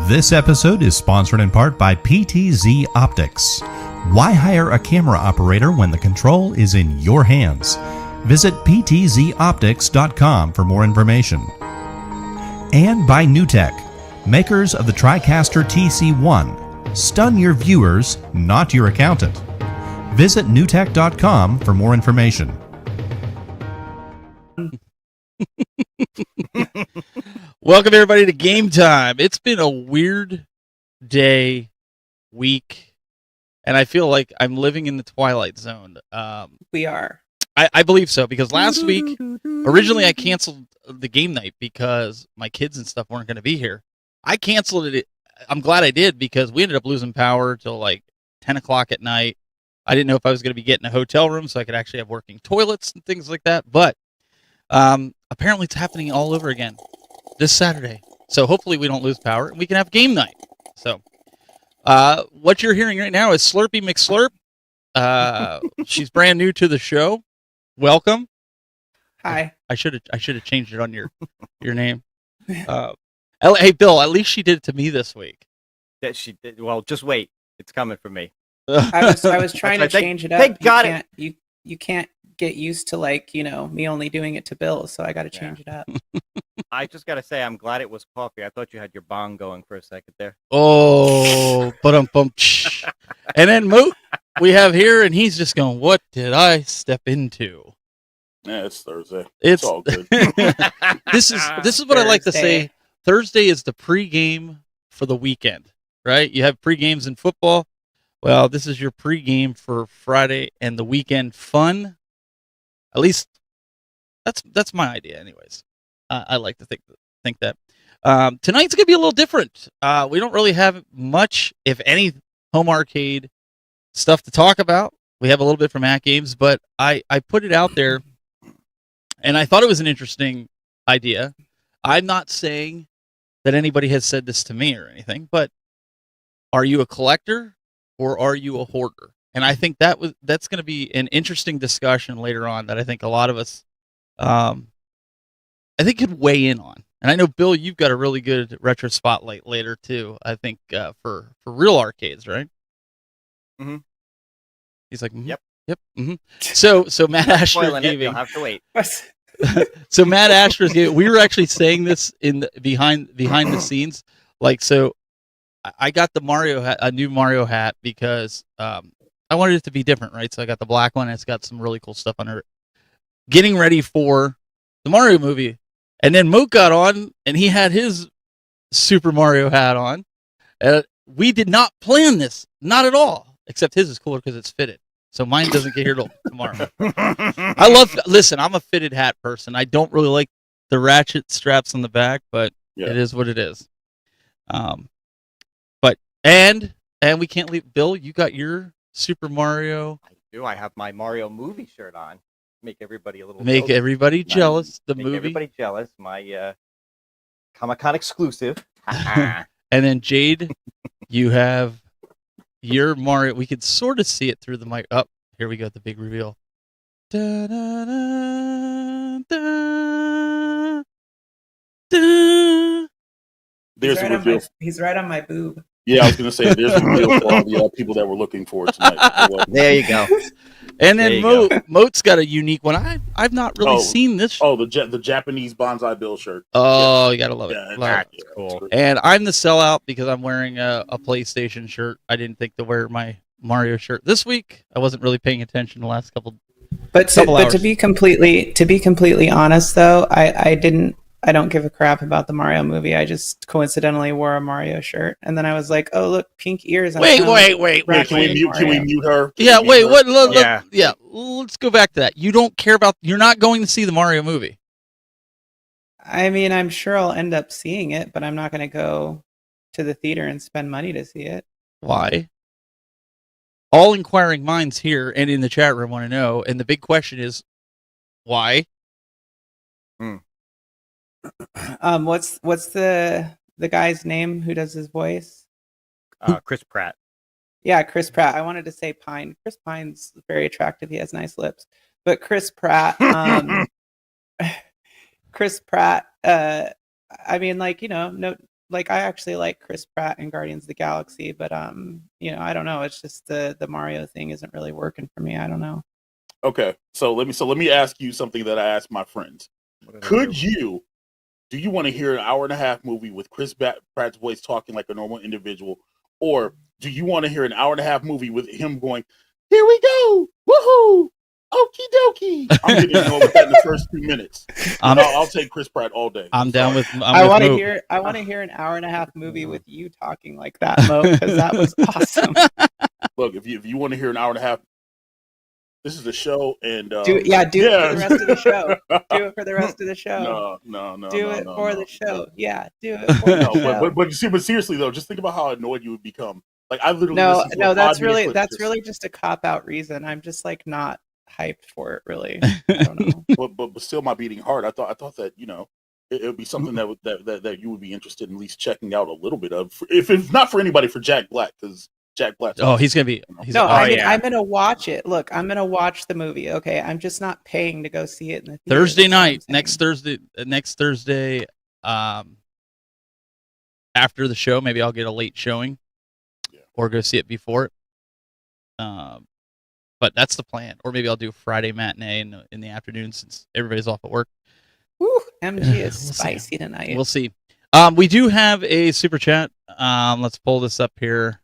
This episode is sponsored in part by PTZ Optics. Why hire a camera operator when the control is in your hands? Visit ptzoptics.com for more information. And by NewTek, makers of the TriCaster TC1. Stun your viewers, not your accountant. Visit newtek.com for more information. Welcome everybody to Game Time. It's been a weird day, week, and I feel like I'm living in the Twilight Zone. We are. I believe so, because last week, originally I canceled the game night because my kids and stuff weren't going to be here. I canceled it. I'm glad I did, because we ended up losing power till like 10 o'clock at night. I didn't know if I was going to be getting a hotel room so I could actually have working toilets and things like that, but apparently it's happening all over again this Saturday. So hopefully we don't lose power and we can have game night. So what you're hearing right now is Slurpee McSlurp. She's brand new to the show. Welcome. Hi. I should have changed it on your name. Hey Bill, at least she did it to me this week. That she did. Well, just wait. It's coming from me. I was trying to change it up. Thank God you can't get used to, like, me only doing it to Bill, so I got to change it up. I just got to say, I'm glad it was coffee. I thought you had your bong going for a second there. Oh, but and then Moot we have here, and he's just going, "What did I step into?" Yeah, it's Thursday. It's all good. This is what I like to say. Thursday is the pregame for the weekend, right? You have pregames in football. Well, this is your pregame for Friday and the weekend fun. At least that's my idea, anyways. I like to think that. Tonight's gonna be a little different. We don't really have much, if any, home arcade stuff to talk about. We have a little bit from AtGames, but I put it out there, and I thought it was an interesting idea. I'm not saying that anybody has said this to me or anything, but are you a collector or are you a hoarder? And I think that's going to be an interesting discussion later on that I think a lot of us, I think, could weigh in on. And I know, Bill, you've got a really good retro spotlight later too. I think for real arcades, right? Mm-hmm. He's like, Yep. Mm-hmm. So Matt Asher Gaming. You'll have to wait. So Matt Asher's Gaming. We were actually saying this in behind the scenes. Like, so I got the Mario hat, a new Mario hat, because I wanted it to be different, right? So I got the black one. And it's got some really cool stuff under it. Getting ready for the Mario movie, and then Moot got on, and he had his Super Mario hat on. We did not plan this, not at all. Except his is cooler because it's fitted. So mine doesn't get here till tomorrow. Listen, I'm a fitted hat person. I don't really like the ratchet straps on the back, but It is what it is. And we can't leave. Bill, you got your Super Mario. I do. I have my Mario movie shirt on. Make everybody a little. Make everybody jealous. The movie. Everybody jealous. My Comic-Con exclusive. And then Jade, you have your Mario. We could sort of see it through the mic. Oh, here we go. The big reveal. Da, da, da, da, da. There's a reveal. He's right on my boob. Yeah, I was going to say, there's a reveal for all the people that were looking for it tonight. There you go. And then Moat's got a unique one. I've not really seen this. The Japanese Bonsai Bill shirt. Oh, you got to love it. Yeah, Love it. Cool. And I'm the sellout because I'm wearing a PlayStation shirt. I didn't think to wear my Mario shirt this week. I wasn't really paying attention the last couple hours. To be completely honest, though, I don't give a crap about the Mario movie. I just coincidentally wore a Mario shirt, and then I was like, "Oh, look, pink ears." Wait. Can we mute her? Let's go back to that. You don't care about. You're not going to see the Mario movie. I mean, I'm sure I'll end up seeing it, but I'm not going to go to the theater and spend money to see it. Why? All inquiring minds here and in the chat room want to know, and the big question is, why? What's the guy's name who does his voice? Chris Pratt. Yeah, Chris Pratt. I wanted to say Pine. Chris Pine's very attractive. He has nice lips. But Chris Pratt, Chris Pratt, I mean, like, no, like, I actually like Chris Pratt in Guardians of the Galaxy, but I don't know. It's just the Mario thing isn't really working for me. I don't know. Okay, so let me ask you something that I asked my friends. Do you want to hear an hour and a half movie with Chris Pratt's voice talking like a normal individual, or do you want to hear an hour and a half movie with him going, "Here we go, woohoo, okie dokie"? I'm getting annoyed with that in the first 2 minutes. I'll take Chris Pratt all day. I'm down with. I want to hear. I want to hear an hour and a half movie with you talking like that, Mo, because that was awesome. Look, if you want to hear an hour and a half, this is the show, and do it for the rest of the show. Do it for the rest of the show. No. Do it for the show. Yeah, do it for the show. But seriously though, just think about how annoyed you would become. Like, I literally that's really just a cop out reason. I'm just like not hyped for it, really. I don't know. but still, my beating heart. I thought that it would be something that you would be interested in at least checking out a little bit of. If it's not for anybody, for Jack Black, because Jack Black. Oh, he's gonna be. I'm gonna watch it. Look, I'm gonna watch the movie. Okay, I'm just not paying to go see it in the theater. Thursday night, next Thursday. After the show, maybe I'll get a late showing, or go see it before it. But that's the plan. Or maybe I'll do a Friday matinee in the afternoon since everybody's off at work. Woo, MG is spicy tonight. We'll see. We do have a super chat. Let's pull this up here.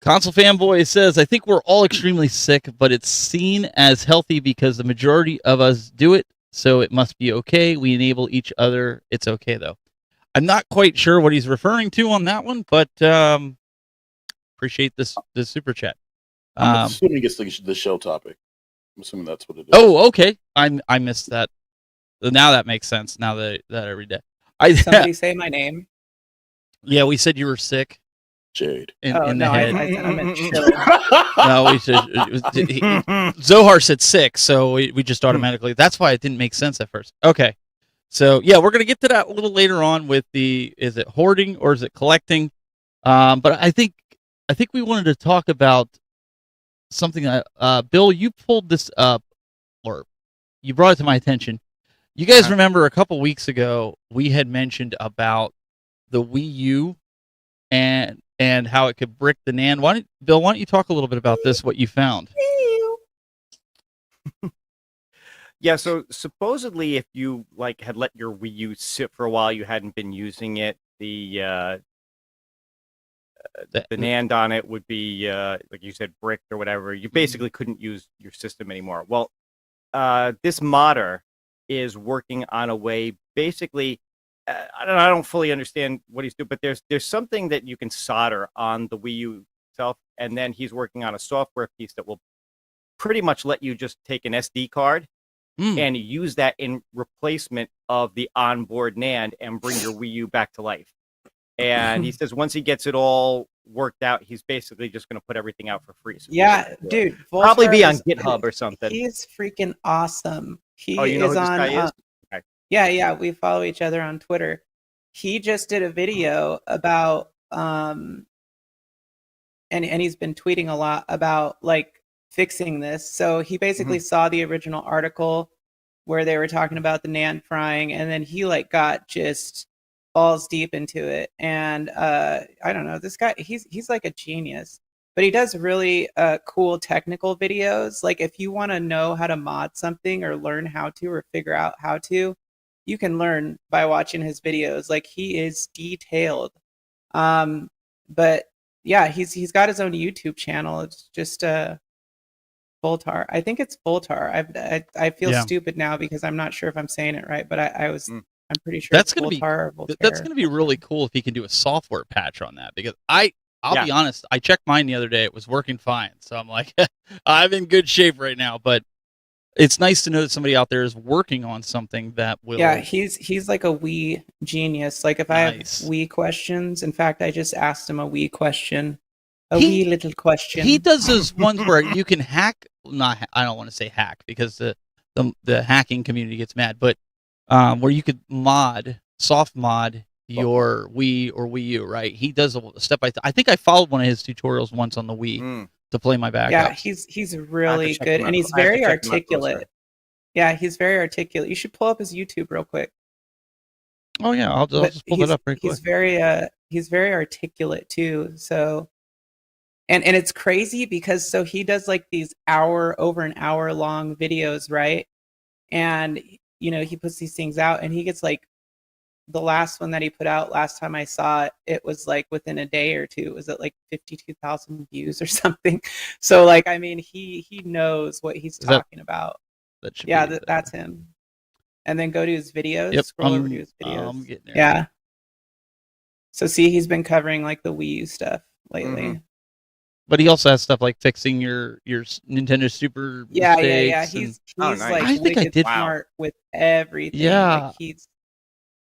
Console Fanboy says, I think we're all extremely sick, but it's seen as healthy because the majority of us do it, so it must be okay. We enable each other. It's okay, though. I'm not quite sure what he's referring to on that one, but appreciate this super chat. I'm assuming it's the show topic. I'm assuming that's what it is. Oh, okay. I missed that. Now that makes sense, now that I read that. Somebody say my name. Yeah, we said you were sick. Jayde. In the head. I meant chilling. No, we said Zohar said sick, so we just automatically. That's why it didn't make sense at first. Okay, so yeah, we're gonna get to that a little later on with is it hoarding or is it collecting? But I think we wanted to talk about something that Bill, you pulled this up, or you brought it to my attention. You guys remember a couple weeks ago we had mentioned about the Wii U and how it could brick the NAND. Bill, why don't you talk a little bit about this, what you found? Yeah, so supposedly if you had let your Wii U sit for a while, you hadn't been using it, the NAND on it would be, like you said, bricked or whatever. You basically couldn't use your system anymore. Well, this modder is working on a way, basically, I don't fully understand what he's doing, but there's something that you can solder on the Wii U itself, and then he's working on a software piece that will pretty much let you just take an SD card and use that in replacement of the onboard NAND and bring your Wii U back to life. And he says once he gets it all worked out, he's basically just going to put everything out for free. So dude, probably be on GitHub or something. He's freaking awesome. He you know is who this on. guy is? Okay. Yeah, we follow each other on Twitter. He just did a video about and he's been tweeting a lot about fixing this. So he basically saw the original article where they were talking about the NAND frying, and then he got just balls deep into it. And I don't know, this guy, he's like a genius, but he does really cool technical videos. Like if you want to know how to mod something or learn how to or figure out how to, you can learn by watching his videos. Like he is detailed. But yeah, he's got his own YouTube channel. It's just Voltar. I think it's Voltar. I feel stupid now because I'm not sure if I'm saying it right, but I'm pretty sure that's going to be really cool if he can do a software patch on that, because I'll be honest, I checked mine the other day, it was working fine, so I'm like I'm in good shape right now. But it's nice to know that somebody out there is working on something that will. Yeah, he's like a Wii genius. Like if I have Wii questions, in fact, I just asked him a Wii question, wee little question. He does those ones where you can hack. I don't want to say hack because the hacking community gets mad, but where you could soft mod your Wii or Wii U, right? He does a step by step. I think I followed one of his tutorials once on the Wii to play my backups. Yeah, he's really good, and he's very articulate. Yeah, he's very articulate. You should pull up his YouTube real quick. Oh yeah, I'll just pull it up right quick. He's very articulate too. So, and it's crazy because he does like these over an hour long videos, right? And he puts these things out, and he gets like the last one that he put out last time I saw it was like within a day or two. Was it like 52,000 views or something? So like, I mean, he knows what he's talking about. That's him. And then go to his videos. Yep, scroll over to his videos. I'm getting there. Yeah. So see, he's been covering like the Wii U stuff lately. Mm-hmm. But he also has stuff like fixing your Nintendo Super. Yeah. He's nice. like I think I did smart with everything. Yeah. Like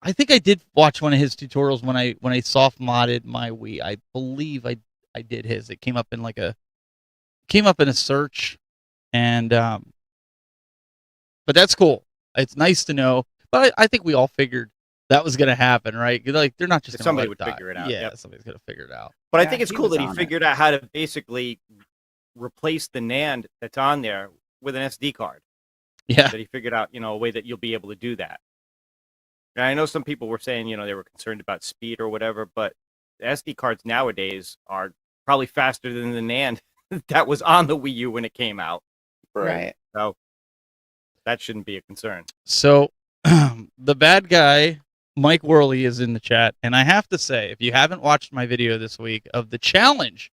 I think I did watch one of his tutorials when I soft modded my Wii. I believe I did his. It came up in a search, and but that's cool. It's nice to know. But I think we all figured that was going to happen, right? Like they're not just going to somebody would figure it out. Yeah, somebody's going to figure it out. But I think it's cool that he figured out how to basically replace the NAND that's on there with an SD card. Yeah, that he figured out, a way that you'll be able to do that. And I know some people were saying, they were concerned about speed or whatever, but the SD cards nowadays are probably faster than the NAND that was on the Wii U when it came out. Right. So that shouldn't be a concern. So the bad guy, Mike Worley, is in the chat. And I have to say, if you haven't watched my video this week of the challenge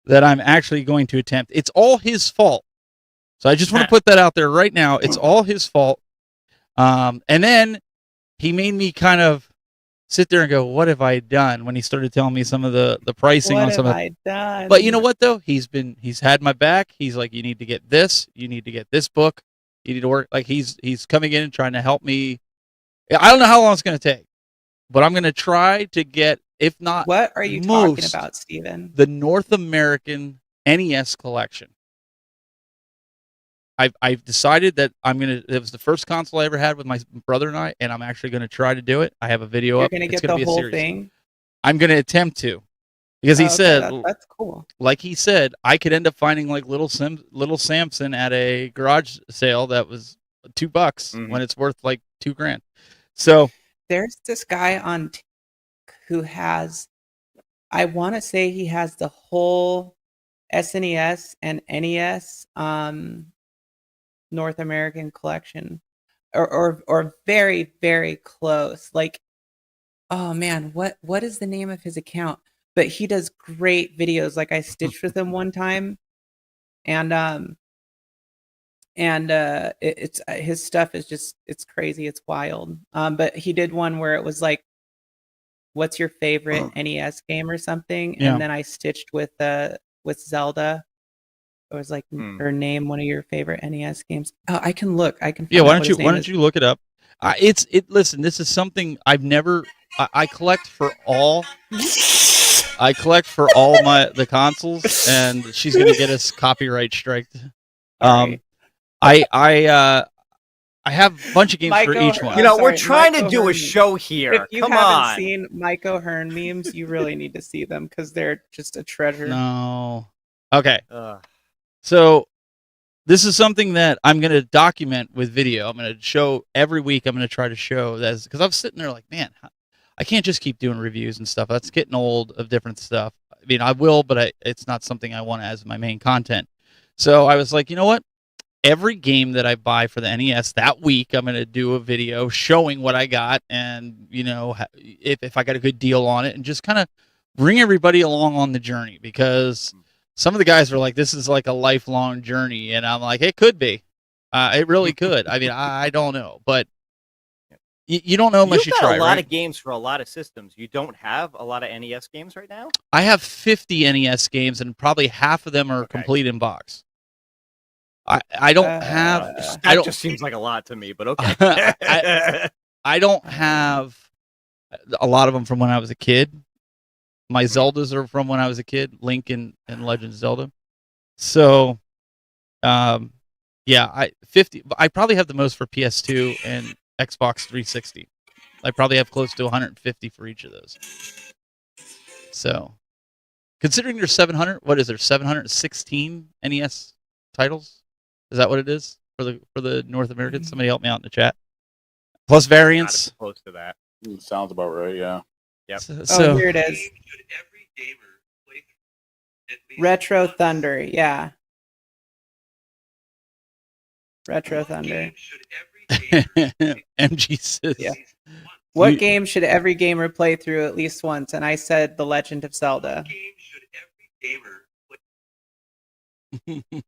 that I'm actually going to attempt, it's all his fault. So I just want to put that out there right now. It's all his fault. And then he made me kind of sit there and go, what have I done? When he started telling me some of the pricing on some of I done? But you know what though? He's had my back. He's like, you need to get this. You need to get this book. You need to work. Like he's coming in and trying to help me. I don't know how long it's going to take, but I'm going to try to get, if not, what are you talking about, Steven? The North American NES collection. I've decided that it was the first console I ever had with my brother and I'm actually going to try to do it. I have a video up. You're going to get the whole thing? I'm going to attempt to. Because he said, that's cool. Like he said, I could end up finding like little Samson at a garage sale that was $2 when it's worth like $2,000. So there's this guy on who has, I want to say he has the whole SNES and NES North American collection, or very, very close. Like, oh man, what is the name of his account? But he does great videos. Like I stitched with him one time, and it's his stuff is just, it's crazy, it's wild. But he did one where it was like, what's your favorite NES game or something? And then I stitched with Zelda. It was like, or name one of your favorite NES games. Oh, I can look. I can. Yeah, why don't you look it up? Listen, this is something I've never. I collect for all. I collect for all the consoles, and she's gonna get us copyright striked. I have a bunch of games for each one. We're trying to do a show here. If you haven't seen Mike O'Hearn memes, you really need to see them because they're just a treasure. No. Okay. So this is something that I'm going to document with video. I'm going to show every week. I'm going to try to show that because I'm sitting there like, man, I can't just keep doing reviews and stuff. That's getting old of different stuff. I mean, I will, but it's not something I want as my main content. So I was like, you know what? Every game that I buy for the NES that week, I'm going to do a video showing what I got and, if I got a good deal on it and just kind of bring everybody along on the journey because some of the guys were like, this is like a lifelong journey. And I'm like, it could be. It really could. I mean, I don't know. But you don't know unless you try, a lot of games for a lot of systems. You don't have a lot of NES games right now? I have 50 NES games, and probably half of them are complete in box. I don't have. That just seems like a lot to me, but okay. I don't have a lot of them from when I was a kid. My Zeldas are from when I was a kid, Link and Legend of Zelda. So, yeah, I probably have the most for PS2 and Xbox 360. I probably have close to 150 for each of those. So, considering there's 700, what is there? 716 NES titles? Is that what it is for the North Americans? Somebody help me out in the chat. Plus variants. Close to that. Sounds about right. Yeah. Yep. So here it is. Retro Thunder. Yeah. Retro Thunder. MG says. Yeah. What game should every gamer play through at least once? And I said The Legend of Zelda.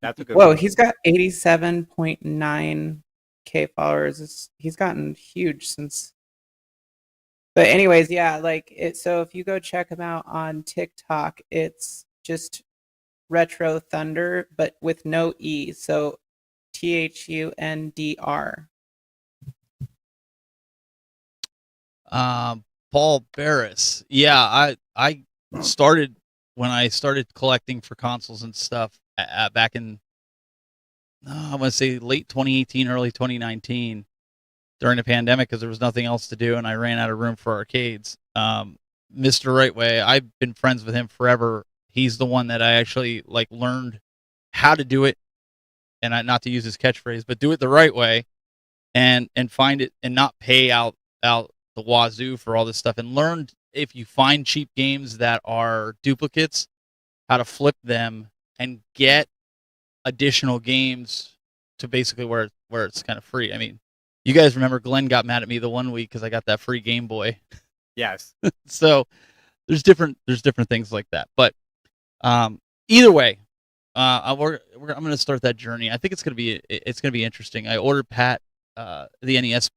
That's a good Whoa, one. he's got 87.9K followers. He's gotten huge since. But anyways, yeah, like it. So if you go check him out on TikTok, it's just Retro Thunder, but with no E. So THUNDR. Paul Barris. Yeah, I started when I started collecting for consoles and stuff back in I want to say late 2018, early 2019 during the pandemic because there was nothing else to do and I ran out of room for arcades. Mr. Rightway, I've been friends with him forever. He's the one that I actually like learned how to do it, and not to use his catchphrase, but do it the right way, and find it and not pay out the wazoo for all this stuff, and learned if you find cheap games that are duplicates, how to flip them and get additional games to basically where it's kind of free. I mean, you guys remember Glenn got mad at me the one week because I got that free Game Boy. Yes. So there's different things like that. But either way, I'm going to start that journey. I think it's going to be interesting. I ordered Pat the NES.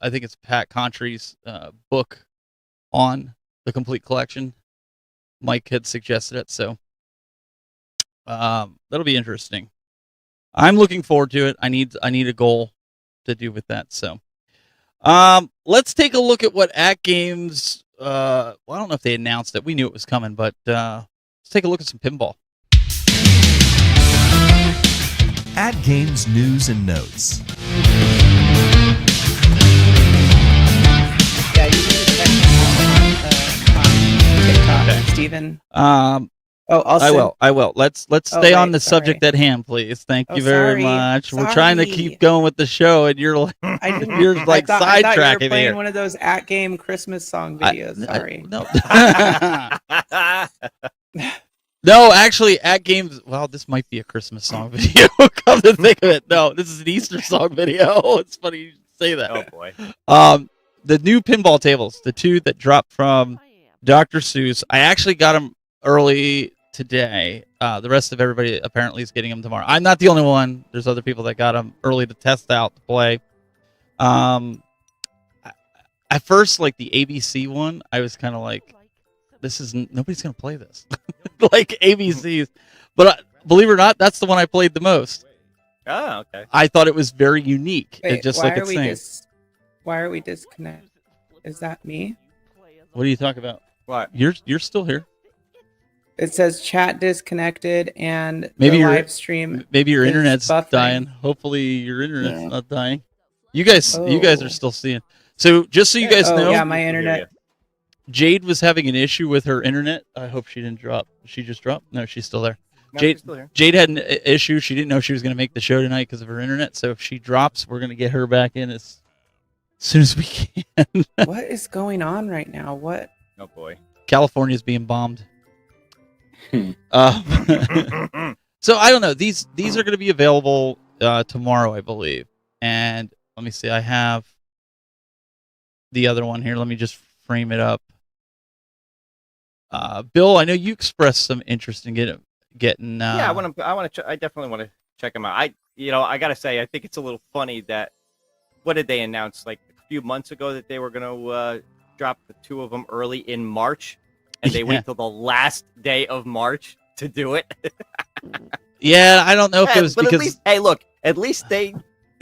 I think it's Pat Contry's book on the complete collection. Mike had suggested it, so that'll be interesting. I'm looking forward to it. I need a goal to do with that. So let's take a look at what AtGames. Well, I don't know if they announced it. We knew it was coming, but let's take a look at some pinball. AtGames news and notes. Yeah, you can check him out on TikTok, Steven. Oh, also, I will. Let's stay on the subject at hand, please. Thank you very much. We're trying to keep going with the show, and you're like, you're like sidetracking I thought you were playing here. one of those at-game Christmas song videos. Sorry. No. No, actually, AtGames. Well, this might be a Christmas song video. Come to think of it, no, this is an Easter song video. It's funny you say that. Oh boy. The new pinball tables, the two that dropped from Dr. Seuse. I actually got them early today. The rest of everybody apparently is getting them tomorrow. I'm not the only one. There's other people that got them early to test out to play. At first, like the ABC one, I was kind of like, nobody's gonna play this. Like ABCs, but believe it or not, that's the one I played the most. Oh, okay. I thought it was very unique. Wait, just why like are it's we saying. why are we disconnected? Is that me? What are you talking about? What? You're still here. It says chat disconnected and Maybe the your live stream. Maybe your is internet's buffering. dying. Hopefully your internet's not dying. You guys are still seeing. So just so you guys know, yeah, my internet. Jade was having an issue with her internet. I hope she didn't drop. She just dropped? No, she's still there. No, she's still here. Jade had an issue. She didn't know she was going to make the show tonight because of her internet. So if she drops, we're going to get her back in as soon as we can. What is going on right now? What? Oh boy. California's being bombed. So I don't know. These are going to be available tomorrow, I believe. And let me see. I have the other one here. Let me just frame it up. Bill, I know you expressed some interest in getting. Yeah, I definitely want to check them out. I gotta say, I think it's a little funny that what did they announce like a few months ago that they were gonna drop the two of them early in March, and they wait till the last day of March to do it. Yeah, I don't know if it was but because at least, hey, look, At least they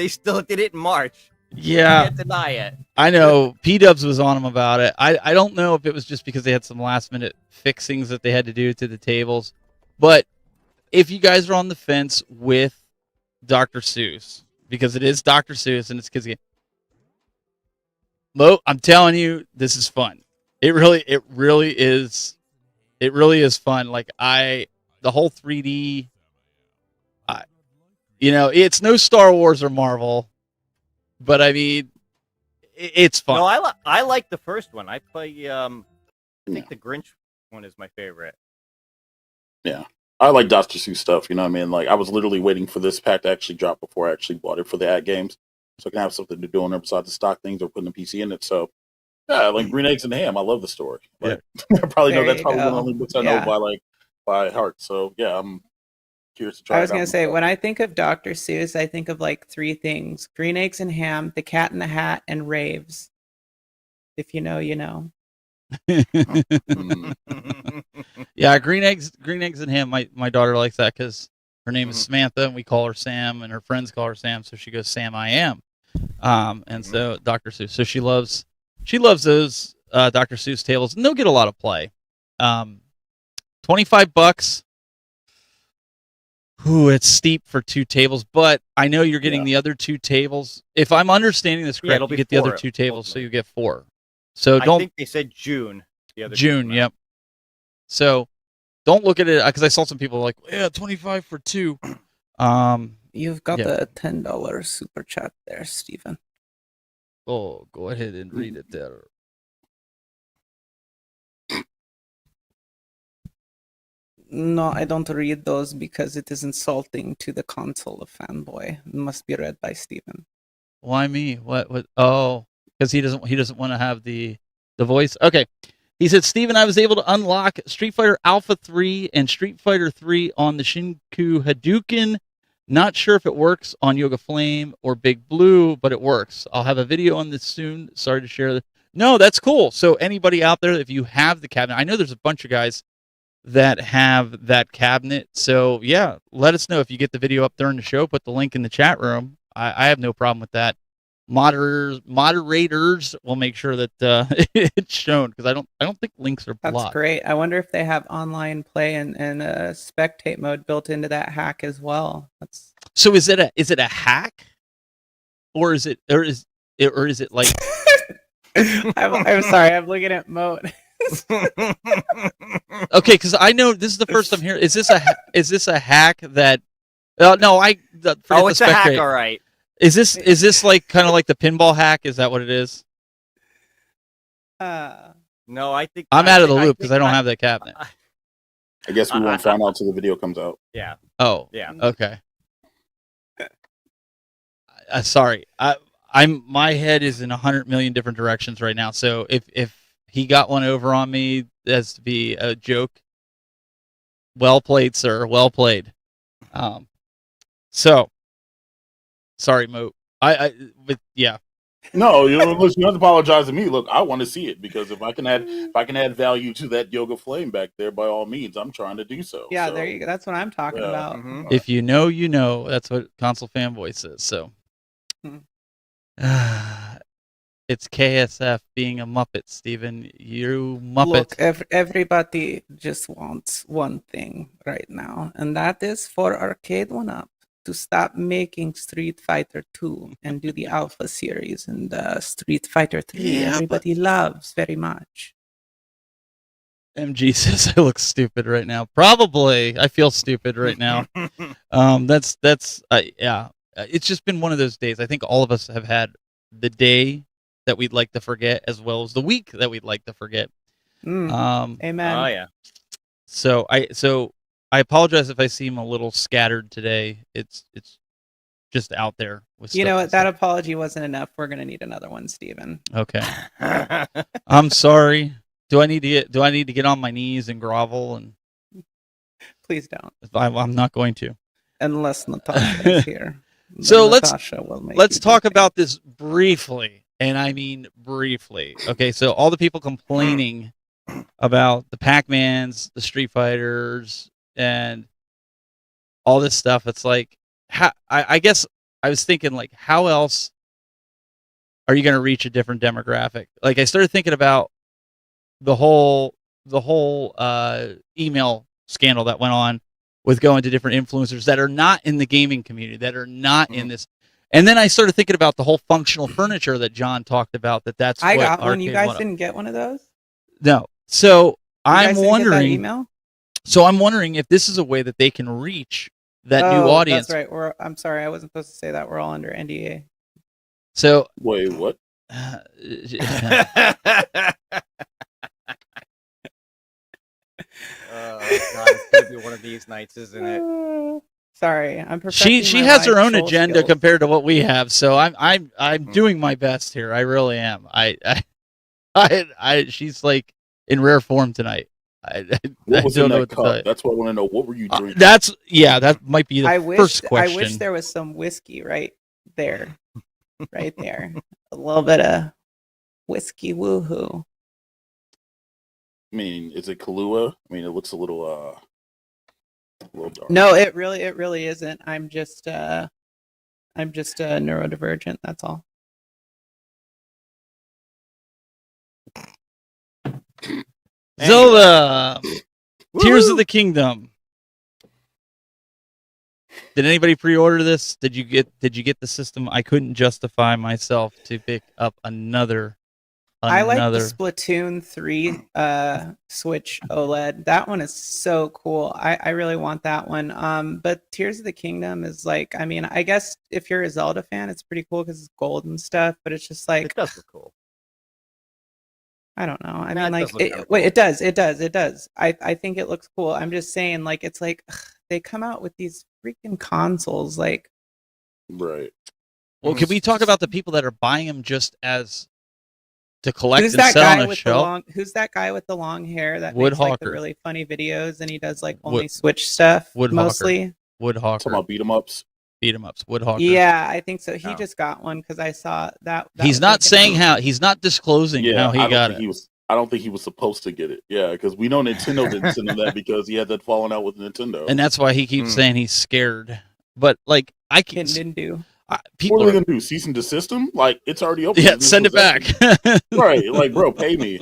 still did it in March. Yeah, Can't deny it. I know. P-Dubs was on them about it. I don't know if it was just because they had some last-minute fixings that they had to do to the tables. But if you guys are on the fence with Dr. Seuss, because it is Dr. Seuss and it's kids' game, Mo, I'm telling you, this is fun. It really is. It really is fun. Like the whole 3D. It's no Star Wars or Marvel, but I mean, it's fun. No, I like the first one. I play. I think the Grinch one is my favorite. Yeah, I like Dr. Seuss stuff. You know what I mean? Like, I was literally waiting for this pack to actually drop before I actually bought it for the AtGames, so I can have something to do on there besides the stock things or putting the PC in it. So, yeah, like Green Eggs and Ham. I love the story. Like, I probably know that's probably one of the only books I know by heart. So, yeah, I'm curious to try. I was gonna say, when I think of Dr. Seuss, I think of like three things: Green Eggs and Ham, The Cat in the Hat, and raves. If you know, you know. Yeah, green eggs and ham. My daughter likes that because her name is Samantha and we call her Sam and her friends call her Sam, so she goes Sam I am. And so Dr. Seuss. So she loves those Dr. Seuss tables, and they'll get a lot of play. $25. Ooh, it's steep for 2 tables, but I know you're getting the other 2 tables. If I'm understanding this correct, you get the other 2 tables, so you get 4. So I think they said June. The other June, yep. So don't look at it because I saw some people like, yeah, 25 for 2. You've got the $10 super chat there, Stephen. Oh, go ahead and read it there. No, I don't read those because it is insulting to the console of fanboy. It must be read by Stephen. Why me? What? Oh, because he doesn't want to have the voice. Okay. He said, Steven, I was able to unlock Street Fighter Alpha 3 and Street Fighter 3 on the Shinku Hadouken. Not sure if it works on Yoga Flame or Big Blue, but it works. I'll have a video on this soon. Sorry to share that. No, that's cool. So anybody out there, if you have the cabinet, I know there's a bunch of guys that have that cabinet. So yeah, let us know if you get the video up during the show. Put the link in the chat room. I have no problem with that. Moderators will make sure that it's shown because I don't think links are blocked. That's great. I wonder if they have online play and spectate mode built into that hack as well. So is it a hack, or is it like? I'm sorry. I'm looking at Moat. Okay, because I know this is the first I'm hearing. Is this a hack that? No, it's a hack. All right. Is this like kind of like the pinball hack? Is that what it is? No, I think I'm out of the loop because I don't have that cabinet. I guess we won't find out until the video comes out. Yeah. Oh. Yeah. Okay. Sorry, my head is in 100 million different directions right now. So if he got one over on me as to be a joke, well played, sir. Well played. So. Sorry, Mo. But yeah. No, you don't have to apologize to me. Look, I want to see it because if I can add value to that Yoga Flame back there, by all means, I'm trying to do so. Yeah, so, there you go. That's what I'm talking about. Mm-hmm. If you know, you know. That's what Console Fanboy says. So it's KSF being a Muppet, Steven. You Muppet. Look, everybody just wants one thing right now, and that is for Arcade 1UP to stop making Street Fighter 2 and do the Alpha series and Street Fighter 3. Yeah, everybody loves very much. MG says I look stupid right now. Probably. I feel stupid right now. Yeah. It's just been one of those days. I think all of us have had the day that we'd like to forget as well as the week that we'd like to forget. Amen. Oh yeah. So I apologize if I seem a little scattered today. It's just out there. You know what? That apology wasn't enough. We're gonna need another one, Steven. Okay. I'm sorry. Do I need to get on my knees and grovel? And please don't. I'm not going to. Unless Natasha is here. So let's talk about this briefly, and I mean briefly. Okay, so all the people complaining about the Pac-Mans, the Street Fighters, and all this stuff. It's like, I guess I was thinking, like, how else are you going to reach a different demographic? Like, I started thinking about the whole email scandal that went on with going to different influencers that are not in the gaming community, that are not in this. And then I started thinking about the whole functional furniture that John talked about. That's I what got one. You Arcade guys wanted. didn't get one of those? No. So You I'm guys didn't get that wondering. email? So I'm wondering if this is a way that they can reach that new Oh, audience. That's right. I'm sorry, I wasn't supposed to say that. We're all under NDA. So Wait, what? Oh, God, it's gonna be one of these nights, isn't it? Sorry, I'm perfecting she my has her live own troll agenda skills. compared to what we have. So I'm doing my best here. I really am. She's like in rare form tonight. I What was don't in know that what to tell you. cup? That's what I want to know. What were you drinking? That might be the first I question. wish there was some whiskey right there. Right there. A little bit of whiskey woohoo. I mean, is it Kahlua? I mean, it looks a little dark. No, it really isn't. I'm just neurodivergent, that's all. Zelda, Tears of the Kingdom. Did anybody pre-order this? Did you get the system? I couldn't justify myself to pick up another. I like the Splatoon 3 Switch OLED. That one is so cool. I really want that one. But Tears of the Kingdom is like, I mean, I guess if you're a Zelda fan, it's pretty cool because it's gold and stuff. But it's just like, it does look cool. I don't know. I No, mean, it like, does look wait, cool. it does. I think it looks cool. I'm just saying, like, it's like they come out with these freaking consoles, like. Right. Well, can we talk about the people that are buying them just as to collect Who's and that sell guy on a with shelf? Who's that guy with the long hair that Woodhawker. makes like the really funny videos and he does like only Switch stuff Woodhawker. mostly? Talking Woodhawker. about beat 'em ups. Beat 'em ups. Woodhawker. Yeah, I think so. He Oh. just got one because I saw that. He's not saying how. He's not disclosing Yeah, how he got it. I don't think he was supposed to get it. Yeah, because we know Nintendo didn't send him that because he had that falling out with Nintendo. And that's why he keeps saying he's scared. But like, I can. Didn't do. People what are are they gonna do? Cease and desist him? Like it's already open. yeah, send it back. Right? Like, bro, pay me.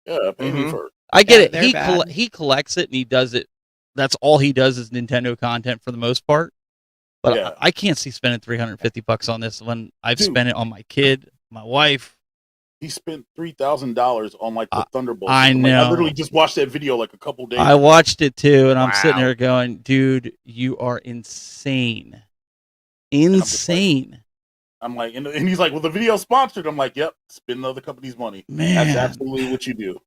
Yeah, pay me first. I get it. they're bad. He collects it and he does it. That's all he does is Nintendo content for the most part. But Yeah. I can't see spending $350 on this when I've spent it on my kid, my wife. He spent $3,000 on like the Thunderbolt. I system. know. Like, I literally just watched that video like a couple days. I watched it too, and I'm sitting Wow. there going, "Dude, you are insane, insane." I'm like, and he's like, "Well, the video sponsored." I'm like, "Yep, spend the other company's money." Man. That's absolutely what you do.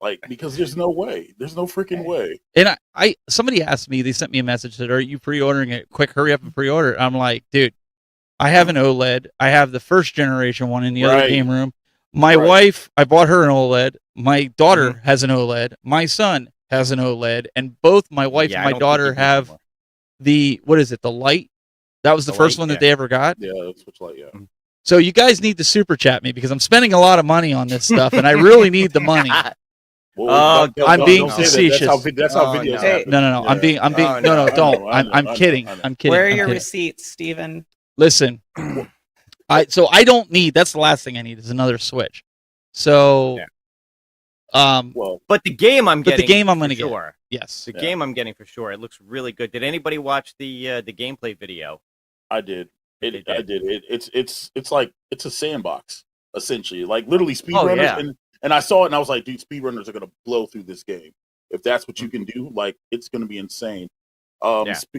Like, because there's no way. There's no freaking way. And I somebody asked me, they sent me a message that, "Are you pre-ordering it? Quick, hurry up and pre-order it." I'm like, dude, I have an OLED. I have the first generation one in the other game room. My wife, I bought her an OLED. My daughter has an OLED. My son has an OLED, and both my wife and my daughter have the the light. That was the first one that they ever got. Yeah, Switch Lite. Yeah. So you guys need to super chat me because I'm spending a lot of money on this stuff, and I really need the money. Well, I'm being don't say that. facetious. That's how videos happen. No. I'm being. I'm kidding. I'm kidding. Where are I'm your kidding. receipts, Steven? Listen, I don't need. That's the last thing I need is another Switch. So, but the game I'm getting. The game I'm going to get. Yes, the game I'm getting for sure. It looks really good. Did anybody watch the gameplay video? I did. I did. It's like it's a sandbox essentially. Like literally speedrunners. And I saw it and I was like, dude, speedrunners are gonna blow through this game. If that's what you can do, like it's gonna be insane.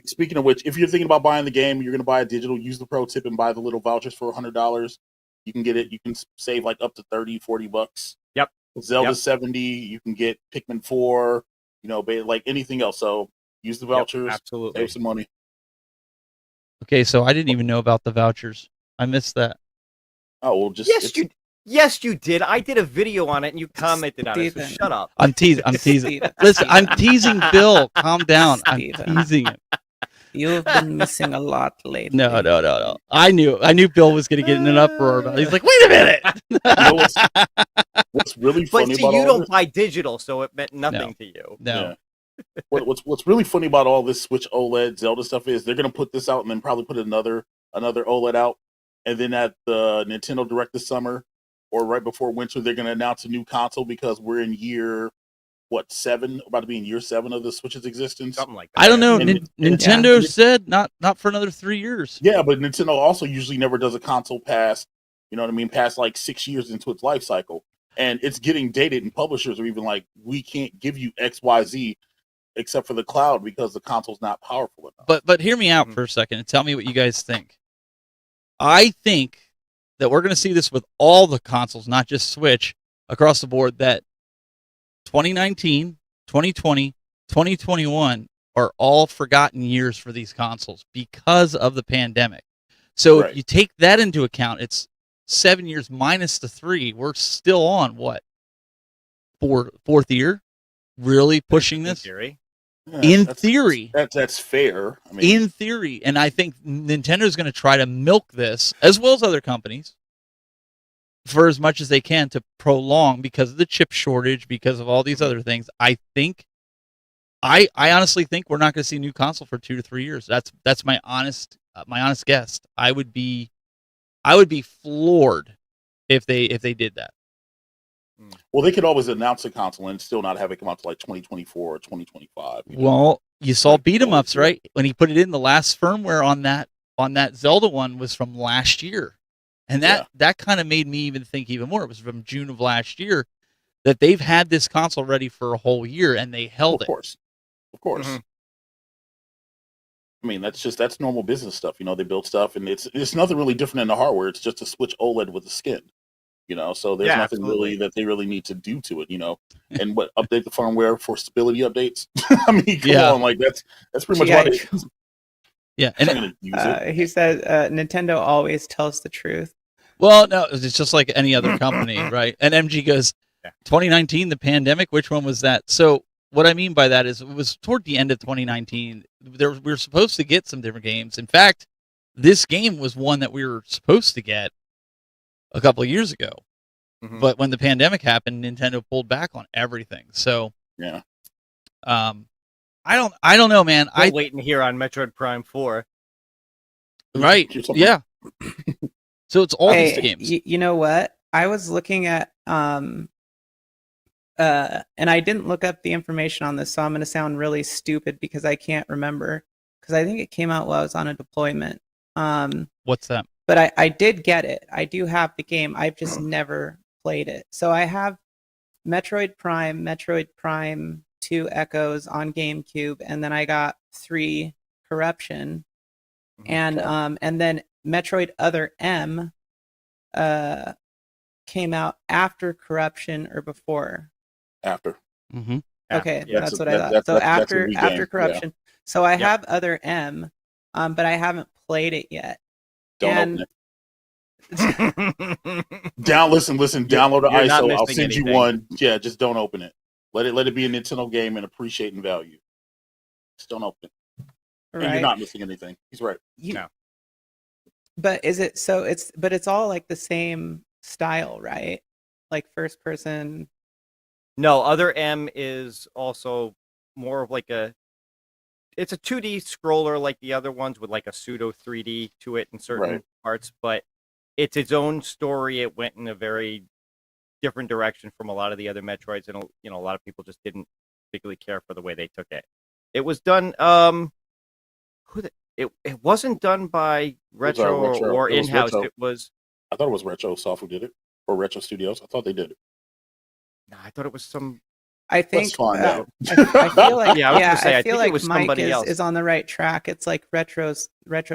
Speaking of which, if you're thinking about buying the game, you're gonna buy a digital, use the pro tip and buy the little vouchers for $100. You can get it. You can save like up to $30-$40. Yep. Zelda 70. You can get Pikmin 4. You know, like anything else. So use the vouchers. Absolutely. Save some money. Okay, so I didn't even know about the vouchers. I missed that. Oh well, just Yes, you did. I did a video on it, and you commented on it. So shut up. I'm teasing. Listen, I'm teasing Bill. Calm down. I'm teasing him. You've been missing a lot lately. No. I knew Bill was going to get in an uproar about it. He's like, wait a minute. You know what's really funny but see, about you all don't this? buy digital, so it meant nothing to you. No. What's really funny about all this Switch OLED Zelda stuff is they're gonna put this out and then probably put another OLED out, and then at the Nintendo Direct this summer or right before winter they're gonna announce a new console because we're in year 7, about to be in year 7 of the Switch's existence. Something like that. I don't know. Nintendo Yeah. said not for another 3 years. Yeah, but Nintendo also usually never does a console past, you know what I mean, past like 6 years into its life cycle. And it's getting dated, and publishers are even like, we can't give you XYZ except for the cloud because the console's not powerful enough. But hear me out for a second and tell me what you guys think. I think that we're going to see this with all the consoles, not just Switch, across the board, that 2019, 2020, 2021 are all forgotten years for these consoles because of the pandemic. So if you take that into account, it's 7 years minus the 3. We're still on what? Fourth year? Really pushing this? In theory. That's fair. I mean, in theory. And I think Nintendo's going to try to milk this, as well as other companies, for as much as they can to prolong because of the chip shortage, because of all these other things. I honestly think we're not going to see a new console for 2 to 3 years. That's my honest guess. I would be floored if they did that. Well, they could always announce a console and still not have it come out to like 2024 or 2025. Well, you saw beat 'em ups, right? When he put it in, the last firmware on that Zelda one was from last year. And that kind of made me even think even more. It was from June of last year that they've had this console ready for a whole year and they held it. Of course. Mm-hmm. I mean, that's normal business stuff. You know, they build stuff and it's nothing really different in the hardware. It's just a Switch OLED with a skin. You know, so there's nothing really that they really need to do to it, you know. And update the firmware for stability updates. I mean, come on, like that's pretty much what it is. Yeah, and he said Nintendo always tells the truth. Well, no, it's just like any other company, right? And MG goes, 2019, the pandemic, which one was that? So what I mean by that is it was toward the end of 2019. We were supposed to get some different games. In fact, this game was one that we were supposed to get a couple of years ago. Mm-hmm. But when the pandemic happened, Nintendo pulled back on everything. So I don't know, man. I'm waiting here on Metroid Prime 4. Right. Yeah. So it's all these games. You know what? I was looking at and I didn't look up the information on this, so I'm going to sound really stupid because I can't remember, because I think it came out while I was on a deployment. What's that? But I did get it. I do have the game. I've just never played it. So I have Metroid Prime 2 Echoes on GameCube, and then I got 3 Corruption, and then Metroid Other M came out after Corruption or before? After. Mm-hmm. Okay, that's what I thought. So after Corruption. Yeah. So I have Other M, but I haven't played it yet. Don't open it. Listen, download the ISO. I'll send you one. Yeah, just don't open it. Let it be a Nintendo game and appreciate and value. Just don't open it. Right. And you're not missing anything. He's right. No. But is it so? It's all like the same style, right? Like first person. No, Other M is also more of like it's a 2D scroller like the other ones with like a pseudo 3D to it in certain parts, but it's its own story. It went in a very different direction from a lot of the other Metroids, and a lot of people just didn't particularly care for the way they took it. It was done it wasn't done by Retro or in-house. It was I thought it was Retro Soft who did it, or Retro Studios. I thought they did it. No, I thought it was some. I think Let's find out. I feel like I feel think like it was Mike somebody else. is on the right track. It's like retro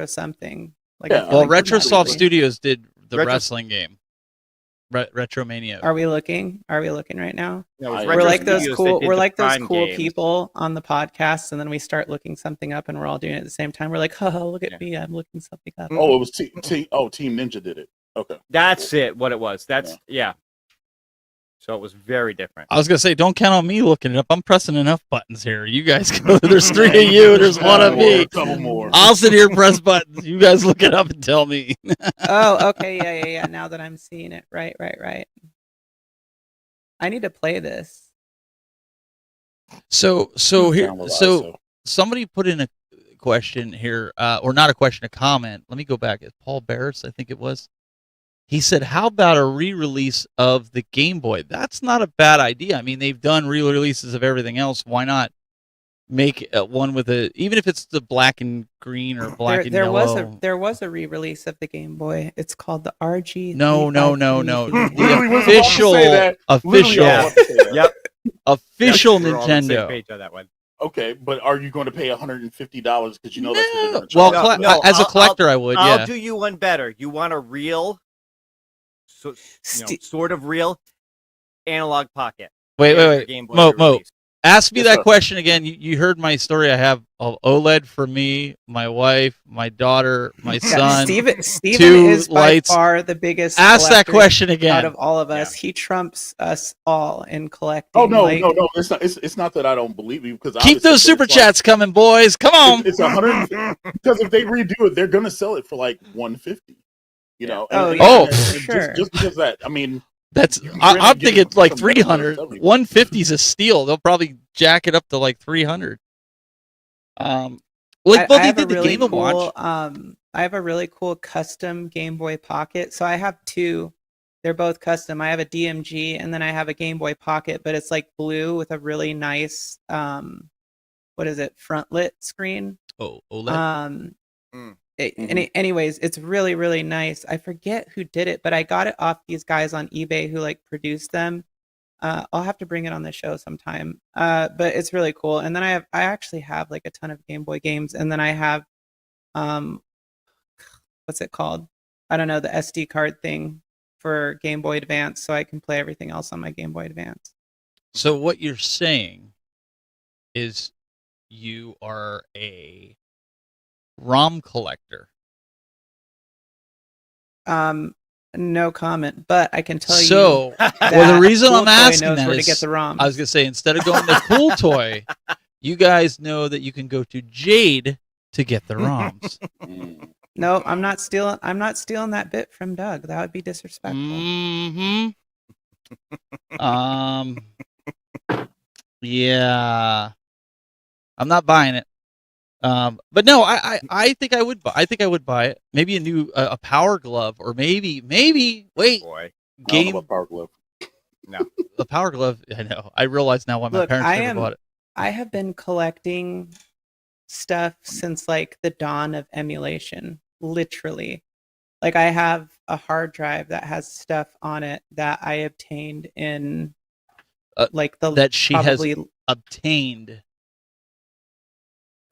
something. Like Retrosoft Studios did the wrestling game, Retromania. Are we looking right now? No, we're like those cool. We're like those cool people on the podcast, and then we start looking something up, and we're all doing it at the same time. We're like, "Oh, look at me! I'm looking something up." Oh, it was Team Ninja did it. Okay, that's it. What it was. That's So it was very different. I was gonna say, don't count on me looking it up. I'm pressing enough buttons here. You guys go. There's 3 of you. There's 1 of me. A couple more. I'll sit here and press buttons. You guys look it up and tell me. Oh, okay, yeah. Now that I'm seeing it, right. I need to play this. So here, Download so ISO. somebody put in a question here, or not a question, a comment. Let me go back. It's Paul Barris, I think it was. He said, "How about a re-release of the Game Boy?" That's not a bad idea. I mean, they've done re-releases of everything else. Why not make one with even if it's the black and green or black and yellow? There was a re-release of the Game Boy. It's called the RG. No. Literally was The about to say that. Literally, I was about to say that. Yep. official We're all on the same Nintendo. page on that one. Okay, but are you going to pay $150 because you know that's what they're going to Well, charge? No, as a I'll- collector, I would. I'll Yeah. do you one better. You want a real, sort of real analog pocket. Wait. Here's your Game Boy Mo, re-release. ask me Yes, that sir. question again. You heard my story. I have OLED for me, my wife, my daughter, my son. Steven two is by lights. far the biggest. Ask that collector question out again. of all of us. He trumps us all in collecting. Oh no, like, no. It's not that I don't believe you because Keep obviously, those but super it's like- chats coming, boys. Come on. It's 100 because if they redo it, they're going to sell it for like 150. You know. Oh, and- yeah, and sure. Just because that, I mean, That's You're I'm gonna get thinking it like from 300. 70. 150 is a steal. They'll probably jack it up to like 300. Like I they have did a the really Game & cool, Watch. I have a really cool custom Game Boy Pocket. So I have two. They're both custom. I have a DMG and then I have a Game Boy Pocket, but it's like blue with a really nice what is it? Front lit screen. Oh, OLED. Anyways, it's really, really nice. I forget who did it, but I got it off these guys on eBay who like produced them. I'll have to bring it on the show sometime. But it's really cool. And then I actually have like a ton of Game Boy games, and then I have what's it called? I don't know, the SD card thing for Game Boy Advance, so I can play everything else on my Game Boy Advance. So what you're saying is you are a ROM collector. No comment, but I can tell you. So, that well, the reason Cool I'm Toy asking knows that where to is, get the ROMs. I was gonna say, instead of going to Cool Toy, you guys know that you can go to Jayde to get the ROMs. No, I'm not stealing. I'm not stealing that bit from Doug. That would be disrespectful. Mm-hmm. Yeah. I'm not buying it. But no, I think I would buy. I think I would buy it. Maybe a new a Power Glove, or maybe Boy. Game game. Power Glove. No. The Power Glove. I know. I realize now why my Look, parents never bought it. I have been collecting stuff since like the dawn of emulation. Literally, like I have a hard drive that has stuff on it that I obtained in like the That she probably has obtained.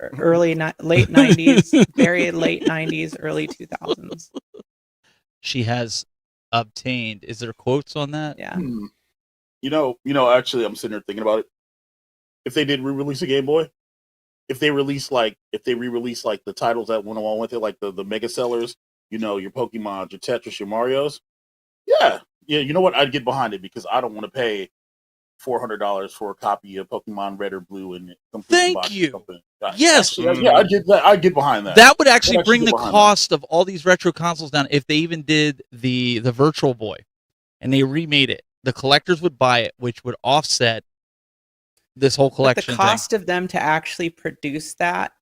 late 90s, very late 90s, early 2000s. She has obtained. Is there quotes on that? Yeah. You know. Actually, I'm sitting here thinking about it. If they did re-release a Game Boy, if they re-release like the titles that went along with it, like the mega sellers, you know, your Pokemon, your Tetris, your Mario's, yeah. You know what? I'd get behind it because I don't want to pay $400 for a copy of Pokemon Red or Blue and Thank you. Yes. Yes. Actually, yeah, I'd get that. I'd get behind that. That would actually I'd bring the get behind cost of all these retro consoles down if they even did the Virtual Boy and they remade it. The collectors would buy it, which would offset this whole But collection the cost of them to actually produce that,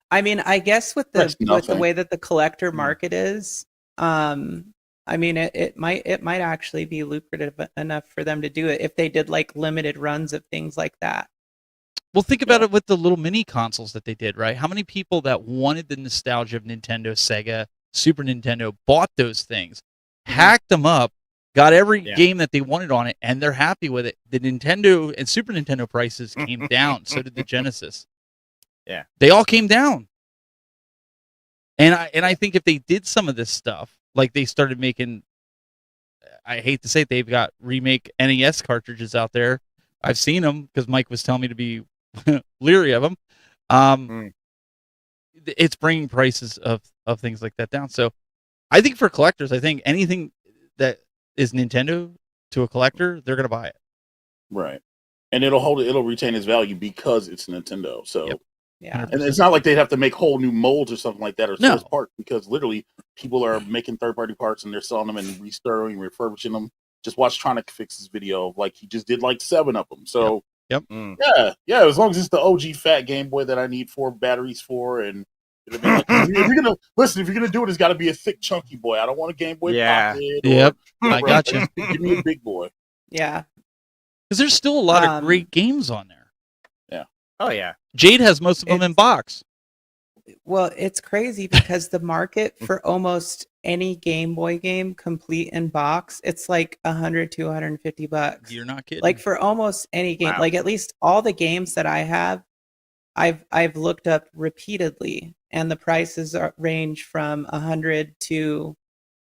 I mean, I guess with That's the nothing. way that the collector market is, I mean, it might actually be lucrative enough for them to do it if they did like limited runs of things like that. Well, think about it with the little mini consoles that they did, right? How many people that wanted the nostalgia of Nintendo, Sega, Super Nintendo bought those things, hacked them up, got every game that they wanted on it, and they're happy with it. The Nintendo and Super Nintendo prices came down. So did the Genesis. Yeah. They all came down. And I think if they did some of this stuff, like they started making, I hate to say it, they've got remake NES cartridges out there. I've seen them because Mike was telling me to be leery of them. It's bringing prices of things like that down. So I think for collectors, I think anything that is Nintendo to a collector, they're going to buy it. Right. And it'll retain its value because it's Nintendo. So Yeah. 100%. and it's not like they'd have to make whole new molds or something like that or No. source parts because literally people are making third-party parts and they're selling them and restoring, refurbishing them. Just watch Tronic fix his video. Like he just did like 7 of them. So Yep. Yeah. As long as it's the OG fat Game Boy that I need 4 batteries for, and you know what I mean? Like, if you're gonna do it, it's got to be a thick, chunky boy. I don't want a Game Boy Pocket. Yep. Or, I got you. Give me a big boy. Yeah. Because there's still a lot of great games on there. Yeah. Oh yeah. Jade has most of them in box. Well, it's crazy because the market for almost any Game Boy game complete in box, it's like $100 to $150. You're not kidding. Like for almost any game, like at least all the games that I have, I've looked up repeatedly, and the prices range from 100 to,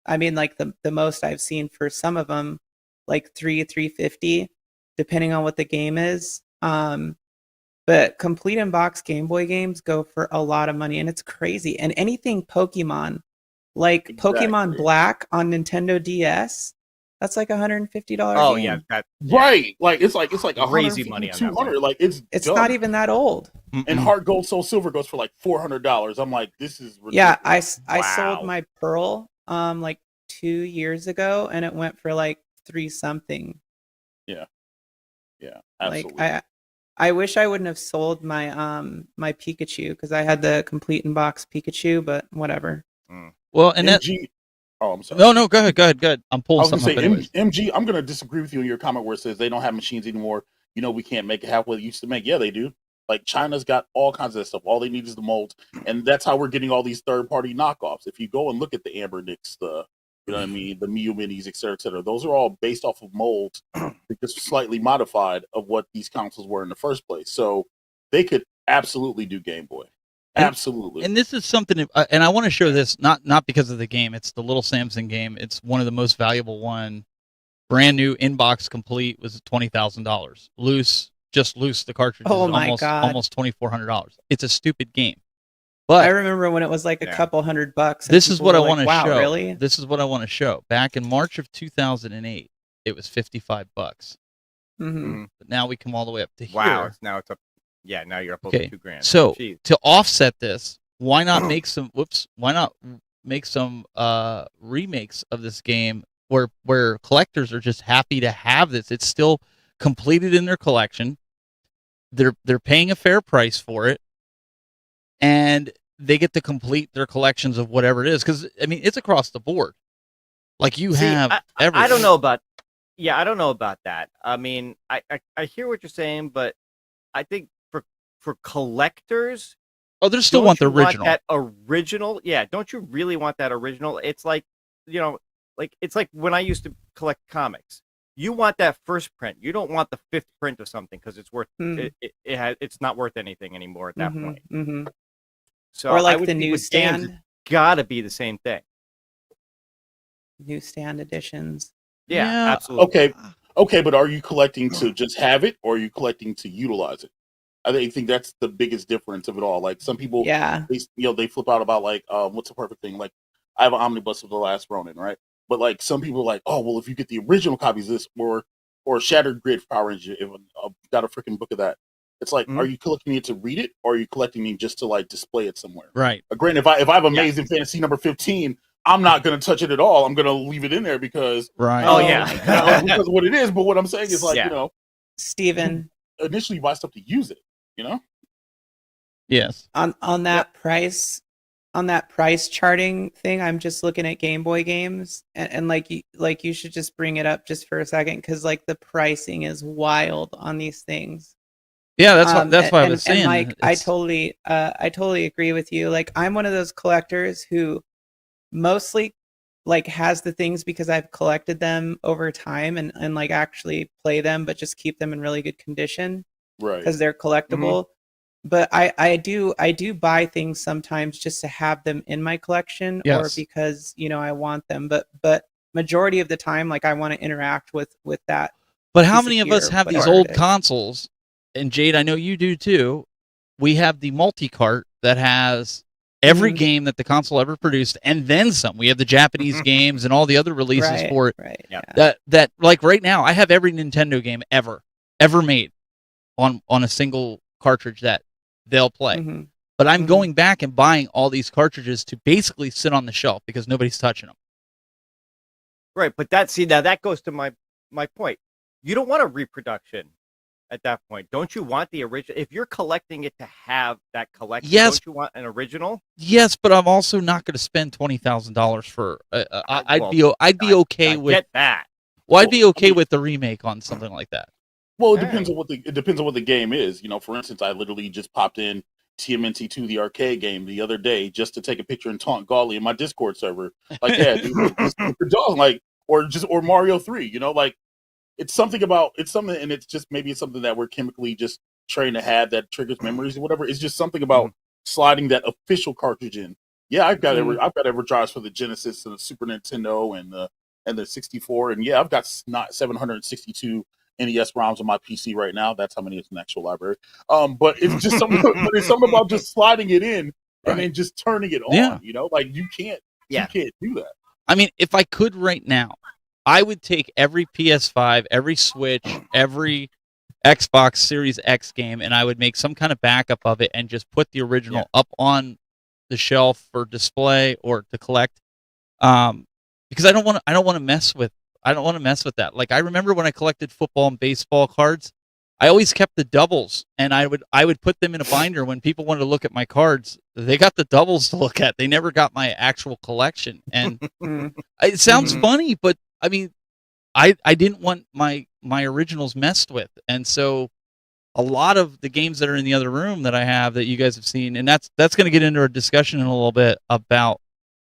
I mean, like the most I've seen for some of them, like $350, depending on what the game is. But complete in box Game Boy games go for a lot of money, and it's crazy. And anything Pokemon, like Pokemon Black on Nintendo DS, that's like $150 Oh game. yeah, right. Like it's like crazy money on 200. Like it's dumb. Not even that old. And Heart Gold Soul Silver goes for like $400. I'm like, this is ridiculous. Yeah, I sold my Pearl like 2 years ago, and it went for like 3 something. Yeah, absolutely. Like I wish I wouldn't have sold my my Pikachu, because I had the complete in box Pikachu, but whatever. Well, and MG, I'm sorry. No, go ahead. I'm pulling something up. MG, I'm going to disagree with you in your comment where it says they don't have machines anymore. You know, we can't make it half what it used to make. Yeah, they do. Like China's got all kinds of stuff. All they need is the molds, and that's how we're getting all these third-party knockoffs. If you go and look at the Amber Nicks, you know what I mean, the Miu Minis, et cetera, those are all based off of molds, because slightly modified of what these consoles were in the first place. So they could absolutely do Game Boy. Absolutely. And this is something, and I want to show this, not because of the game. It's the Little Samson game. It's one of the most valuable one. Brand new in-box complete was $20,000. Loose, the cartridge is almost $2,400. It's a stupid game. But I remember when it was like a couple $100. This is what I want to wow, show. Really? This is what I want to show. Back in March of 2008, it was $55. Mm-hmm. But now we come all the way up to here. Wow, now it's up. Yeah, now you're up over $2,000. So to offset this, why not make some? Why not make some remakes of this game where collectors are just happy to have this? It's still completed in their collection. They're paying a fair price for it, and they get to complete their collections of whatever it is. Because I mean, it's across the board. Like you have everything. I don't know about. Yeah, I don't know about that. I mean, I hear what you're saying, but I think for collectors, they still want the original. That original, yeah. Don't you really want that original? It's like, it's like when I used to collect comics. You want that first print. You don't want the 5th print of something because it's worth it's not worth anything anymore at that point. Mm-hmm. So or like the newsstand. Got to be the same thing. Newsstand editions. Yeah, absolutely. Okay, but are you collecting to just have it, or are you collecting to utilize it? I think that's the biggest difference of it all. Like some people, they flip out about like, what's the perfect thing? Like I have an omnibus of The Last Ronin, right? But like some people are like, oh well, if you get the original copies of this, or Shattered Grid for Power Ranger, if I've got a freaking book of that. It's like, are you collecting it to read it, or are you collecting it just to like display it somewhere? Right. Granted, if I have Amazing Fantasy number 15, I'm not going to touch it at all. I'm going to leave it in there because because of what it is. But what I'm saying is like, Steven, initially you buy stuff to use it, Yes. On that price charting thing, I'm just looking at Game Boy games, and like you should just bring it up just for a second, because like the pricing is wild on these things. Yeah, that's what I was saying. And Mike, I totally agree with you. Like I'm one of those collectors who mostly like has the things because I've collected them over time and like actually play them, but just keep them in really good condition, right? Because they're collectible. But I do buy things sometimes just to have them in my collection, or because I want them. But majority of the time, like I want to interact with that. But how many of us have these old consoles? And Jade, I know you do too. We have the multi-cart that has every game that the console ever produced, and then some. We have the Japanese games and all the other releases for it. Right. Yeah. That like right now, I have every Nintendo game ever made on a single cartridge that they'll play. But I'm going back and buying all these cartridges to basically sit on the shelf because nobody's touching them. Right, but that goes to my point. You don't want a reproduction at that point. Don't you want the original? If you're collecting it to have that collection, Yes. don't you want an original? Yes, but I'm also not going to spend $20,000 for. I'd be okay with get that. Well, I'd be okay with the remake on something like that. Well, it depends on what the game is. For instance, I literally just popped in TMNT2, the arcade game, the other day just to take a picture and taunt Golly in my Discord server. Like, yeah, dude, or Mario 3. Like it's something, and it's just maybe it's something that we're chemically just trained to have that triggers memories or whatever. It's just something about sliding that official cartridge in. Yeah, I've got EverDrives for the Genesis and the Super Nintendo and the 64, and yeah, I've got 762 NES ROMs on my PC right now. That's how many is in the actual library. But it's just something. But it's something about just sliding it in and then just turning it on. Like you can't do that. I mean, if I could right now, I would take every PS5, every Switch, every Xbox Series X game, and I would make some kind of backup of it and just put the original up on the shelf for display or to collect. Because I don't want to mess with that. Like I remember when I collected football and baseball cards, I always kept the doubles, and I would put them in a binder. When people wanted to look at my cards, they got the doubles to look at. They never got my actual collection. And it sounds funny, but I mean, I didn't want my originals messed with, and so a lot of the games that are in the other room that I have that you guys have seen, and that's going to get into a discussion in a little bit about.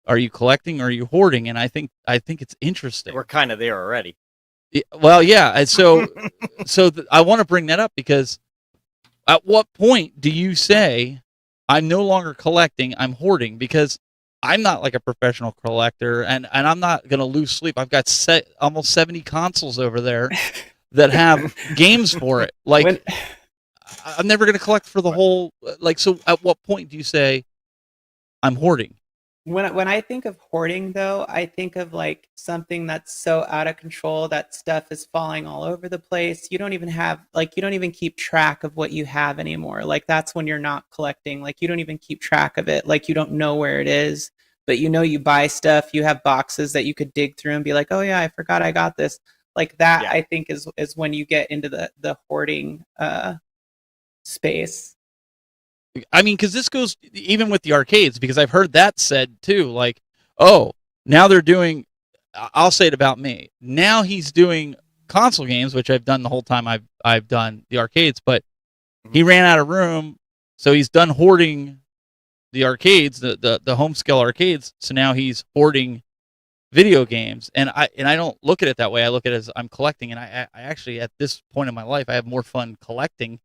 Are you collecting or are you hoarding? And I think it's interesting. We're kind of there already. Well, yeah. And so I want to bring that up because at what point do you say I'm no longer collecting, I'm hoarding? Because I'm not like a professional collector, and I'm not going to lose sleep. I've got almost 70 consoles over there that have games for it. Like I'm never going to collect for the whole. So at what point do you say I'm hoarding? When I think of hoarding, though, I think of like something that's so out of control that stuff is falling all over the place. You don't even keep track of what you have anymore. Like that's when you're not collecting. Like you don't even keep track of it. Like you don't know where it is, but you buy stuff. You have boxes that you could dig through and be like, oh yeah, I forgot I got this. Like that, I think is when you get into the hoarding space. I mean, because this goes even with the arcades, because I've heard that said too. Like, oh, now they're doing. I'll say it about me. Now he's doing console games, which I've done the whole time I've done the arcades. But he ran out of room, so he's done hoarding the arcades, the home scale arcades. So now he's hoarding video games, and I don't look at it that way. I look at it as I'm collecting, and I actually at this point in my life I have more fun collecting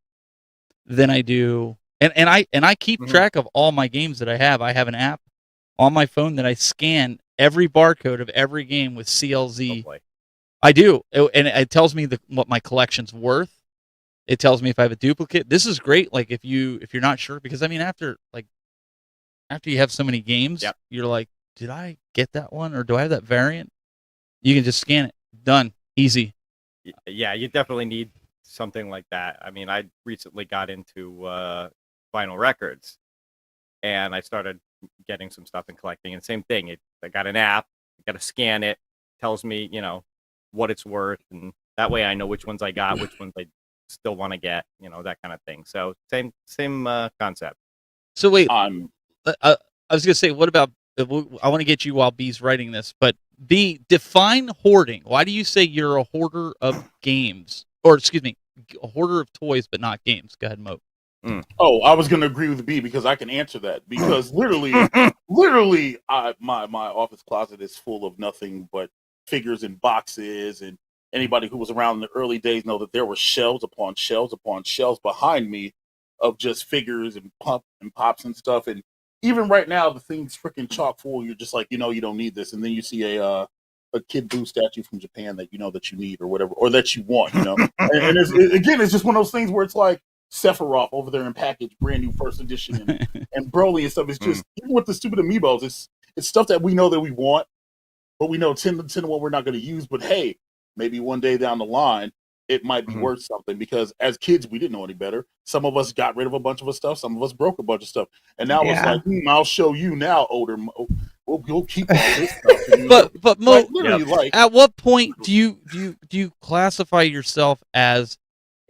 than I do. And I keep track of all my games that I have. I have an app on my phone that I scan every barcode of every game with CLZ. Oh, I do, and it tells me what my collection's worth. It tells me if I have a duplicate. This is great. Like if you're not sure, because I mean after you have so many games, you're like, did I get that one or do I have that variant? You can just scan it. Done. Easy. Yeah, you definitely need something like that. I mean, I recently got into vinyl records, and I started getting some stuff and collecting. And same thing, I got an app. I got to scan it. Tells me, what it's worth, and that way I know which ones I got, which ones I still want to get, that kind of thing. So same concept. So wait, I was gonna say, what about? I want to get you while B's writing this, but B, define hoarding. Why do you say you're a hoarder of games, or excuse me, a hoarder of toys but not games? Go ahead, Mo. Oh, I was going to agree with B because I can answer that. Because literally, my office closet is full of nothing but figures and boxes. And anybody who was around in the early days know that there were shelves upon shelves upon shelves behind me of just figures and pops and stuff. And even right now, the thing's freaking chock full. You're just like, you don't need this. And then you see a Kid Buu statue from Japan that that you need or whatever, or that you want. And it's just one of those things where it's like, Sephiroth over there in package, brand new first edition, and Broly and stuff. It's just even with the stupid amiibos, it's stuff that we know that we want, but we know 10 to 1 we're not going to use. But hey, maybe one day down the line it might be worth something, because as kids we didn't know any better. Some of us got rid of a bunch of stuff, some of us broke a bunch of stuff, and now it's like, I'll show you now, older Mo. We'll keep all this stuff. but Mo, at what point do you classify yourself as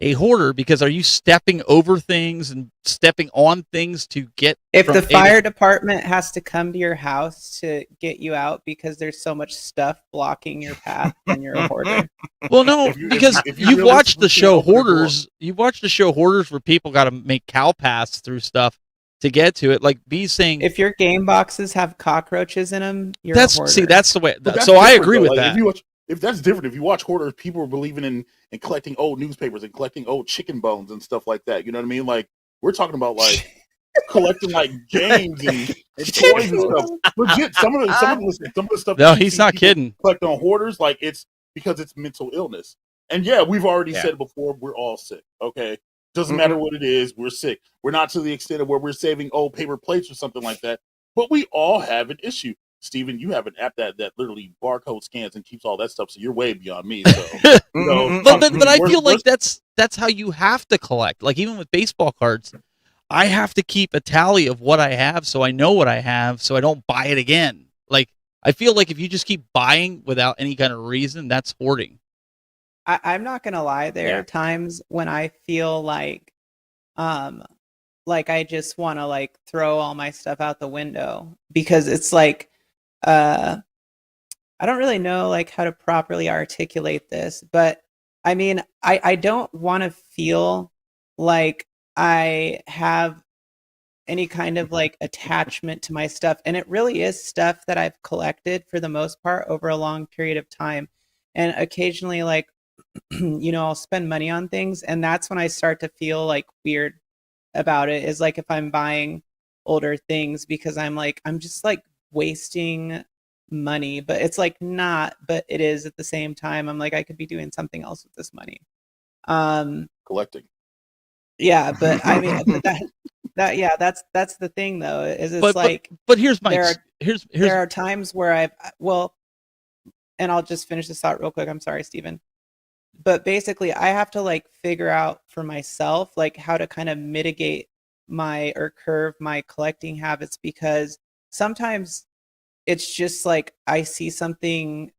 a hoarder? Because are you stepping over things and stepping on things to get? If the fire department has to come to your house to get you out because there's so much stuff blocking your path, then you're a hoarder. Well, no, because if you you've watched the realistically show open the door- Hoarders. You've watched the show Hoarders where people got to make cow paths through stuff to get to it. Like B's saying, If your game boxes have cockroaches in them, you're that's a hoarder. that's the way. But that's So I different, agree though. with Like, that. If that's different, if you watch Hoarders, people are believing in collecting old newspapers and collecting old chicken bones and stuff like that. You know what I mean? Like, we're talking about like collecting like games and toys and stuff. Legit, some of the stuff. No, that you he's see not people kidding. Collect on Hoarders, like it's because it's mental illness. And yeah, we've already Yeah. said before, we're all sick. Okay, doesn't matter what it is, we're sick. We're not to the extent of where we're saving old paper plates or something like that, but we all have an issue. Steven, you have an app that literally barcode scans and keeps all that stuff, so you're way beyond me. So, you know, But I feel we're- like that's how you have to collect. Like even with baseball cards, I have to keep a tally of what I have so I know what I have so I don't buy it again. Like I feel like if you just keep buying without any kind of reason, that's hoarding. I'm not gonna lie. There are times when I feel like I just want to like throw all my stuff out the window because it's like, I don't really know like how to properly articulate this, but I mean, I don't want to feel like I have any kind of like attachment to my stuff. And it really is stuff that I've collected for the most part over a long period of time. And occasionally like, I'll spend money on things. And that's when I start to feel like weird about it, is like if I'm buying older things because I'm just like wasting money, but it's like not, but it is at the same time. I'm like, I could be doing something else with this money. collecting. Yeah, but I mean, that's the thing though, is it's but here's my there are times where and I'll just finish this out real quick. I'm sorry, Steven. But basically I have to like figure out for myself like how to kind of mitigate or curve my collecting habits, because sometimes it's just like I see something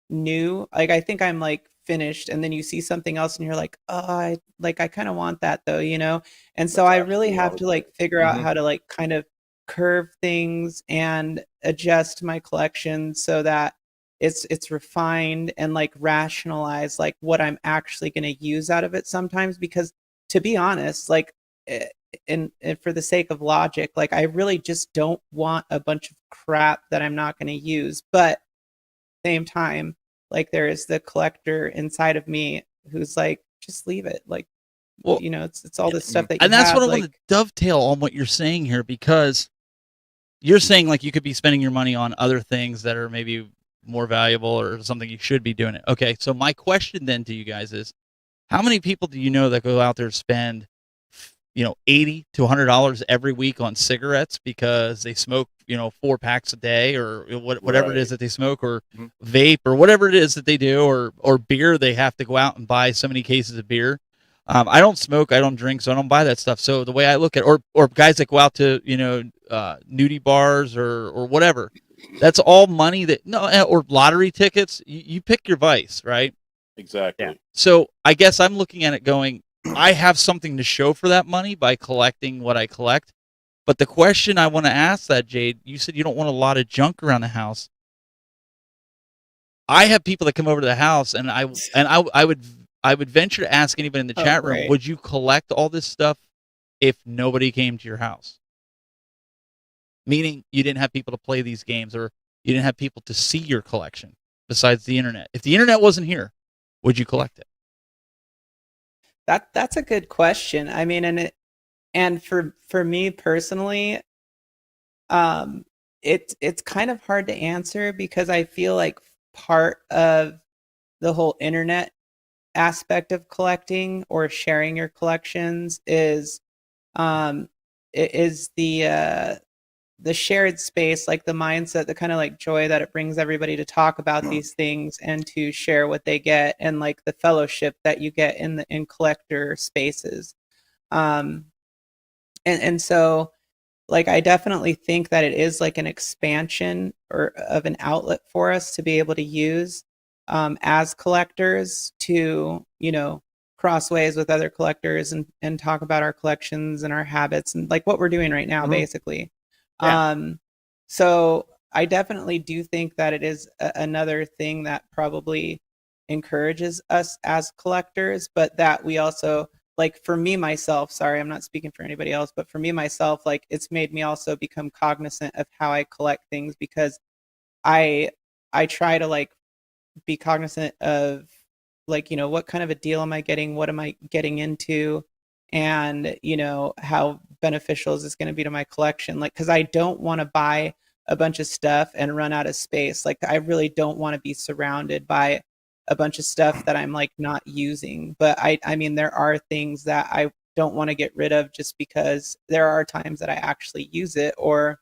new, like I think I'm like finished, and then you see something else and you're like, oh, I kind of want that though, and so I really have to like figure out how to like kind of curve things and adjust my collection so that it's refined and like rationalize like what I'm actually going to use out of it sometimes. Because to be honest, like and for the sake of logic, like I really just don't want a bunch of crap that I'm not going to use. But at the same time, like there is the collector inside of me who's like, just leave it. Like, well, it's all this stuff that you and that's have, what I want to dovetail on what you're saying here, because you're saying like you could be spending your money on other things that are maybe more valuable or something you should be doing it. Okay, so my question then to you guys is, how many people do you know that go out there and spend $80 to $100 every week on cigarettes because they smoke 4 packs a day, or whatever it is that they smoke, or vape, or whatever it is that they do, or beer, they have to go out and buy so many cases of beer. I don't smoke, I don't drink, so I don't buy that stuff. So the way I look at it, or guys that go out to nudie bars or whatever, that's all money or lottery tickets. You pick your vice, right? Exactly. Yeah. So I guess I'm looking at it going, I have something to show for that money by collecting what I collect. But the question I want to ask that, Jayde, you said you don't want a lot of junk around the house. I have people that come over to the house, and I would venture to ask anybody in the chat room, would you collect all this stuff if nobody came to your house? Meaning you didn't have people to play these games, or you didn't have people to see your collection besides the internet. If the internet wasn't here, would you collect it? That's a good question. I mean, and for me personally, it's kind of hard to answer, because I feel like part of the whole internet aspect of collecting or sharing your collections is the shared space, like the mindset, the kind of like joy that it brings everybody to talk about these things and to share what they get, and like the fellowship that you get in collector spaces. And so like I definitely think that it is like an expansion or of an outlet for us to be able to use as collectors to crossways with other collectors and talk about our collections and our habits and like what we're doing right now, basically. Yeah. So I definitely do think that it is another thing that probably encourages us as collectors, but that we also, like, for me myself, sorry, I'm not speaking for anybody else, but for me myself, like, it's made me also become cognizant of how I collect things, because I try to like be cognizant of, like, you know, what kind of a deal am I getting? What am I getting into? And, you know, how beneficial is this going to be to my collection? Like, because I don't want to buy a bunch of stuff and run out of space. Like, I really don't want to be surrounded by a bunch of stuff that I'm like not using. But I mean, there are things that I don't want to get rid of just because there are times that I actually use it, or,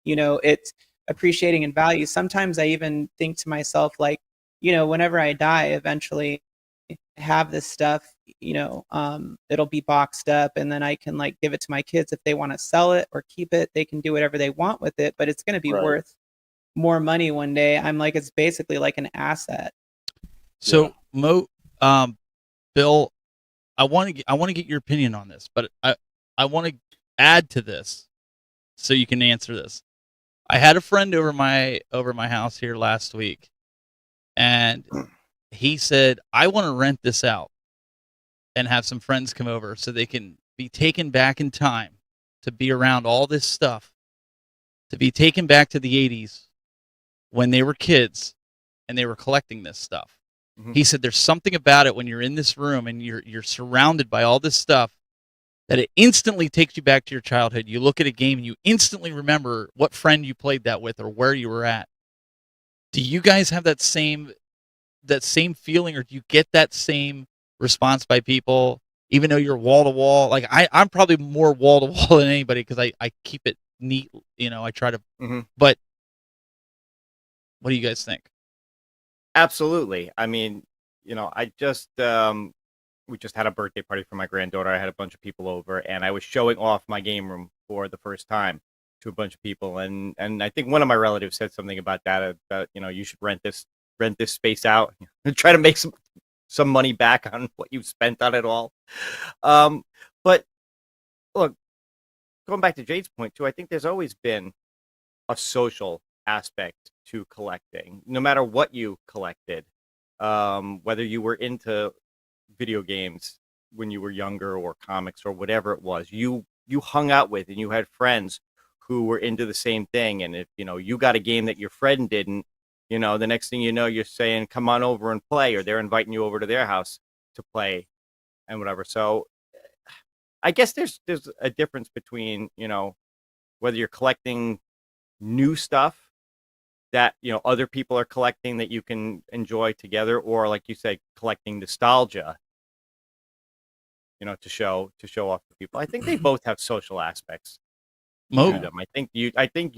you know, it's appreciating in value. Sometimes I even think to myself, like, you know, whenever I die, eventually have this stuff, you know, it'll be boxed up, and then I can like give it to my kids if they want to sell it or keep it. They can do whatever they want with it, but it's going to be Right. worth more money one day. I'm like, it's basically like an asset. So Bill, I want to get your opinion on this, but I want to add to this so you can answer this. I had a friend over my house here last week, and he said, I want to rent this out and have some friends come over so they can be taken back in time to be around all this stuff, to be taken back to the 80s when they were kids and they were collecting this stuff. He said there's something about it when you're in this room and you're surrounded by all this stuff that it instantly takes you back to your childhood. You look at a game and you instantly remember what friend you played that with or where you were at. Do you guys have that same feeling, or do you get that same response by people, even though you're wall to wall? Like I'm probably more wall to wall than anybody because I keep it neat. You know, I try to. But what do you guys think? Absolutely. I mean, you know, I just we just had a birthday party for my granddaughter. I had a bunch of people over, and I was showing off my game room for the first time to a bunch of people, and I think one of my relatives said something about that, about, you know, you should rent this space out and try to make some money back on what you've spent on it all. But look, going back to Jayde's point too, I think there's always been a social aspect to collecting, no matter what you collected, whether you were into video games when you were younger or comics or whatever it was, you hung out with and you had friends who were into the same thing. And if, you know, you got a game that your friend didn't, you know, the next thing you know, you're saying, come on over and play, or they're inviting you over to their house to play and whatever. So I guess there's a difference between, you know, whether you're collecting new stuff that, you know, other people are collecting that you can enjoy together, or like you said, collecting nostalgia, you know, to show off to people. I think they both have social aspects to them. I think you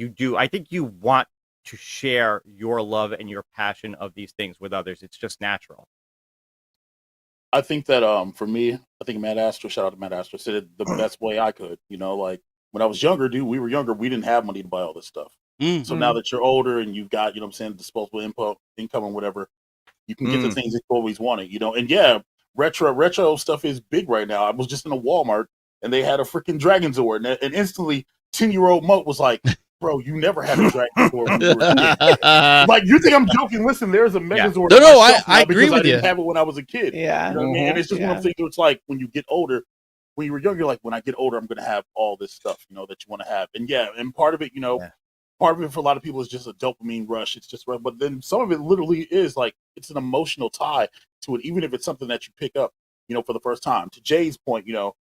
do. I think you want to share your love and your passion of these things with others. It's just natural. I think that for me, I think Matt Astor, shout out to Matt Astor, said it the best way I could. You know, like when I was younger, dude, we were younger. We didn't have money to buy all this stuff. So now that you're older and you've got, you know what I'm saying, disposable income and whatever, you can get the things that you always wanted, you know. And yeah, retro stuff is big right now. I was just in a Walmart and they had a freaking Dragon Zord, and instantly 10-year-old Moat was like, bro, you never had a Dragon Zord when you were a kid. Like, you think I'm joking? Listen, there's a Megazord. No, I agree with you. I didn't have it when I was a kid. Yeah. You know what I mean? And it's just one of the things where it's like, when you get older, when you were younger, you're like, when I get older, I'm going to have all this stuff, you know, that you want to have. And yeah, and part of it, you know, part of it for a lot of people is just a dopamine rush. It's just right. But then some of it literally is like, it's an emotional tie to it, even if it's something that you pick up, you know, for the first time. To Jay's point, you know,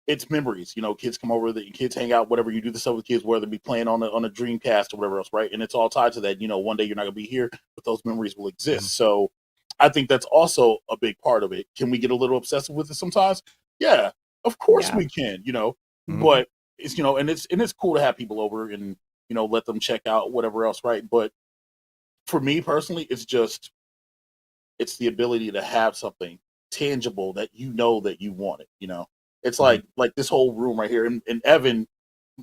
it's memories. You know, kids come over, the kids hang out, whatever, you do the stuff with kids, whether it be playing on a Dreamcast or whatever else, right? And it's all tied to that. You know, one day you're not going to be here, but those memories will exist. So I think that's also a big part of it. Can we get a little obsessive with it sometimes? Yeah, of course we can, you know, but it's, you know, and it's cool to have people over and, you know, let them check out whatever else, right? But for me personally, it's the ability to have something tangible that you know that you want it, you know. It's like this whole room right here. And Evan,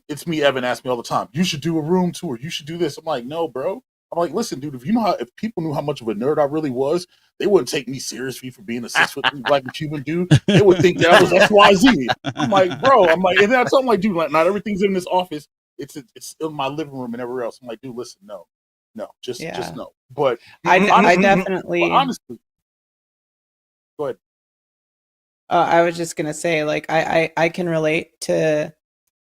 it's me, Evan asks me all the time, you should do a room tour. You should do this. I'm like, no, bro. I'm like, listen, dude, if people knew how much of a nerd I really was, they wouldn't take me seriously for being a 6'3" black and Cuban dude. They would think that I was XYZ. I'm like, bro, and that's I'm like, dude, like, not everything's in this office. It's in my living room and everywhere else. I'm like, dude, listen, no, just no. But I honestly, definitely. honestly, go ahead. I was just gonna say, like, I can relate to,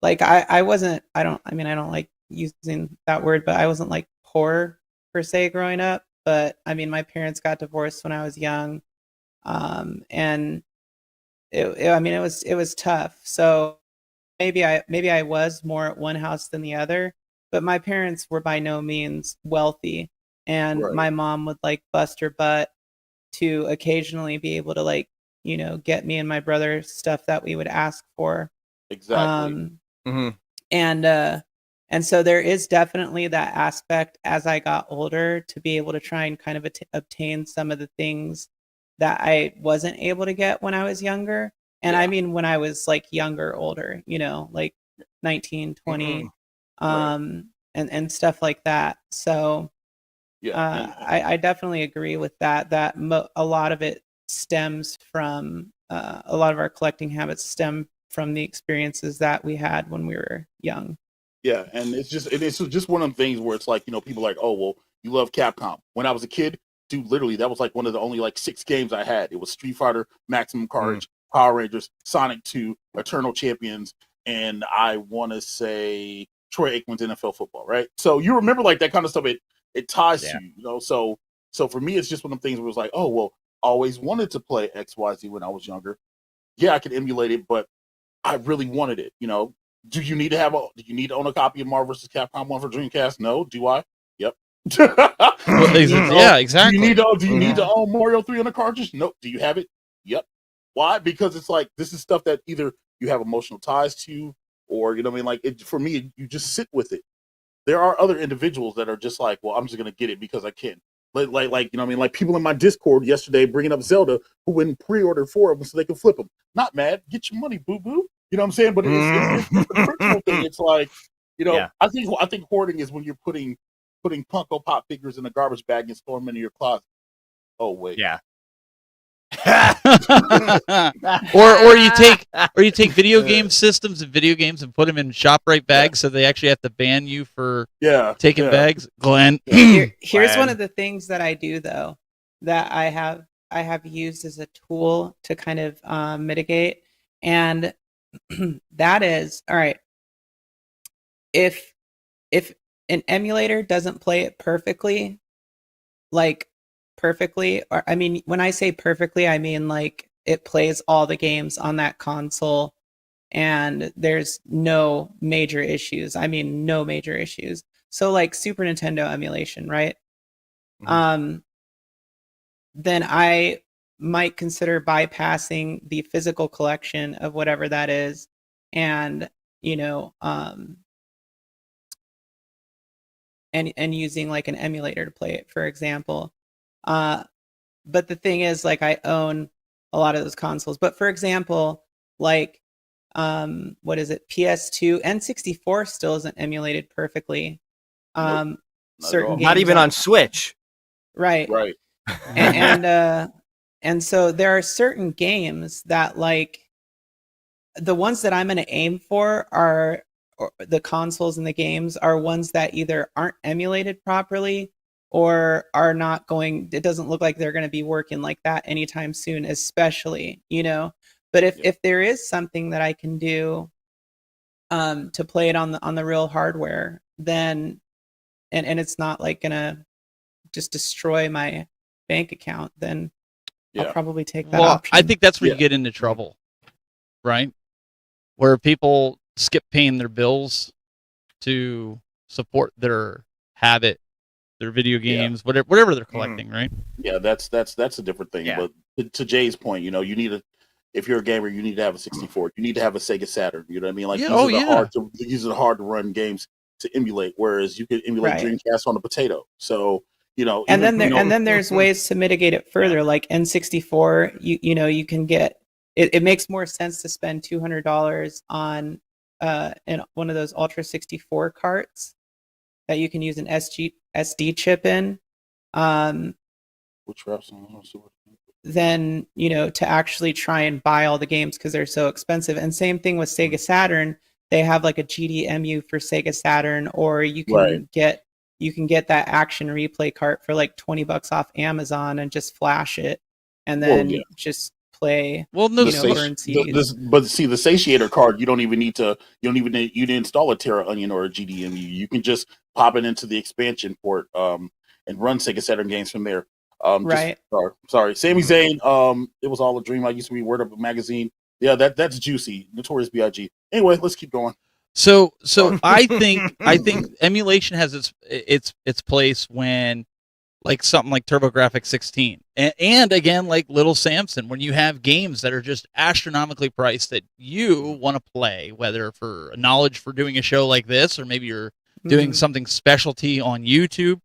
like, I don't like using that word, but I wasn't like poor per se growing up. But I mean, my parents got divorced when I was young, and it was tough. So maybe I was more at one house than the other, but my parents were by no means wealthy, and Right. my mom would like bust her butt to occasionally be able to, like, get me and my brother stuff that we would ask for. Exactly. And so there is definitely that aspect as I got older to be able to try and kind of obtain some of the things that I wasn't able to get when I was younger. And I mean, when I was like younger, older, like 19, 20, and stuff like that. So I definitely agree with that, a lot of it stems from, a lot of our collecting habits stem from the experiences that we had when we were young. Yeah, and it's just one of them things where it's like, people are like, oh, well, you love Capcom. When I was a kid, dude, literally, that was like one of the only like 6 games I had. It was Street Fighter, Maximum Carnage, Power Rangers, Sonic 2, Eternal Champions, and I want to say Troy Aikman's NFL football, right? So you remember like that kind of stuff. It ties to you, So for me, it's just one of them things where it's like, oh, well, I always wanted to play XYZ when I was younger. Yeah, I could emulate it, but I really wanted it, Do you need to own a copy of Marvel vs. Capcom 1 for Dreamcast? No. Do I? Yep. Yeah, exactly. Do you need to own Mario 3 on a cartridge? No. Do you have it? Yep. Why? Because it's like this is stuff that either you have emotional ties to, or like for me, you just sit with it. There are other individuals that are just like, well, I'm just gonna get it because I can. Like people in my Discord yesterday bringing up Zelda who went and pre-ordered 4 of them so they can flip them. Not mad. Get your money, boo boo. You know what I'm saying? But it's the principle thing. It's like, I think hoarding is when you're putting Funko Pop figures in a garbage bag and store them into your closet. Oh wait. Yeah. or you take video game systems and video games and put them in ShopRite bags, so they actually have to ban you for taking bags. Glenn, here's one of the things that I do though, that I have used as a tool to kind of mitigate, and that is, all right, if an emulator doesn't play it perfectly, or I mean, when I say perfectly, I mean like it plays all the games on that console and there's no major issues. I mean, no major issues. So like Super Nintendo emulation, right? Then I might consider bypassing the physical collection of whatever that is, and and using like an emulator to play it, for example. But the thing is, like, I own a lot of those consoles. But for example, like, what is it? PS2, N64 still isn't emulated perfectly. Certain games, not even on Switch. Right. And so there are certain games that, like, the ones that I'm going to aim for are, or the consoles and the games are ones that either aren't emulated properly or are not going, it doesn't look like they're going to be working like that anytime soon, especially, but if there is something that I can do to play it on the real hardware, then and it's not like gonna just destroy my bank account, then I'll probably take that option. I think that's where you get into trouble, right? Where people skip paying their bills to support their habit, their video games, whatever they're collecting, right? Yeah, that's a different thing. Yeah. But to Jay's point, you need if you're a gamer, you need to have a 64. You need to have a Sega Saturn. You know what I mean? Like these are hard to run games to emulate, whereas you could emulate Dreamcast on a potato. So and then there's ways to mitigate it further, like N64. You can get it. It makes more sense to spend $200 on in one of those Ultra 64 carts that you can use an SD chip in, Which reps? then to actually try and buy all the games because they're so expensive. And same thing with Sega Saturn. They have like a GDMU for Sega Saturn, or you can get that action replay cart for like $20 off Amazon and just flash it and then just play. Well, no, burn CDs. But see, the Satiator card, you don't even need to install a Terra Onion or a GDMU. You can just pop it into the expansion port and run Sega Saturn games from there. Right. Sorry. Sami Zayn, it was all a dream. I used to be Word Up magazine. Yeah, that's juicy. Notorious B.I.G. Anyway, let's keep going. So I think emulation has its place when like something like TurboGrafx 16 and again like Little Samson, when you have games that are just astronomically priced that you want to play, whether for knowledge for doing a show like this or maybe you're doing something specialty on YouTube.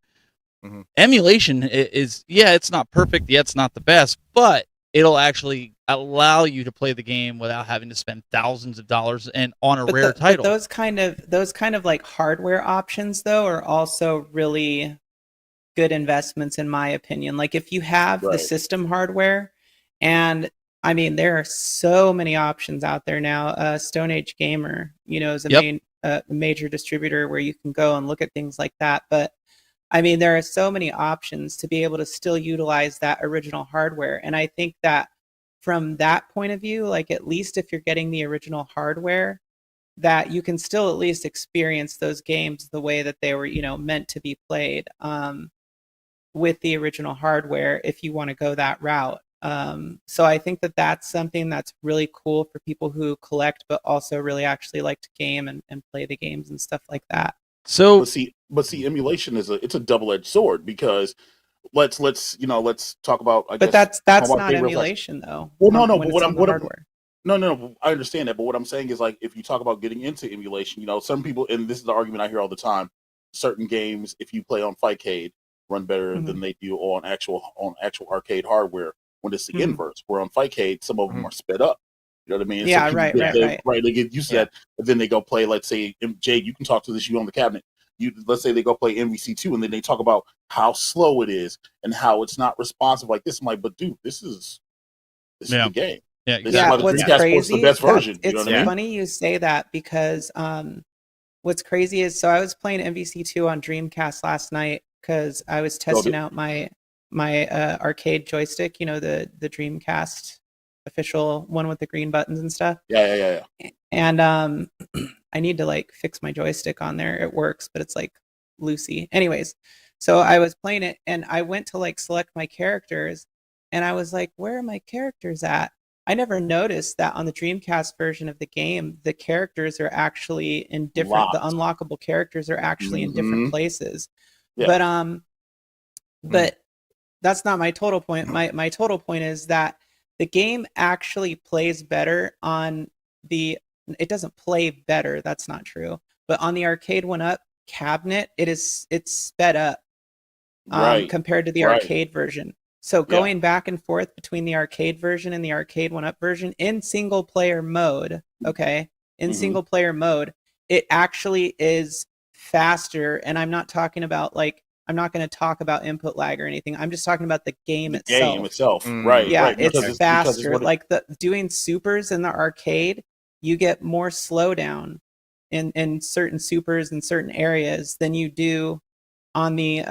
Emulation is it's not perfect, it's not the best, but it'll actually allow you to play the game without having to spend thousands of dollars and on a rare title. But those kind of like hardware options though are also really good investments in my opinion. Like if you have the system hardware, and I mean there are so many options out there now. Stone Age Gamer, is a major distributor where you can go and look at things like that. But I mean, there are so many options to be able to still utilize that original hardware. And I think that from that point of view, like at least if you're getting the original hardware, that you can still at least experience those games the way that they were, meant to be played with the original hardware if you want to go that route. So I think that that's something that's really cool for people who collect, but also really actually like to game and play the games and stuff like that. So but see, emulation it's a double-edged sword because let's talk about. But that's not emulation though. Well, no. But I understand that. But what I'm saying is like if you talk about getting into emulation, some people, and this is the argument I hear all the time. Certain games, if you play on Fightcade, run better than they do on actual arcade hardware. When it's the inverse, where on Fightcade, some of them are sped up. You know what I mean? Yeah, so right. They get used to that, and then they go play. Let's say, Jayde, you can talk to this. You on the cabinet. Let's say they go play MVC2, and then they talk about how slow it is and how it's not responsive like this. I'm like, but dude, this is the game. Yeah, exactly. What's crazy? The best version. It's funny you say that because what's crazy is I was playing MVC2 on Dreamcast last night because I was testing out my arcade joystick. The Dreamcast official one with the green buttons and stuff. Yeah. And I need to like fix my joystick on there. It works, but it's like loosey. Anyways, so I was playing it and I went to like select my characters and I was like, where are my characters at? I never noticed that on the Dreamcast version of the game, the characters are actually in different, the unlockable characters are actually in different places. Yeah. But that's not my total point. My total point is that the game actually plays better on it doesn't play better, that's not true. But on the Arcade 1-Up cabinet, it's sped up compared to the arcade version. So going back and forth between the arcade version and the Arcade 1-Up version in single player mode, single player mode, it actually is faster. And I'm not talking about I'm not going to talk about input lag or anything. I'm just talking about the game itself. Right. Yeah, right. it's faster. Doing supers in the arcade, you get more slowdown in certain supers in certain areas than you do on the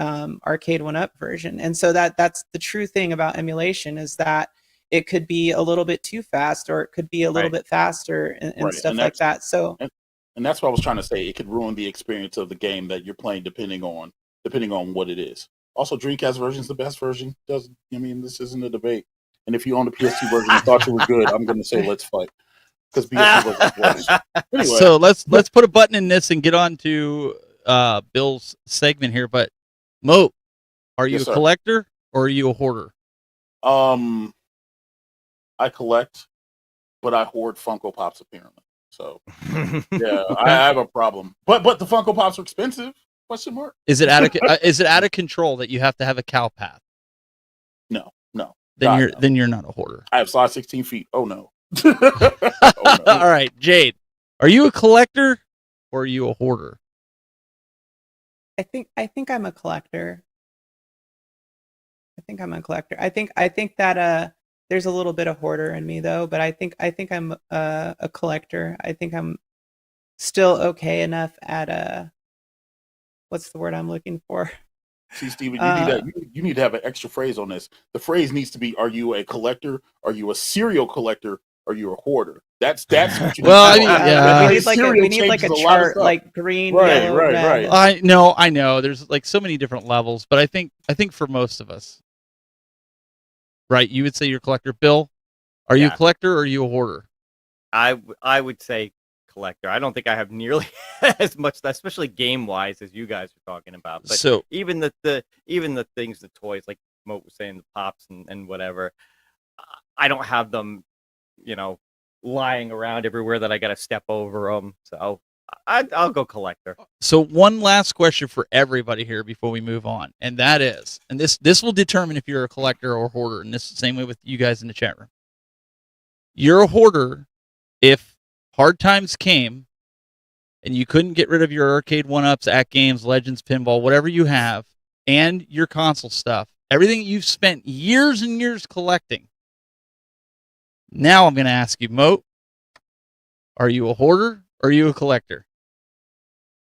Arcade 1-Up version. And so that's the true thing about emulation is that it could be a little bit too fast or it could be a little bit faster and stuff like that. So and that's what I was trying to say. It could ruin the experience of the game that you're playing depending on what it is. Also, Dreamcast version is the best version. This isn't a debate. And if you own the PS2 version and thought you were good, I'm going to say let's fight. Because PS2 version was. Anyway. So let's put a button in this and get on to Bill's segment here. But Mo, are you a collector or are you a hoarder? I collect, but I hoard Funko Pops apparently. So yeah, I have a problem. But the Funko Pops are expensive. Question mark? Is it out of control that you have to have a cow path? No. Then you're not a hoarder. I have size 16 feet. Oh no. All right, Jayde, are you a collector or are you a hoarder? I think I'm a collector. I think I'm a collector. I think that there's a little bit of hoarder in me though, but I think I'm a collector. I think I'm still okay enough at what's the word I'm looking for? See, Steven, you need to have an extra phrase on this. The phrase needs to be: Are you a collector? Are you a serial collector? Are you a hoarder? That's what you need. Well, to I do. mean, That we phrase need like a changes lot of chart, stuff. like green, Right, yellow, right, red. right. I know. There's like so many different levels, but I think for most of us, right? You would say you're a collector. Bill, are you a collector or are you a hoarder? I would say collector. I don't think I have nearly as much, especially game wise, as you guys are talking about. But So even the things, the toys, like Moat was saying, the pops and whatever, I don't have them, lying around everywhere that I got to step over them. So I'll go collector. So one last question for everybody here before we move on, and that is, and this will determine if you're a collector or hoarder, and this is the same way with you guys in the chat room. You're a hoarder if hard times came and you couldn't get rid of your arcade 1-ups, AtGames, Legends, pinball, whatever you have, and your console stuff, everything you've spent years and years collecting. Now I'm going to ask you, Moat, are you a hoarder or are you a collector?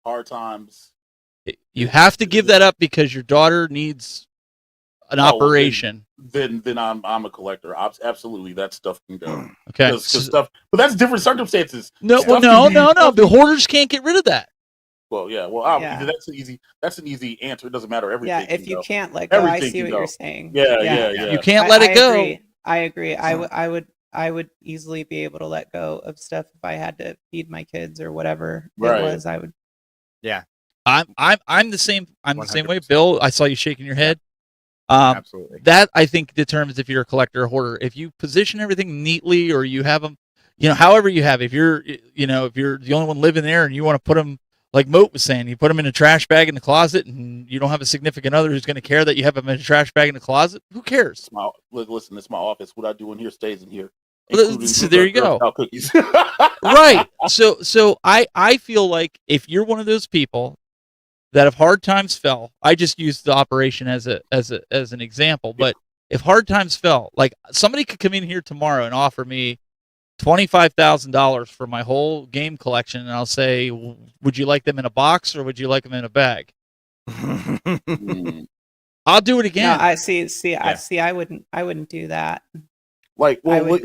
Hard times. You have to give that up because your daughter needs an operation. Then I'm a collector. Absolutely, that stuff can go. Okay. Cause stuff, but that's different circumstances. No. The hoarders can't get rid of that. Well, yeah. Well, that's an easy answer. It doesn't matter. Everything. Yeah, if you can't let go, I see what you're saying. Yeah. You can't let it go. I agree. I would easily be able to let go of stuff if I had to feed my kids or whatever it was. I would. Yeah. I'm the same. I'm 100%. The same way, Bill. I saw you shaking your head. Absolutely. That I think determines if you're a collector or hoarder. If you position everything neatly, or you have them, however you have. If you're the only one living there and you want to put them, like Moat was saying, you put them in a trash bag in the closet, and you don't have a significant other who's going to care that you have them in a trash bag in the closet. Who cares? Listen, it's my office. What I do in here stays in here. So there you go. Cookies. Right. So I feel like if you're one of those people that if hard times fell, I just used the operation as an example, but if hard times fell, like somebody could come in here tomorrow and offer me $25,000 for my whole game collection, and I'll say, would you like them in a box or would you like them in a bag? I'll do it again. No, I wouldn't do that. Like, well,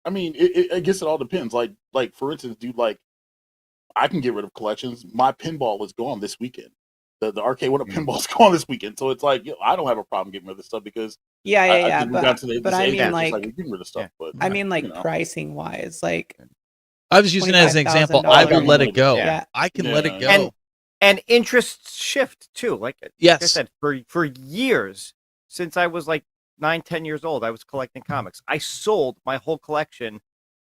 I mean, I guess it all depends. Like for instance, dude, like I can get rid of collections. My pinball is gone this weekend. The arcade one pinball is gone this weekend. So it's like, I don't have a problem getting rid of this stuff because but I mean, like getting rid of stuff. But I mean, like pricing wise, like I was using it as an example. I will let it go. Yeah. I can let it go. And interests shift too. Like I said, for years, since I was like 9-10 years old, I was collecting comics. I sold my whole collection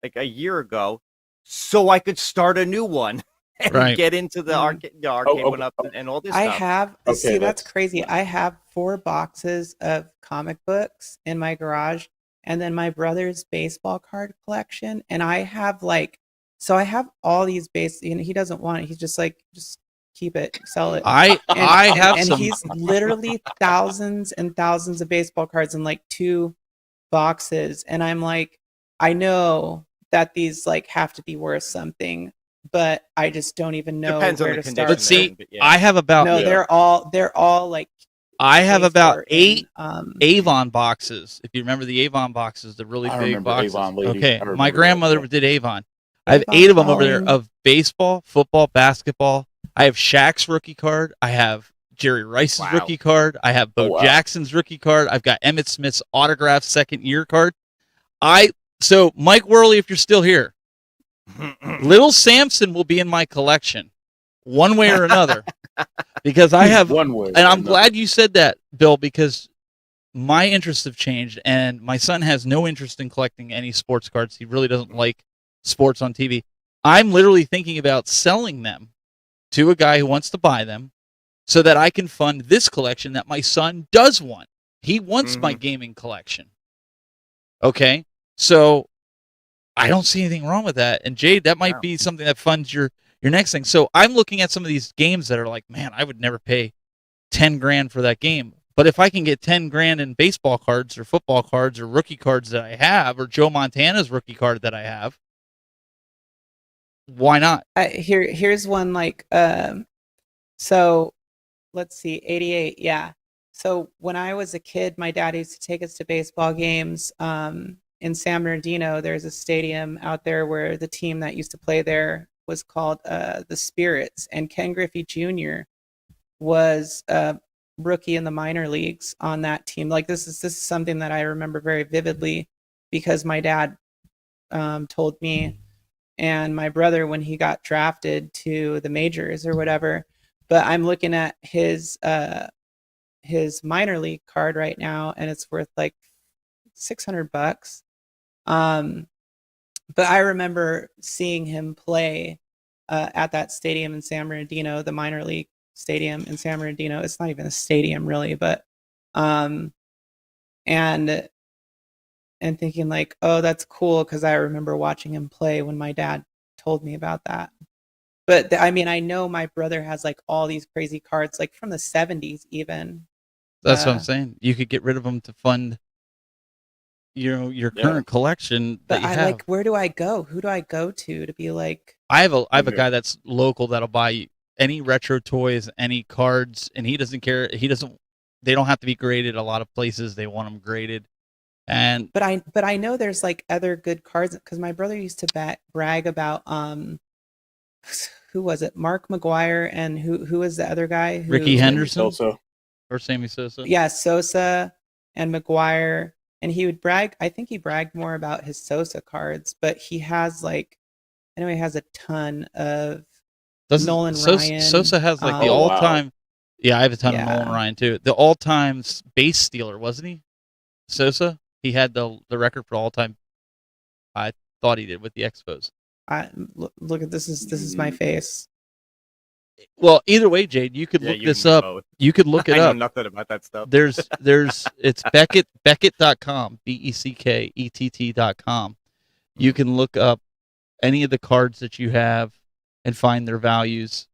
like a year ago so I could start a new one and get into the arcade one up and all this stuff. That's crazy. I have 4 boxes of comic books in my garage, and then my brother's baseball card collection, and I have I have all these he doesn't want it. He's just like, just keep it, sell it. He's literally thousands and thousands of baseball cards in like 2 boxes, and I'm like, I know that these like have to be worth something, but I just don't even know where to start. But see, I have about they're all like, I have about 8 Avon boxes. If you remember the Avon boxes, the really big boxes. Okay, my grandmother did Avon. I have 8 of them over there of baseball, football, basketball. I have Shaq's rookie card. I have Jerry Rice's rookie card. I have Bo Jackson's rookie card. I've got Emmitt Smith's autographed second year card. So Mike Worley, if you're still here, Little Samson will be in my collection one way or another because I have one way. And I'm glad you said that, Bill, because my interests have changed and my son has no interest in collecting any sports cards. He really doesn't like sports on TV. I'm literally thinking about selling them to a guy who wants to buy them so that I can fund this collection that my son does want. He wants my gaming collection. Okay? So I don't see anything wrong with that. And Jayde, that might be something that funds your your next thing. So I'm looking at some of these games that are like, man, I would never pay 10 grand for that game. But if I can get 10 grand in baseball cards or football cards or rookie cards that I have, or Joe Montana's rookie card that I have, why not? Here's one like, so let's see, 88. Yeah. So when I was a kid, my dad used to take us to baseball games. In San Bernardino, there's a stadium out there where the team that used to play there was called the Spirits, and Ken Griffey Jr. was a rookie in the minor leagues on that team. Like this is something that I remember very vividly because my dad told me and my brother when he got drafted to the majors or whatever. But I'm looking at his minor league card right now, and it's worth like $600. But I remember seeing him play at that stadium in San Bernardino, the minor league stadium in San Bernardino. It's not even a stadium really, but and thinking like, oh, that's cool because I remember watching him play when my dad told me about that. But I mean, I know my brother has like all these crazy cards, like from the 70s even. That's what I'm saying. You could get rid of them to fund, your current collection. But like, where do I go? Who do I go to be like? I have a guy that's local that'll buy any retro toys, any cards, and he doesn't care. They don't have to be graded. A lot of places they want them graded. But I know there's like other good cards because my brother used to brag about who was it? Mark McGuire and who was the other guy? Ricky Henderson Sosa. Or Sammy Sosa. Yeah, Sosa and McGuire, and he would brag. I think he bragged more about his Sosa cards, but he has like, anyway, has a ton of Nolan Ryan. Sosa has like the all-time. Wow. Yeah, I have a ton of Nolan Ryan too. The all-time base stealer, wasn't he? Sosa. He had the record for all-time. I thought he did with the Expos. Look at this is my face. Well, either way, Jayde, you could look this up. Both. You could look it up. I know nothing about that stuff. It's Beckett.com, BECKETT.com. You can look up any of the cards that you have and find their values.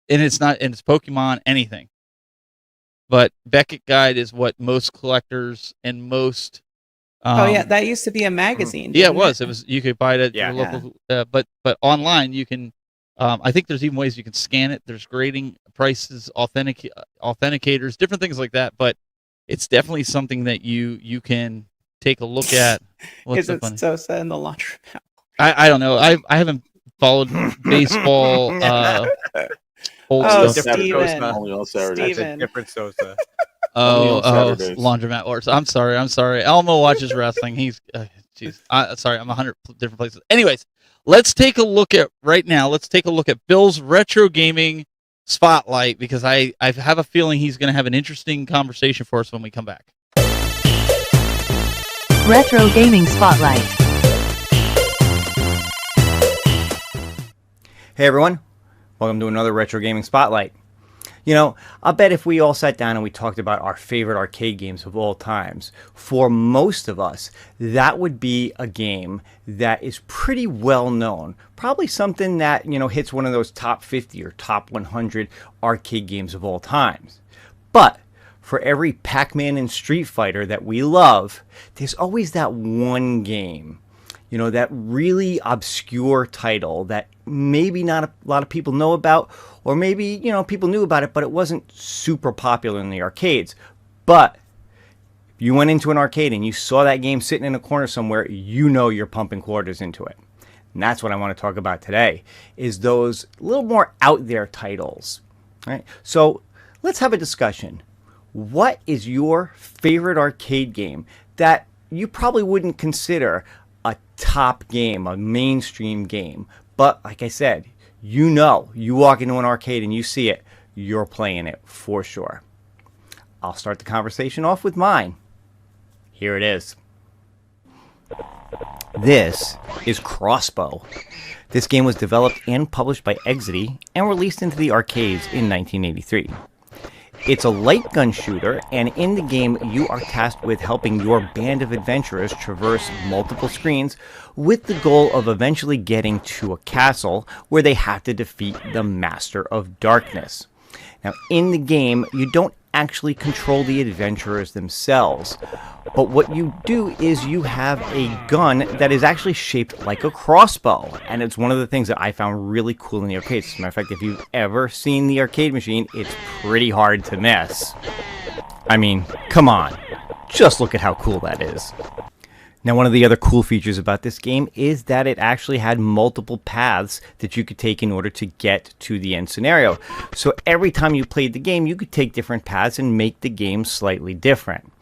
And it's Pokemon, anything. But Beckett Guide is what most collectors and most that used to be a magazine. Yeah, it was. It was. You could buy it at your local, but online you can. I think there's even ways you can scan it. There's grading prices, authenticators, different things like that. But it's definitely something that you can take a look at. Is it Sosa in the laundromat? I don't know. I haven't followed baseball. Old stuff. Steven. Only on Saturday. That's a different Sosa. Laundromat Wars. I'm sorry. Elmo watches wrestling. He's, sorry, I'm 100 different places. Anyways, let's take a look at Bill's retro gaming spotlight because I have a feeling he's going to have an interesting conversation for us when we come back. Retro gaming spotlight. Hey everyone, welcome to another retro gaming spotlight. I'll bet if we all sat down and we talked about our favorite arcade games of all times, for most of us, that would be a game that is pretty well known. Probably something that, hits one of those top 50 or top 100 arcade games of all times. But for every Pac-Man and Street Fighter that we love, there's always that one game, that really obscure title that maybe not a lot of people know about, or maybe, people knew about it, but it wasn't super popular in the arcades. But if you went into an arcade and you saw that game sitting in a corner somewhere, you're pumping quarters into it. And that's what I want to talk about today, is those little more out there titles. All right? So let's have a discussion. What is your favorite arcade game that you probably wouldn't consider a top game, a mainstream game? But like I said, you walk into an arcade and you see it, you're playing it for sure. I'll start the conversation off with mine. Here it is. This is Crossbow. This game was developed and published by Exidy and released into the arcades in 1983. It's a light gun shooter, and in the game, you are tasked with helping your band of adventurers traverse multiple screens with the goal of eventually getting to a castle where they have to defeat the Master of Darkness. Now, in the game, you don't actually control the adventurers themselves, but what you do is you have a gun that is actually shaped like a crossbow, and it's one of the things that I found really cool in the arcades. As a matter of fact, if you've ever seen the arcade machine, it's pretty hard to miss. I mean, come on, just look at how cool that is. Now, one of the other cool features about this game is that it actually had multiple paths that you could take in order to get to the end scenario. So every time you played the game, you could take different paths and make the game slightly different.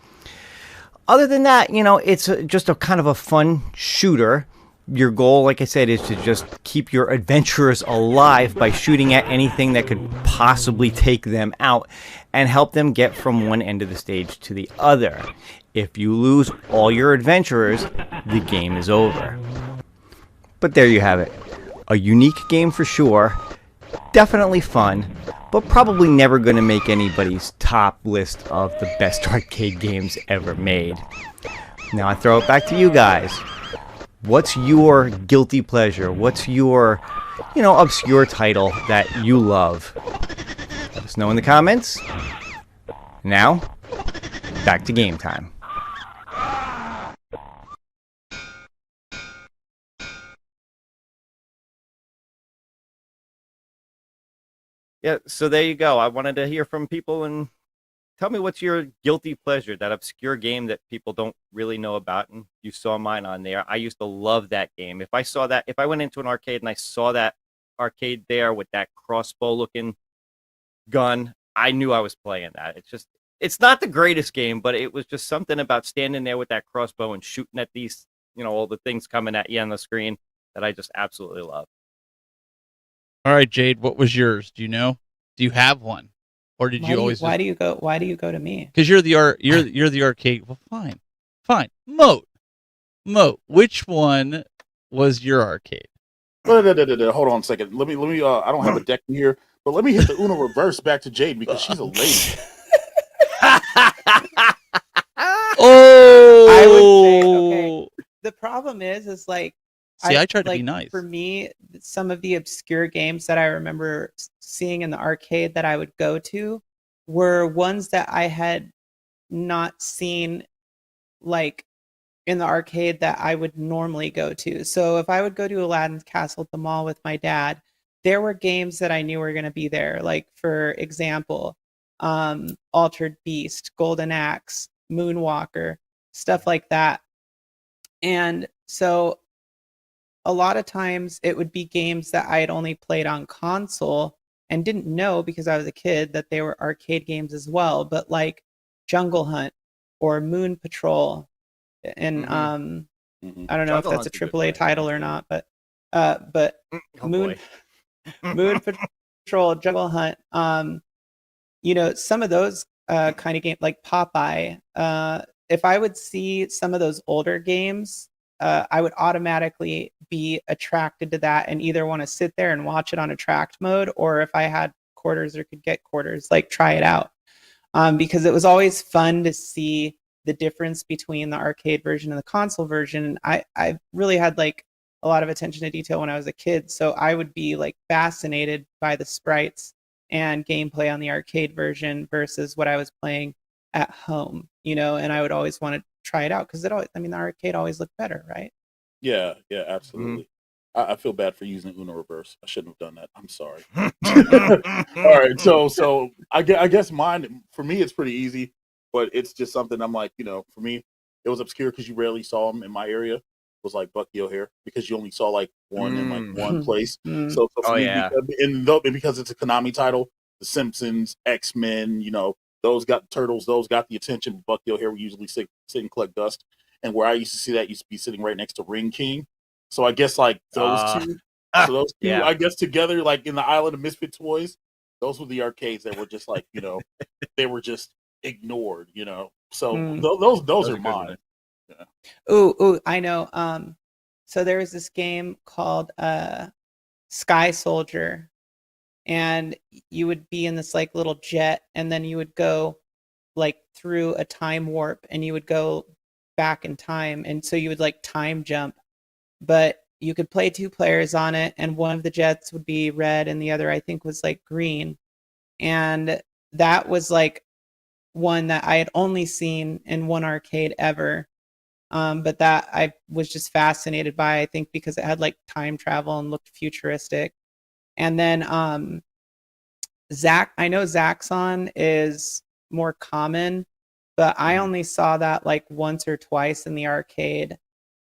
Other than that, it's just a kind of a fun shooter. Your goal, like I said, is to just keep your adventurers alive by shooting at anything that could possibly take them out and help them get from one end of the stage to the other. If you lose all your adventurers, the game is over. But there you have it. A unique game for sure. Definitely fun, but probably never going to make anybody's top list of the best arcade games ever made. Now I throw it back to you guys. What's your guilty pleasure? What's your, obscure title that you love? Let us know in the comments. Now, back to game time. Yeah, so there you go. I wanted to hear from people and tell me what's your guilty pleasure, that obscure game that people don't really know about, and you saw mine on there. I used to love that game. If I went into an arcade and I saw that arcade there with that crossbow-looking gun, I knew I was playing that. It's not the greatest game, but it was just something about standing there with that crossbow and shooting at these, all the things coming at you on the screen that I just absolutely love. All right, Jayde, what was yours? Do you know? Do you have one, or did you always? Why do you go to me? Because you're the arcade. Well, fine. Moat. Which one was your arcade? Hold on a second. Let me. I don't have a deck in here, but let me hit the Uno reverse back to Jayde because she's a lady. Oh, I would say okay. The problem is like. See, I tried to be nice. For me, some of the obscure games that I remember seeing in the arcade that I would go to were ones that I had not seen, like, in the arcade that I would normally go to. So if I would go to Aladdin's Castle at the mall with my dad, there were games that I knew were going to be there. Like, for example, Altered Beast, Golden Axe, Moonwalker, stuff like that. And so a lot of times it would be games that I had only played on console and didn't know because I was a kid that they were arcade games as well. But like Jungle Hunt or Moon Patrol, and I don't know Jungle if that's Hunt's a AAA title or not, but Moon Patrol, Jungle Hunt, some of those kind of games like Popeye. If I would see some of those older games, I would automatically be attracted to that and either want to sit there and watch it on attract mode, or if I had quarters or could get quarters, like try it out. Because it was always fun to see the difference between the arcade version and the console version. I really had like a lot of attention to detail when I was a kid, so I would be like fascinated by the sprites and gameplay on the arcade version versus what I was playing at home, and I would always want to try it out because the arcade always looked better, right? Yeah, absolutely. I feel bad for using Uno reverse. I shouldn't have done that. I'm sorry. All right, so I guess mine, for me, it's pretty easy, but it's just something I'm like, for me, it was obscure because you rarely saw them in my area. It was like Bucky O'Hare because you only saw like one in like one place. So for me, because it's a Konami title, The Simpsons, X-Men, those got Turtles, those got the attention. Bucky O'Hare would usually sit and collect dust. And where I used to see that used to be sitting right next to Ring King. So I guess like those two, I guess together, like in the Island of Misfit Toys, those were the arcades that were just like, they were just ignored, So those are mine. Yeah. Ooh, I know. So there was this game called Sky Soldier and you would be in this like little jet, and then you would go like through a time warp, and you would go back in time, and so you would like time jump, but you could play 2 players on it, and one of the jets would be red and the other I think was like green. And that was like one that I had only seen in one arcade ever. But that I was just fascinated by, I think because it had like time travel and looked futuristic. And then I know Zaxxon is more common, but I only saw that like once or twice in the arcade.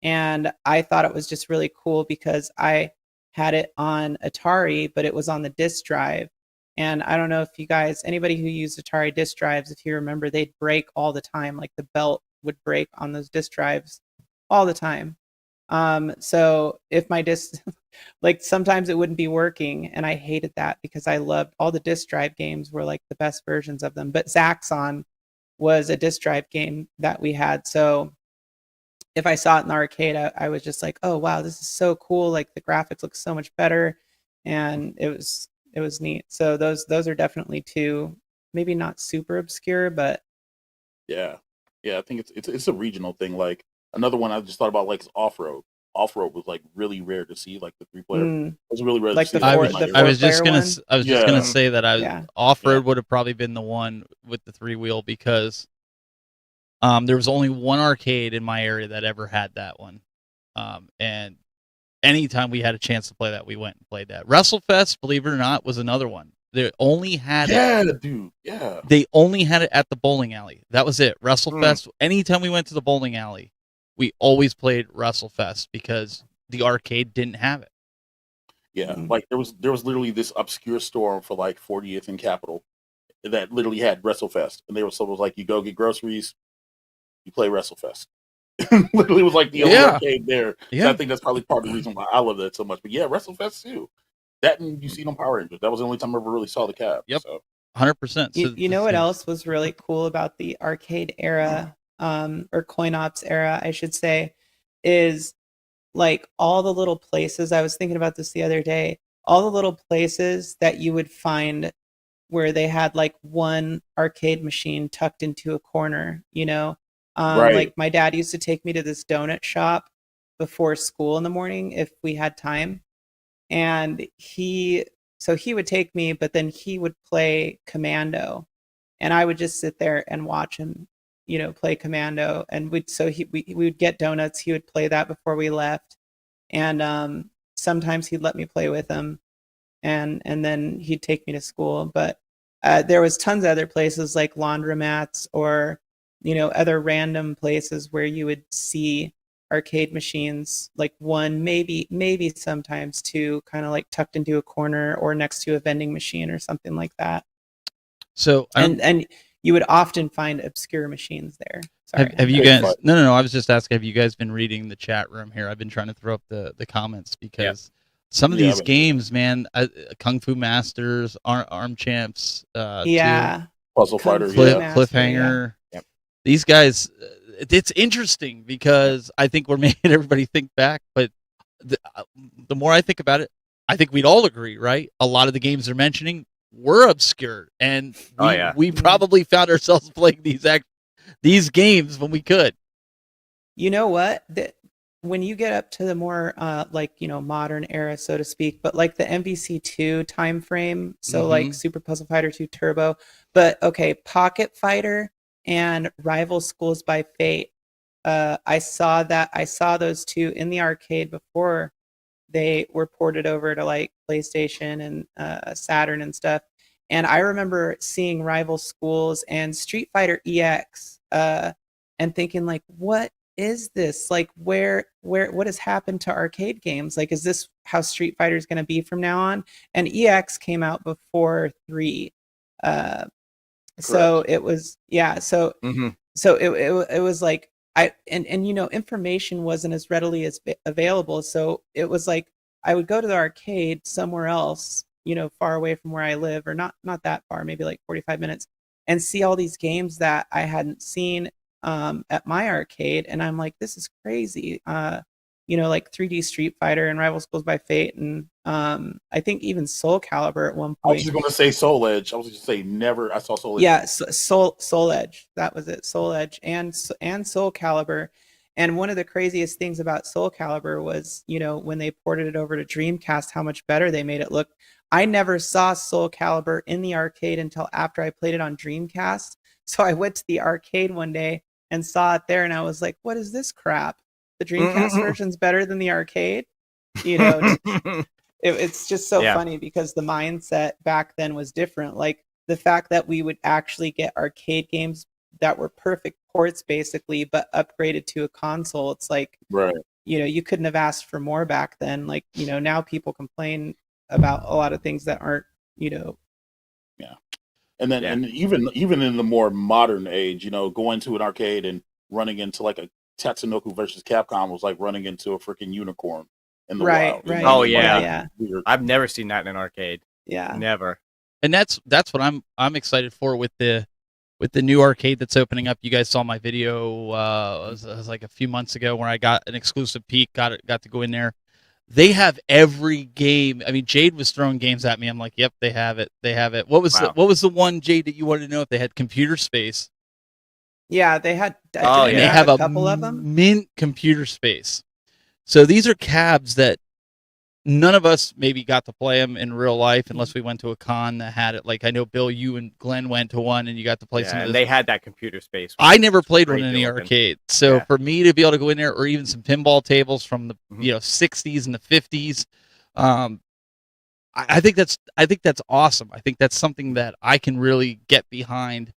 And I thought it was just really cool because I had it on Atari, but it was on the disk drive. And I don't know if you guys, anybody who used Atari disk drives, if you remember, they'd break all the time. Like the belt would break on those disk drives all the time. So if my disk, like sometimes it wouldn't be working, and I hated that because I loved all the disk drive games were like the best versions of them. But Zaxxon was a disk drive game that we had. So if I saw it in the arcade, I was just like, oh wow, this is so cool. Like the graphics look so much better, and it was neat. So those are definitely 2, maybe not super obscure, but Yeah, I think it's a regional thing. Like another one I just thought about, like is off-road. Off-road was like really rare to see, like the 3-player. It was really rare like to see. the I four- was, the like, I was four-player just gonna, one? I was just gonna Yeah. say that Yeah. off-road would have probably been the one with the 3-wheel because there was only one arcade in my area that ever had that one. And anytime we had a chance to play that, we went and played that. WrestleFest, believe it or not, was another one. They only had it. Dude. Yeah. They only had it at the bowling alley. That was it. WrestleFest. Anytime we went to the bowling alley, we always played WrestleFest because the arcade didn't have it. Yeah. Like there was literally this obscure store for like 40th and Capitol that literally had WrestleFest, and they were so it was like you go get groceries, you play WrestleFest. Literally was like the only arcade there. Yeah. So I think that's probably part of the reason why I love that so much. But yeah, WrestleFest too. That and you see them Power Rangers. That was the only time I ever really saw the cab. Yep. So 100%. You know what else was really cool about the arcade era, or coin ops era, I should say, is like all the little places. I was thinking about this the other day. All the little places that you would find where they had like one arcade machine tucked into a corner, you know? Right. Like my dad used to take me to this donut shop before school in the morning if we had time. And he would take me, but then he would play Commando, and I would just sit there and watch him, play Commando. And we would get donuts. He would play that before we left, and sometimes he'd let me play with him, and then he'd take me to school. But there was tons of other places like laundromats or other random places where you would see arcade machines, like one, maybe sometimes two, kind of like tucked into a corner or next to a vending machine or something like that. So and you would often find obscure machines there. Sorry. Have you guys? No. I was just asking. Have you guys been reading the chat room here? I've been trying to throw up the comments because some of these games, man, Kung Fu Masters, Arm Champs, Puzzle Fighter, Cliffhanger. Yep. These guys, it's interesting because I think we're making everybody think back. But the more I think about it, I think we'd all agree, right? A lot of the games they're mentioning were obscure, and we probably found ourselves playing these games when we could. You know what? When you get up to the more modern era, so to speak, but like the MVC2 time frame, so like Super Puzzle Fighter 2 Turbo, but okay, Pocket Fighter and Rival Schools by Fate. I saw those two in the arcade before they were ported over to like PlayStation and Saturn and stuff. And I remember seeing Rival Schools and Street Fighter EX and thinking like, what is this? Like what has happened to arcade games? Like, is this how Street Fighter is going to be from now on? And EX came out before 3. So it was, so it was like, information wasn't as readily as available. So it was like, I would go to the arcade somewhere else, far away from where I live, or not that far, maybe like 45 minutes, and see all these games that I hadn't seen at my arcade. And I'm like, this is crazy. like 3D Street Fighter and Rival Schools by Fate, and I think even Soul Calibur at one I was point. just going to say Soul Edge. I was just say never. I saw Soul Edge. Yeah, Soul Edge. That was it. Soul Edge and Soul Calibur. And one of the craziest things about Soul Calibur was, when they ported it over to Dreamcast, how much better they made it look. I never saw Soul Calibur in the arcade until after I played it on Dreamcast. So I went to the arcade one day and saw it there, and I was like, "What is this crap? The Dreamcast version's better than the arcade." It's just so funny because the mindset back then was different. Like the fact that we would actually get arcade games that were perfect ports basically, but upgraded to a console. It's like, right. You couldn't have asked for more back then. Like, now people complain about a lot of things that aren't, Yeah. And then, and even in the more modern age, going to an arcade and running into like a Tatsunoko versus Capcom was like running into a freaking unicorn in the wild. Right. Oh yeah. I've never seen that in an arcade. Yeah. Never. And that's what I'm excited for with the new arcade that's opening up. You guys saw my video. It was like a few months ago where I got an exclusive peek. Got to go in there. They have every game. I mean, Jayde was throwing games at me. I'm like, yep, they have it. They have it. What was the one, Jayde, that you wanted to know if they had computer space? Yeah, they had. They have a couple of them. Mint computer space. So these are cabs that none of us maybe got to play them in real life unless we went to a con that had it. Like I know Bill, you and Glenn went to one and you got to play some of this. They had that computer space. I never played one in the arcade. So for me to be able to go in there, or even some pinball tables from the 60s and the 50s, I think that's awesome. I think that's something that I can really get behind.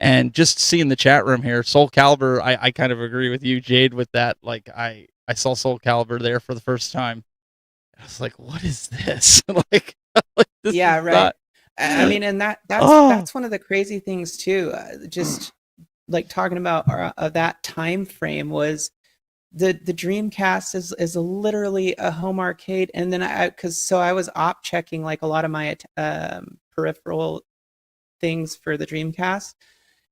And just seeing the chat room here, Soul Calibur, I kind of agree with you, Jayde, with that. Like I saw Soul Calibur there for the first time. I was like, "What is this?" like this yeah, is right. Not... I mean, and that's one of the crazy things too. Just like talking about that time frame was the Dreamcast is literally a home arcade, and then I was op checking like a lot of my peripheral things for the Dreamcast,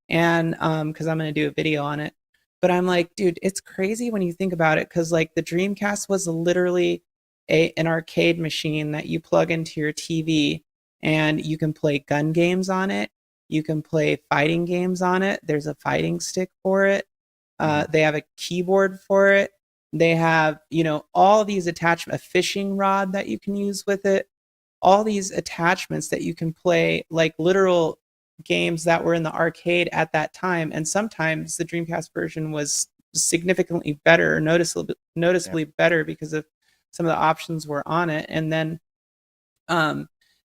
and because I'm going to do a video on it, but I'm like, dude, it's crazy when you think about it, because like the Dreamcast was literally an arcade machine that you plug into your TV, and you can play gun games on it, you can play fighting games on it, there's a fighting stick for it, they have a keyboard for it, they have all these attachments, a fishing rod that you can use with it, all these attachments that you can play like literal games that were in the arcade at that time. And sometimes the Dreamcast version was significantly better, noticeably better, because of some of the options were on it. And then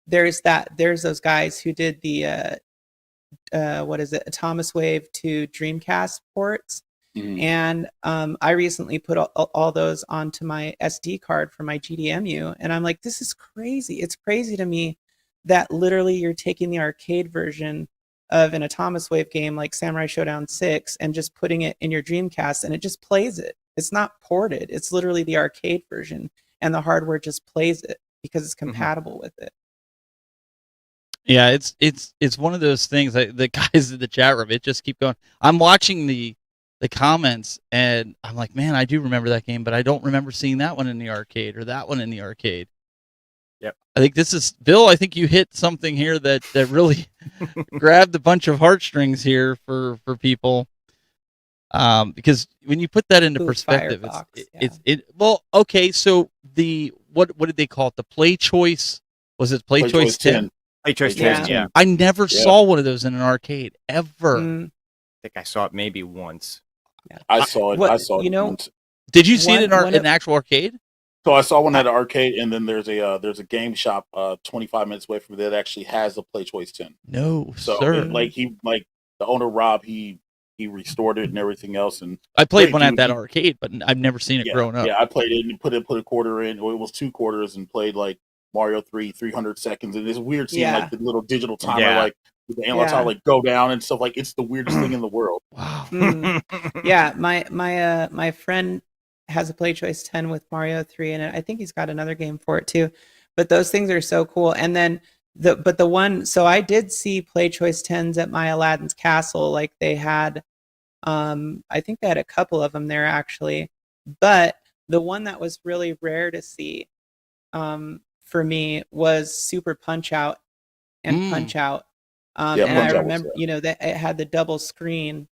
there's those guys who did the Atomic Wave to Dreamcast ports. And I recently put all those onto my SD card for my GDMU, and I'm like, this is crazy. It's crazy to me that literally you're taking the arcade version of an Atomic Wave game like Samurai Showdown 6 and just putting it in your Dreamcast, and it just plays it. It's not ported. It's literally the arcade version, and the hardware just plays it because it's compatible with it. Yeah, it's one of those things that the guys in the chat room, it just keep going. I'm watching the comments and I'm like, man, I do remember that game, but I don't remember seeing that one in the arcade or that one in the arcade. Yep. I think this is Bill. I think you hit something here that really grabbed a bunch of heartstrings here for people. Because when you put that into perspective, well, okay. So what did they call it? The Play Choice, was it Play Choice 10? Play Choice 10, yeah. I never saw one of those in an arcade ever. I think I saw it maybe once. Yeah. I saw it. Once. Did you see it in an actual arcade? So I saw one at an arcade, and then there's a game shop 25 minutes away from there that actually has a Play Choice 10. No, so sir. The owner Rob, he restored it and everything else. And I played one at that arcade, but I've never seen it growing up. Yeah, I played it and put a quarter in. Well, it was 2 quarters, and played like Mario 300 seconds, and it's weird seeing like the little digital timer like with the analog timer like go down and stuff. Like it's the weirdest thing in the world. Wow. Yeah, my friend has a Play Choice 10 with Mario 3 in it. I think he's got another game for it too. But those things are so cool. And then the one, so I did see Play Choice 10s at my Aladdin's Castle. Like they had I think they had a couple of them there actually. But the one that was really rare to see for me was Super Punch Out and Punch Out. Yeah, and Punch I Out was remember, that it had the double screen.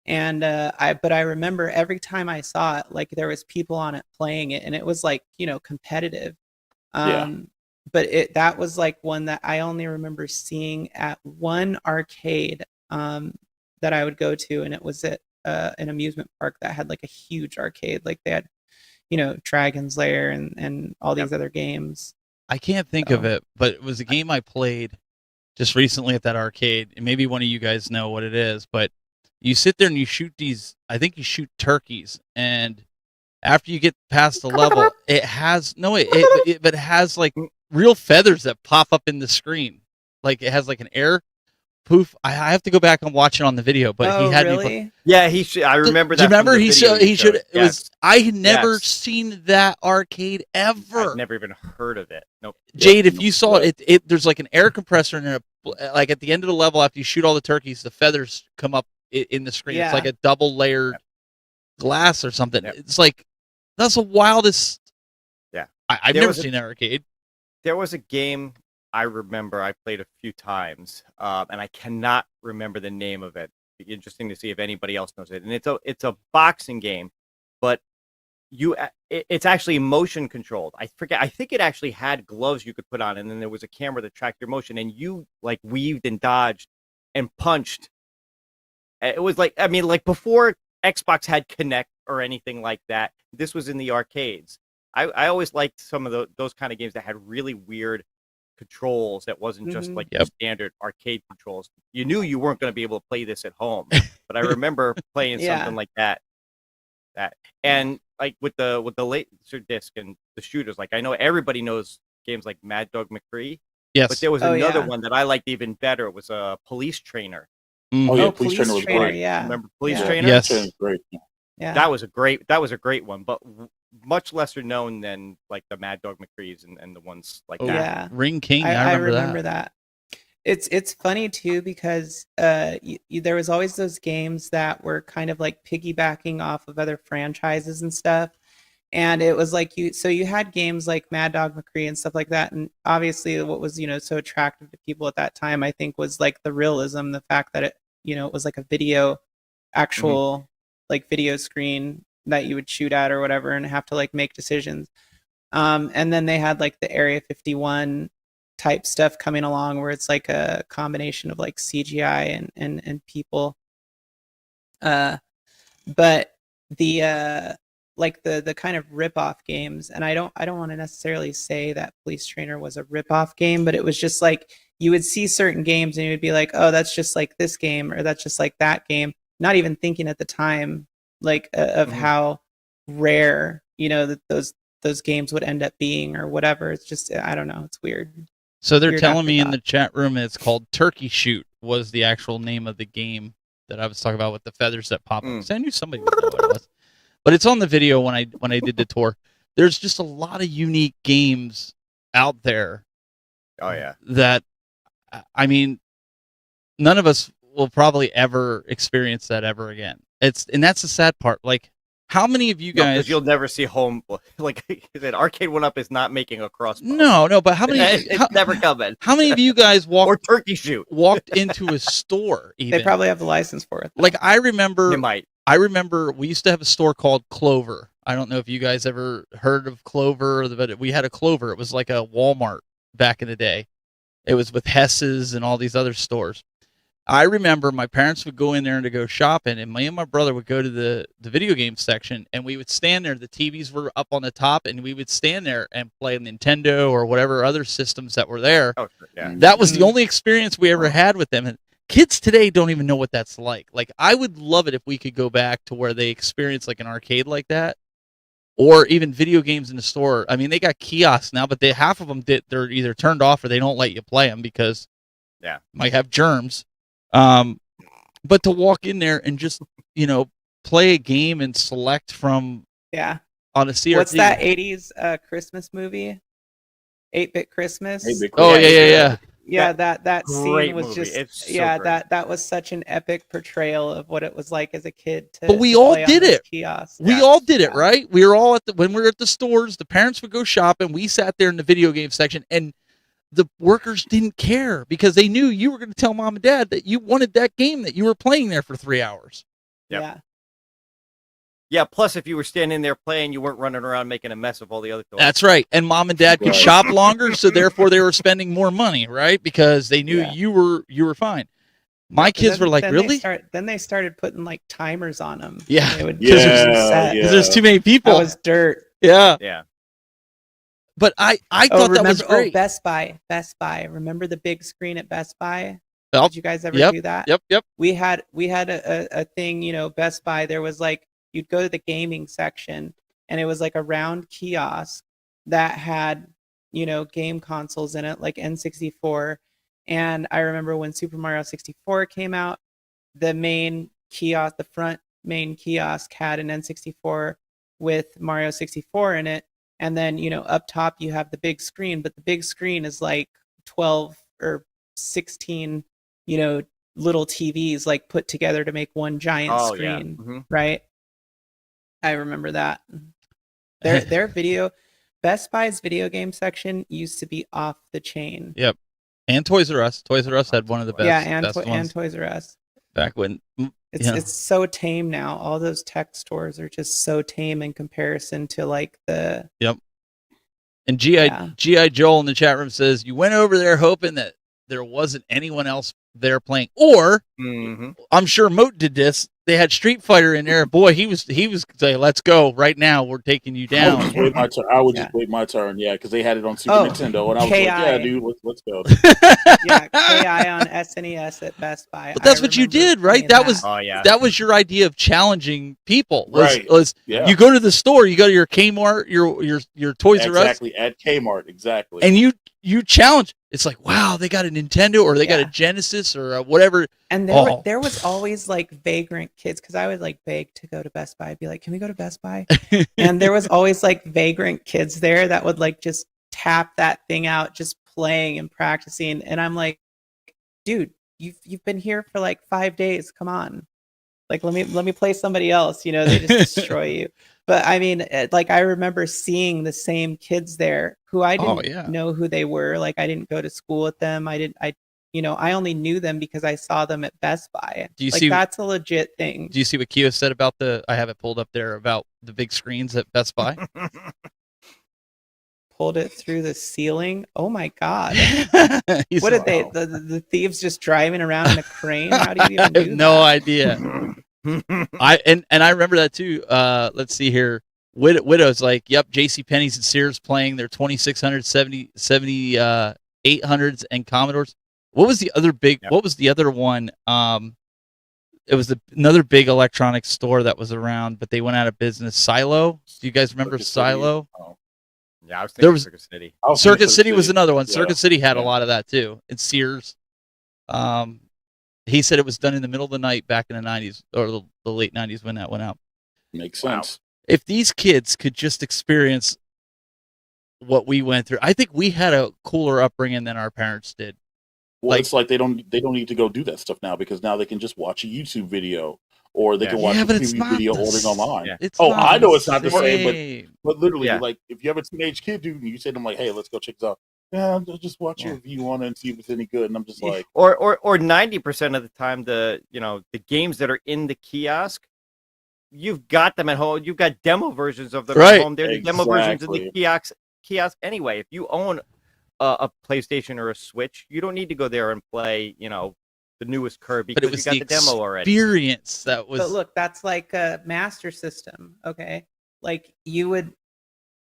And I remember every time I saw it, like there was people on it playing it, and it was like, competitive. Yeah. But that was like one that I only remember seeing at one arcade that I would go to, and it was at an amusement park that had like a huge arcade. Like they had, Dragon's Lair and all these other games. I can't think of it, but it was a game I played just recently at that arcade, and maybe one of you guys know what it is, but you sit there and you shoot these, I think you shoot turkeys, and after you get past the level, it has, but it has like real feathers that pop up in the screen. Like it has like an air poof. I have to go back and watch it on the video, but he had really? Yeah, he should. I remember Do you that. from remember the he video showed? He should. showed. It was. I had never Yes. seen that arcade ever. I've never even heard of it. Nope. Jade, if you saw it, there's like an air compressor and like at the end of the level after you shoot all the turkeys, the feathers come up in the screen. Yeah. It's like a double layered glass or something. Yep. It's like that's the wildest. Yeah. I've There never was a- seen that arcade. There was a game I remember I played a few times, and I cannot remember the name of it. It'd be interesting to see if anybody else knows it. And it's a boxing game, but it's actually motion controlled. I forget. I think it actually had gloves you could put on, and then there was a camera that tracked your motion, and you like weaved and dodged and punched. It was like, I mean, like before Xbox had Kinect or anything like that. This was in the arcades. I always liked some of those kind of games that had really weird controls that wasn't just like the standard arcade controls. You knew you weren't going to be able to play this at home, but I remember playing something like that. And like with the laser disc and the shooters, like I know everybody knows games like Mad Dog McCree. Yes, but there was another one that I liked even better. It was a Police Trainer. Oh yeah, Police Trainer was great. Yeah, remember Police Yeah. Trainer? Yes. Police Trainer was great. yeah. That was a great one, but much lesser known than like the Mad Dog McCrees and the ones like that. Yeah. Ring King. I I remember that. It's funny too because there was always those games that were kind of like piggybacking off of other franchises and stuff, and it was like you had games like Mad Dog McCree and stuff like that, and obviously what was so attractive to people at that time I think was like the realism, the fact that it was like a video, actual like video screen that you would shoot at or whatever and have to like make decisions. And then they had like the Area 51 type stuff coming along where it's like a combination of like CGI and people. But the like the kind of rip-off games, and I don't want to necessarily say that Police Trainer was a rip-off game, but it was just like you would see certain games and you would be like, oh, that's just like this game or that's just like that game, not even thinking at the time like of how rare that those games would end up being or whatever. It's just, I don't know, it's weird. So they're Weird telling me in afterthought. the chat room it's called Turkey Shoot was the actual name of the game that I was talking about with the feathers that pop up. So I knew somebody would know what it was. But it's on the video when I did the tour. There's just a lot of unique games out there. Oh yeah. That, I mean, none of us will probably ever experience that ever again. And that's the sad part. Like, how many of you guys? Because you'll never see home. Like that Arcade 1-Up is not making a crossbow. No. But how many? It's never coming. How many of you guys Or Turkey Shoot. walked into a store? Even They probably have the license for it. like I remember. They might. I remember we used to have a store called Clover. I don't know if you guys ever heard of Clover, but we had a Clover. It was like a Walmart back in the day. It was with Hess's and all these other stores. I remember my parents would go in there to go shopping, and me and my brother would go to the video game section, and we would stand there. The TVs were up on the top, and we would stand there and play Nintendo or whatever other systems that were there. Oh, yeah. That was the only experience we ever had with them. And kids today don't even know what that's like. Like, I would love it if we could go back to where they experience like an arcade like that, or even video games in the store. I mean, they got kiosks now, but half of them they're either turned off or they don't let you play them because might have germs. But to walk in there and just play a game and select from on a CRT. What's that 80s Christmas movie? 8-Bit Christmas. 8-Bit Oh Christmas. yeah. Yeah, that great scene was movie. just It's so yeah, great. that was such an epic portrayal of what it was like as a kid to But we to all play on did those it. kiosks. We Yeah. all did it, Yeah. right? We were all when we were at the stores, the parents would go shopping. We sat there in the video game section, and the workers didn't care because they knew you were going to tell mom and dad that you wanted that game that you were playing there for 3 hours. Yep. Yeah. Yeah, plus if you were standing there playing, you weren't running around making a mess of all the other toys. That's right. And mom and dad could Right. shop longer, so therefore they were spending more money, right? Because they knew Yeah. you were fine. My kids Then- were like, then really? Then they started putting like timers on them. Yeah. They would Because just Yeah, set. yeah. Because there's too many people. That was dirt. yeah. Yeah. But I thought that was great. Best Buy. Remember the big screen at Best Buy? Well, Did you guys ever yep, do that? Yep. We had a thing, Best Buy. There was like you'd go to the gaming section, and it was like a round kiosk that had game consoles in it, like N64. And I remember when Super Mario 64 came out, the main kiosk, the front main kiosk, had an N64 with Mario 64 in it. And then, up top you have the big screen, but the big screen is like 12 or 16, little TVs like put together to make one giant Oh, screen, yeah. Mhm. right? I remember that. Their Best Buy's video game section used to be off the chain. Yep. And Toys R Us. Toys R Us had one of the best. Yeah, and ones Toys R Us. back when. It's so tame now. All those tech stores are just so tame in comparison to like the. Yep. And GI Joel in the chat room says you went over there hoping that there wasn't anyone else there playing, or Mhm. I'm sure Moat did this. They had Street Fighter in there. Boy, he was saying, "Let's go right now. We're taking you I would down." just wait my turn. I would Yeah. just wait my turn. Yeah, because they had it on Super Oh, Nintendo, and I was KI. like, "Yeah, dude, let's go." Yeah, KI on SNES at Best Buy. But that's I what you remember did, right? playing That was Oh yeah. that was your idea of challenging people. Right. Was Yeah, you go to the store, you go to your Kmart, your Toys R Us, exactly at Kmart, exactly. and you challenge. It's like, wow, they got a Nintendo or they got a Yeah. Genesis or whatever. And there was always like vagrant kids, because I would like beg to go to Best Buy. I'd be like, "Can we go to Best Buy?" And there was always like vagrant kids there that would like just tap that thing out, just playing and practicing. And I'm like, "Dude, you've been here for like 5 days. Come on, like let me play somebody else." They just destroy you. But I mean, like I remember seeing the same kids there who I didn't know who they were. Like I didn't go to school with them. I only knew them because I saw them at Best Buy. Do you like see? that's a legit thing. Do you see what Keo said about I have it pulled up there about the big screens at Best Buy? Pulled it through the ceiling. Oh my god! He's What did like, they? "Oh." The thieves just driving around in a crane? How do you even I have do no that? idea. I remember that too. Let's see here. Widow's like, yep, JCPenney's and Sears playing their 2600, 800s and Commodores. What was the other big? Yep. What was the other one? It was another big electronics store that was around, but they went out of business. Silo. Do you guys remember Circuit City. Silo? Oh. Yeah, I was There thinking was- Circuit City. I was thinking Circuit City was another one. Yeah. Circuit City had a Yeah. lot of that too. And Sears. He said it was done in the middle of the night back in the 90s or the late 90s when that went out. Makes Wow. sense. If these kids could just experience what we went through, I think we had a cooler upbringing than our parents did. Well, Like- it's like they don't need to go do that stuff now, because now they can just watch a YouTube video, or they Yeah. can watch Yeah, a but it's preview not video the ordering online. Yeah. It's Oh, not I know the it's not the same, same. But literally, Yeah. like if you have a teenage kid, dude, and you say to them like, "Hey, let's go check this out," yeah, I'll just watch your review on it and see if it's any good. And I'm just like, Or 90% of the time, the games that are in the kiosk, you've got them at home. You've got demo versions of them Right. at home. They're the demo versions in the Exactly. kiosk anyway. If you own a PlayStation or a Switch, you don't need to go there and play the newest Kirby, But it because was you got the demo already. experience that was. But look, that's like a Master System. Okay, like you would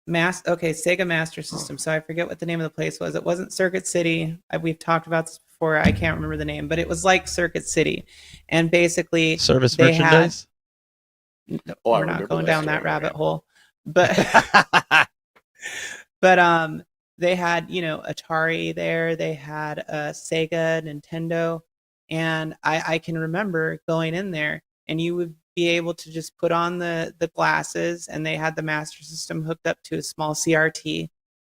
Sega Master System. So I forget what the name of the place was. It wasn't Circuit City. We've talked about this before. I can't remember the name, but it was like Circuit City, and basically service they had- merchandise. no, Oh, I we're not remember going that down story, that rabbit yeah. hole. But they had Atari there. They had Sega, Nintendo, and I can remember going in there, and you would be able to just put on the glasses, and they had the Master System hooked up to a small CRT,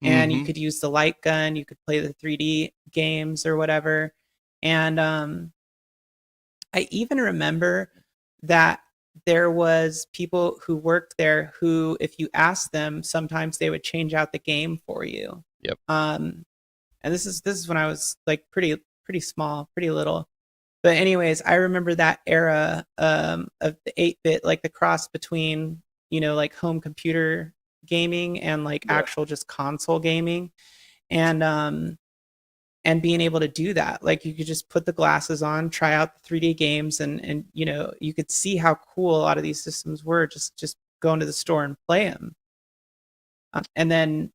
and you Mhm. could use the light gun. You could play the 3D games or whatever. And I even remember that there was people who worked there who, if you asked them, sometimes they would change out the game for you. Yep. And this is when I was like pretty small, pretty little. But anyways, I remember that era of the 8-bit, like the cross between, like home computer gaming and like actual just console gaming. And being able to do that, like you could just put the glasses on, try out the 3D games, and you could see how cool a lot of these systems were, just going to the store and play them. And then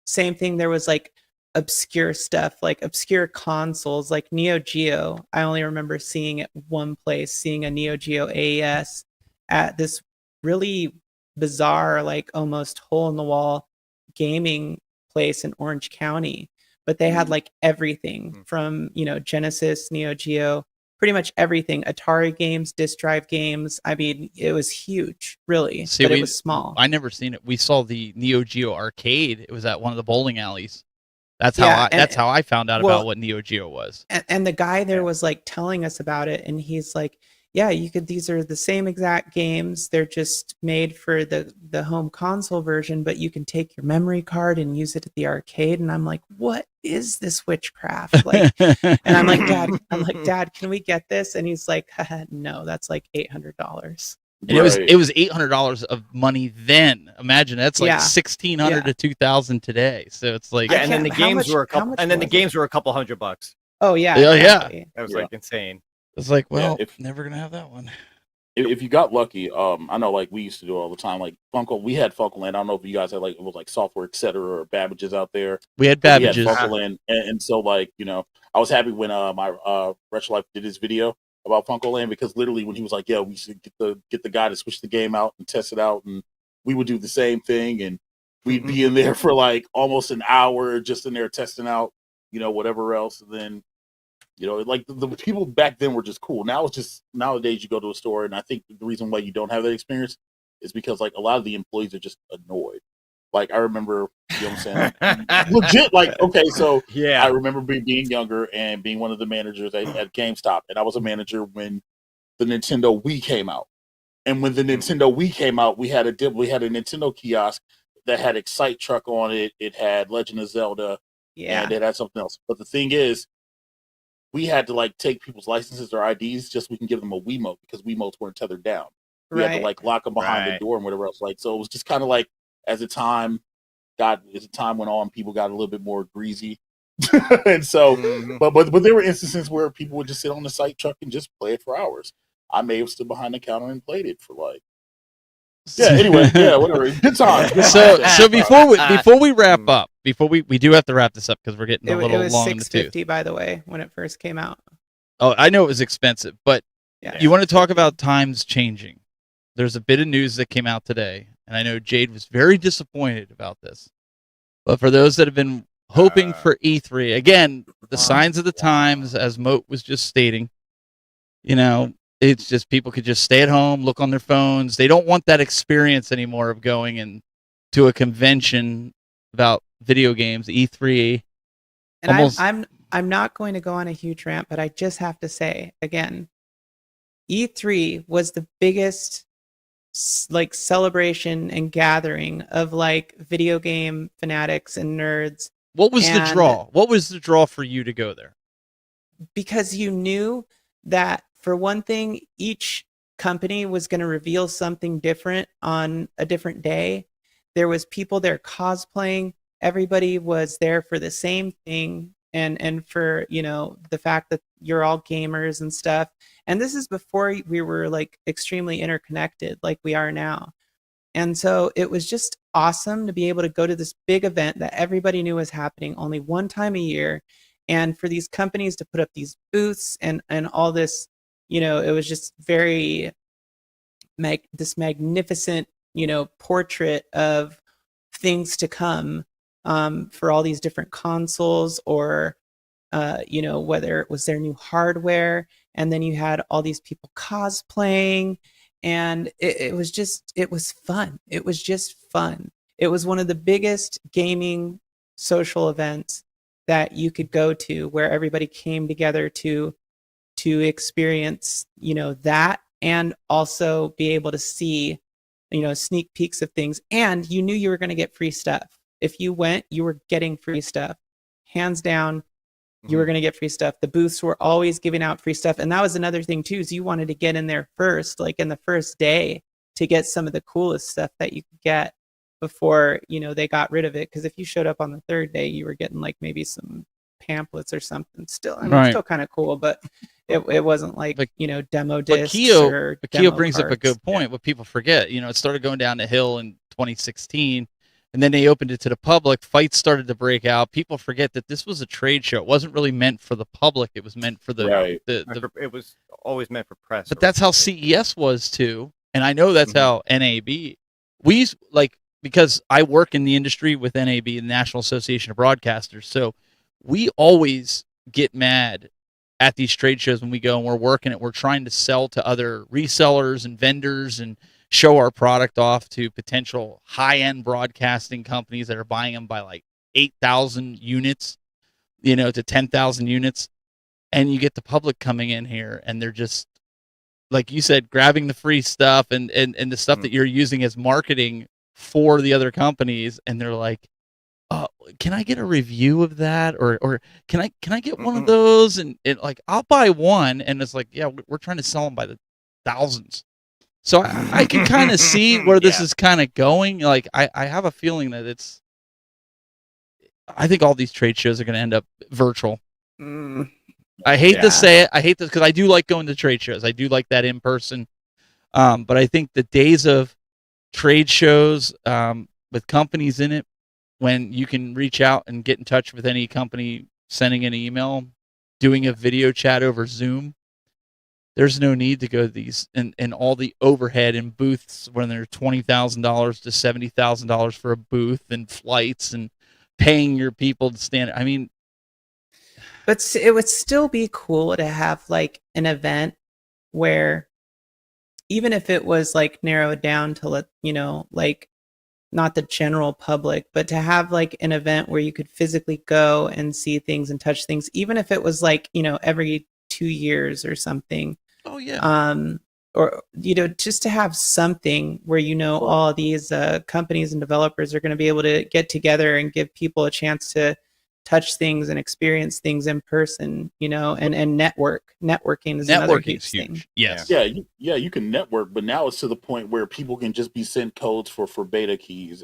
same thing, there was like obscure stuff, like obscure consoles, like Neo Geo. I only remember seeing it one place, seeing a Neo Geo AES at this really bizarre, like almost hole in the wall gaming place in Orange County. But they had like everything from, Genesis, Neo Geo, pretty much everything. Atari games, disc drive games. I mean, it was huge, really. But it was small. I never seen it. We saw the Neo Geo arcade. It was at one of the bowling alleys. That's how I found out about what Neo Geo was. And the guy there was like telling us about it, and he's like, yeah, these are the same exact games. They're just made for the home console version, but you can take your memory card and use it at the arcade. And I'm like, what is this witchcraft? Like, and I'm like, Dad, can we get this? And he's like, no, that's like $800. And it was $800 of money then. Imagine that's like $1,600 to $2,000 today. So it's like, and then the games were a couple $100. Oh yeah, exactly. That was like insane. It's like, well, never gonna have that one. If you got lucky, I know like we used to do it all the time. Like we had Funkoland. I don't know if you guys had like it was like Software Etc. or Babbage's out there. We had Babbage's. We had Funkoland, and so like I was happy when my Retro Life did his video about Funkoland, because literally when he was like, yeah, we should get the guy to switch the game out and test it out, and we would do the same thing, and we'd be in there for like almost an hour just in there testing out whatever else, and then like the people back then were just cool. Now it's just nowadays you go to a store, and I think the reason why you don't have that experience is because like a lot of the employees are just annoyed. Like I remember, what I'm saying? Like, legit, like, okay, so I remember being younger and being one of the managers at GameStop, and I was a manager when the Nintendo Wii came out. And when the Nintendo Wii came out, we had a Nintendo kiosk that had Excite Truck on it. It had Legend of Zelda, and it had something else. But the thing is, we had to like take people's licenses or IDs just so we can give them a Wiimote, because Wiimotes weren't tethered down. We had to like lock them behind the door and whatever else. Like, so it was just kind of like as the time went on, people got a little bit more greasy, and so. But there were instances where people would just sit on the site truck and just play it for hours. I may have stood behind the counter and played it for like. Yeah. Anyway. Yeah. Whatever. Good time. So before we wrap up, we do have to wrap this up because we're getting a little long in the tooth. It was $650, by the way, when it first came out. Oh, I know it was expensive, but you want to talk about times changing. There's a bit of news that came out today, and I know Jayde was very disappointed about this. But for those that have been hoping for E3, again, the signs of the times, as Moat was just stating, it's just people could just stay at home, look on their phones. They don't want that experience anymore of going to a convention about video games, E3. And I'm not going to go on a huge rant, but I just have to say again, E3 was the biggest like celebration and gathering of like video game fanatics and nerds. What was the draw? What was the draw for you to go there? Because you knew that, for one thing, each company was going to reveal something different on a different day. There was people there cosplaying. Everybody was there for the same thing, and for the fact that you're all gamers and stuff. And this is before we were like extremely interconnected like we are now. And so it was just awesome to be able to go to this big event that everybody knew was happening only one time a year, and for these companies to put up these booths and all this. It was just very this magnificent, portrait of things to come for all these different consoles, or, whether it was their new hardware. And then you had all these people cosplaying, and it was fun. It was just fun. It was one of the biggest gaming social events that you could go to where everybody came together to experience, that, and also be able to see, sneak peeks of things. And you knew you were going to get free stuff. If you went, you were getting free stuff. Hands down, you were going to get free stuff. The booths were always giving out free stuff. And that was another thing too, is you wanted to get in there first, like in the first day, to get some of the coolest stuff that you could get before, they got rid of it. Because if you showed up on the third day, you were getting like maybe some pamphlets or something still. I mean, still kind of cool, but it wasn't like, demo discs. But Keo brings up a good point. What people forget, it started going down the hill in 2016, and then they opened it to the public. Fights started to break out. People forget that this was a trade show. It wasn't really meant for the public. It was meant for the it was always meant for press. But that's how CES was too, and I know that's how NAB. We because I work in the industry with NAB, the National Association of Broadcasters, so we always get mad at these trade shows when we go and we're working it. We're trying to sell to other resellers and vendors and show our product off to potential high-end broadcasting companies that are buying them by like 8,000 units, to 10,000 units. And you get the public coming in here and they're just, like you said, grabbing the free stuff and the stuff that you're using as marketing for the other companies. And they're like, can I get a review of that? Or can I get one of those? And like, I'll buy one. And it's like, yeah, we're trying to sell them by the thousands. So I can kind of see where this is kind of going. Like, I have a feeling that I think all these trade shows are going to end up virtual. I hate to say it. I hate this because I do like going to trade shows. I do like that in person. But I think the days of trade shows with companies in it, when you can reach out and get in touch with any company, sending an email, doing a video chat over Zoom, there's no need to go to these and all the overhead in booths when they're $20,000 to $70,000 for a booth and flights and paying your people to stand. I mean, but it would still be cool to have like an event where, even if it was like narrowed down to like not the general public, but to have like an event where you could physically go and see things and touch things, even if it was like, every 2 years or something. Oh yeah. Or, just to have something where, all these companies and developers are going to be able to get together and give people a chance to touch things and experience things in person, and networking is another huge thing. Yes. Yeah, you can network, but now it's to the point where people can just be sent codes for beta keys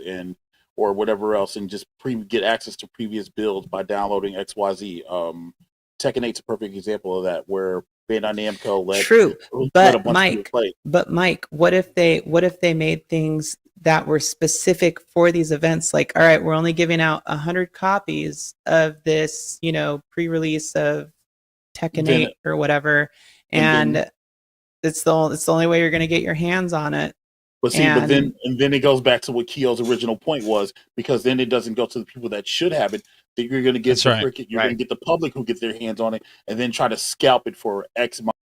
or whatever else, and just get access to previous builds by downloading XYZ. Tekken 8's a perfect example of that, where Bandai Namco let a bunch of people play. But Mike, what if they made things that were specific for these events? Like, all right, we're only giving out 100 copies of this, pre-release of Tekken 8 or whatever, and it's the only way you're going to get your hands on it. But then it goes back to what Keo's original point was, because then it doesn't go to the people that should have it. That you're going to get going to get the public who get their hands on it, and then try to scalp it for X amount.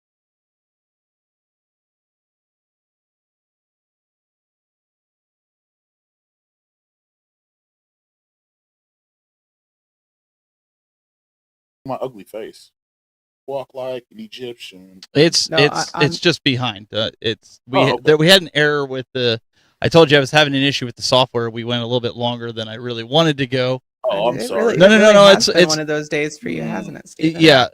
My ugly face. Walk like an Egyptian. It's just behind. We had an error with the. I told you I was having an issue with the software. We went a little bit longer than I really wanted to go. Oh, I'm sorry. No. It's one of those days for you, hasn't it, Steve? Yeah,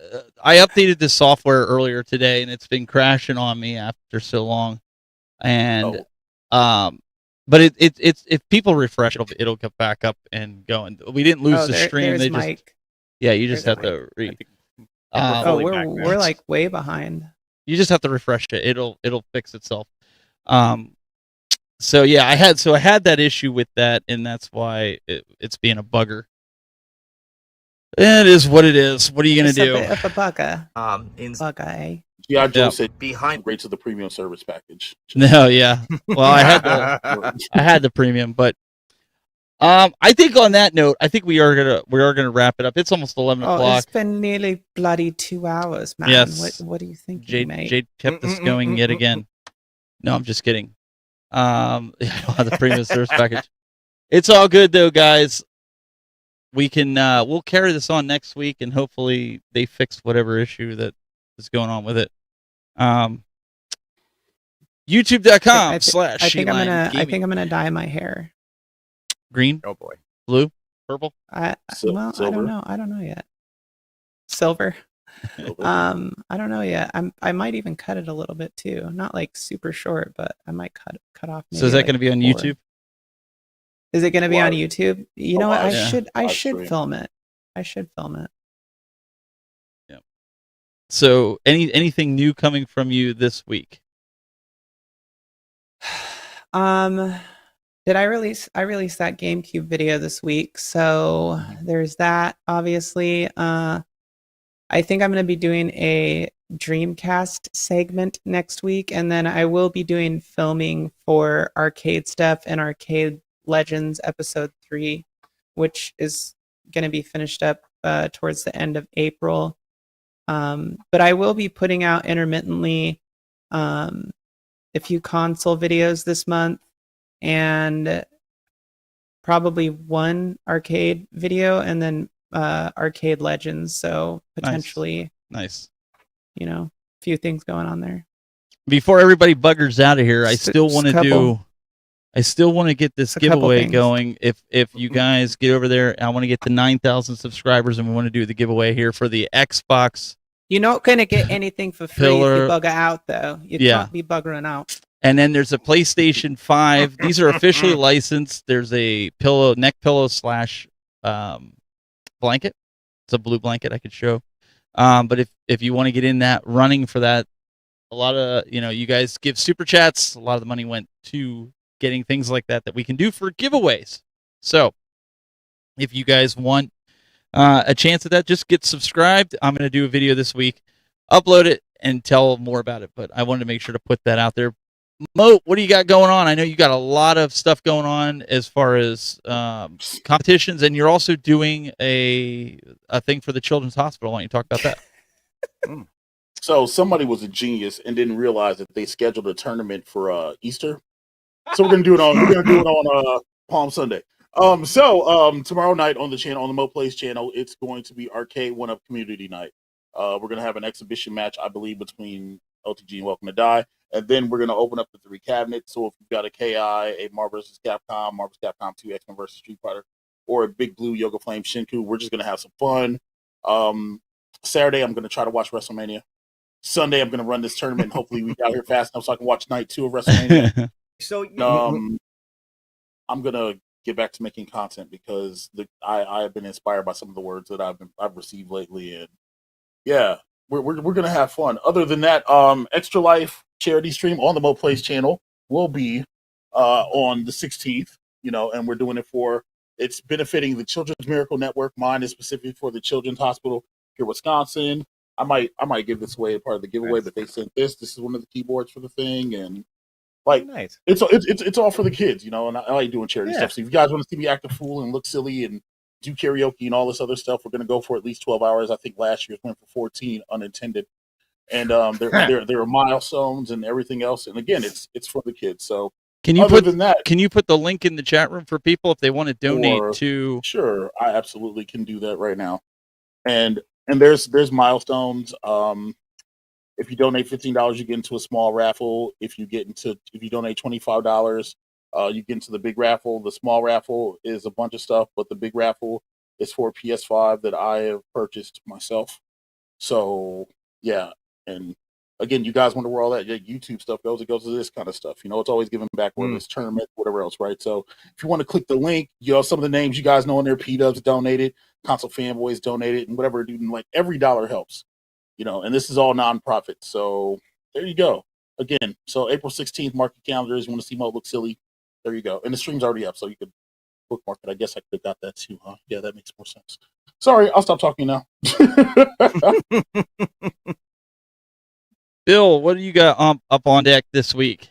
I updated the software earlier today, and it's been crashing on me after so long. And but it's if people refresh, it'll get back up and going. We didn't lose the stream. There's Mike. You just have to we're like way behind. You just have to refresh it. It'll fix itself. So yeah, I had that issue with that, and that's why it's being a bugger. It is what it is. What are you gonna do? Up a bugger. Bugger. Yeah, Joe said behind rates of the premium service package. No, yeah. Well, I had the premium, but I think on that note, I think we are gonna wrap it up. It's almost 11 o'clock. It's been nearly bloody 2 hours, man. Yes. What do you think, mate? Jade kept us going yet again. No, I'm just kidding. I don't have the premium service package. It's all good though, guys. we can we'll carry this on next week, and hopefully they fix whatever issue that is going on with it. YouTube.com/Shelion. I think I'm gonna dye my hair Green. Oh boy. Blue. Purple. Well, Silver. I don't know yet. Silver. I don't know yet. I might even cut it a little bit too. Not like super short, but I might cut off. So is that going to be on YouTube? Is it going to be on YouTube? You know what? I Yeah. should film it. I should film it. Yeah. So anything new coming from you this week? Did I released that GameCube video this week, so there's that. Obviously, I think I'm going to be doing a Dreamcast segment next week, and then I will be doing filming for Arcade Stuff and Arcade Legends Episode 3, which is going to be finished up towards the end of April. But I will be putting out intermittently a few console videos this month, and probably one arcade video, and then Arcade Legends. So potentially, nice. You know, a few things going on there. Before everybody buggers out of here, I still want to get this giveaway going. If you guys get over there, I want to get to 9,000 subscribers, and we want to do the giveaway here for the Xbox. You're not going to get anything for free if you bugger out, though. You can't be buggering out. And then there's a PlayStation 5. These are officially licensed. There's a neck pillow / blanket. It's a blue blanket I could show. But if you want to get in that running for that, a lot of you guys give super chats. A lot of the money went to getting things like that we can do for giveaways. So if you guys want a chance at that, just get subscribed. I'm going to do a video this week, upload it, and tell more about it. But I wanted to make sure to put that out there. Mo, what do you got going on? I know you got a lot of stuff going on as far as competitions, and you're also doing a thing for the Children's Hospital. Why don't you talk about that? So somebody was a genius and didn't realize that they scheduled a tournament for Easter. So we're gonna do it on Palm Sunday. Tomorrow night on the channel, on the Mo Plays channel, it's going to be Arcade 1-Up Community Night. We're gonna have an exhibition match, I believe, between LTG and Welcome to Die. And then we're going to open up the 3 cabinets. So if you've got a KI, a Marvel vs. Capcom, Marvel vs. Capcom 2, X-Men vs. Street Fighter, or a Big Blue Yoga Flame Shinku, we're just going to have some fun. Saturday, I'm going to try to watch WrestleMania. Sunday, I'm going to run this tournament. And hopefully we got here fast enough so I can watch night 2 of WrestleMania. So I'm going to get back to making content because I have been inspired by some of the words that I've received lately. And yeah, we're going to have fun. Other than that, Extra Life charity stream on the Mo Plays channel will be on the 16th, and we're doing it it's benefiting the Children's Miracle Network. Mine is specific for the Children's Hospital here in Wisconsin. I might give this away as part of the giveaway, but they sent this is one of the keyboards for the thing, and nice. It's all for the kids, and I like doing charity stuff. So if you guys want to see me act a fool and look silly and do karaoke and all this other stuff, we're going to go for at least 12 hours. I think last year went for 14 unintended. And there are milestones and everything else. And again, it's for the kids. So can you put the link in the chat room for people if they want to donate to? Sure, I absolutely can do that right now. And there's milestones. If you donate $15, you get into a small raffle. If you donate $25, you get into the big raffle. The small raffle is a bunch of stuff, but the big raffle is for a PS5 that I have purchased myself. So yeah. And again, you guys wonder where all that YouTube stuff goes. It goes to this kind of stuff. It's always giving back, whether it's tournament, whatever else, right? So if you want to click the link, some of the names you guys know in there, P-Dubs donated, Console Fanboys donated, and whatever, dude, like every dollar helps, and this is all nonprofit. So there you go. Again, so April 16th, mark your calendars. You want to see Mo look silly? There you go. And the stream's already up, so you could bookmark it. I guess I could have got that too, huh? Yeah, that makes more sense. Sorry, I'll stop talking now. Bill, what do you got up on deck this week?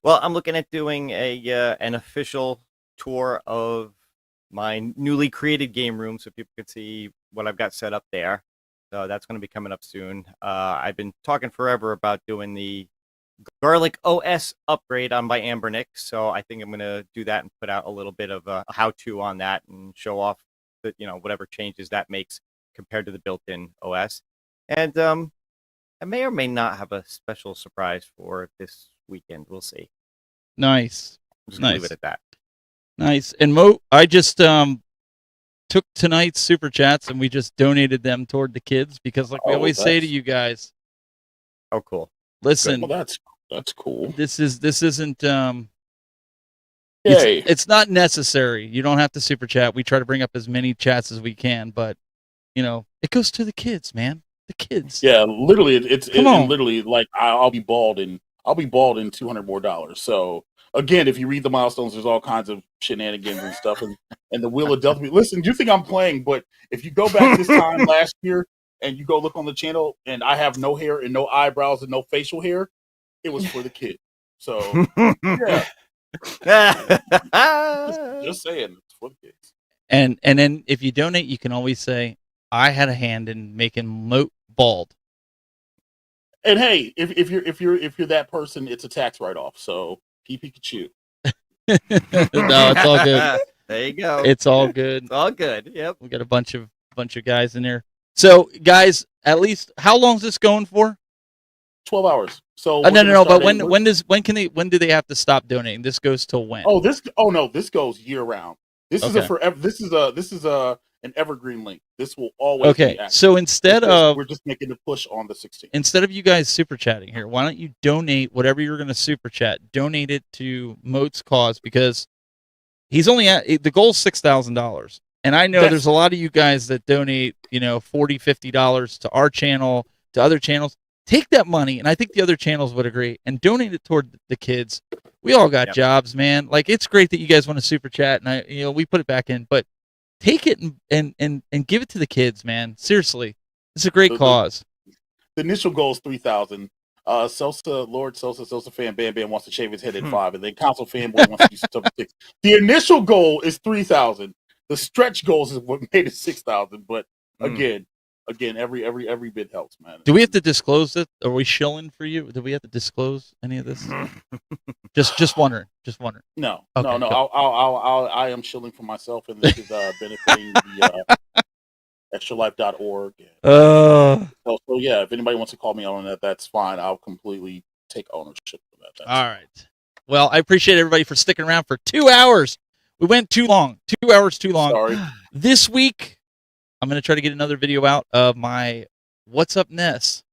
Well, I'm looking at doing an official tour of my newly created game room so people can see what I've got set up there. So that's going to be coming up soon. I've been talking forever about doing the Garlic OS upgrade on by Berndt. So I think I'm going to do that and put out a little bit of a how-to on that and show off that, whatever changes that makes compared to the built-in OS. And I may or may not have a special surprise for this weekend. We'll see. Nice. I'm just going to leave it at that. Nice. And Mo, I just took tonight's super chats and we just donated them toward the kids because, like we always say to you guys. Oh, cool. Listen. Well, that's cool. This isn't. It's not necessary. You don't have to super chat. We try to bring up as many chats as we can, but it goes to the kids, man. The kids. Yeah, literally, it's literally like I'll be bald in $200 more. So again, if you read the milestones, there's all kinds of shenanigans and stuff, and the Wheel of Death. Listen, you think I'm playing, but if you go back this time last year and you go look on the channel, and I have no hair and no eyebrows and no facial hair, it was for the kid. So yeah, just saying, it's for the kids. And then if you donate, you can always say, I had a hand in making Moat bald. And hey, if you're that person, it's a tax write-off. So Pikachu. No, it's all good. There you go. It's all good. It's all good. Yep. We got a bunch of guys in there. So guys, at least how long is this going for? 12 hours. So no. But when do they have to stop donating? This goes till when? This goes year round. This is a forever. This is an evergreen link. This will always be active. So instead of we're just making the push on the 16th. Instead of you guys super chatting here, why don't you donate whatever you're going to super chat? Donate it to Moat's cause because he's only at the goal is $6,000, and I know there's a lot of you guys that donate $40, $50 to our channel, to other channels. Take that money, and I think the other channels would agree, and donate it toward the kids. We all got jobs, man. Like, it's great that you guys want to super chat, and we put it back in, but take it and give it to the kids, man. Seriously, it's a great cause. The initial goal is 3,000. Sosa fan Bam wants to shave his head at 5, and then Council fanboy wants to do stuff at 6. The initial goal is 3,000. The stretch goals is what made it 6,000. But again, every bit helps, man. Do we have to disclose it? Are we shilling for you? Do we have to disclose any of this? just wondering. No, okay, no. Cool. I am shilling for myself, and this is benefiting the extralife.org. So yeah, if anybody wants to call me on that, that's fine. I'll completely take ownership of that. All right. Well, I appreciate everybody for sticking around for 2 hours. We went too long. 2 hours too long. Sorry. This week, I'm going to try to get another video out of my What's Up Ness.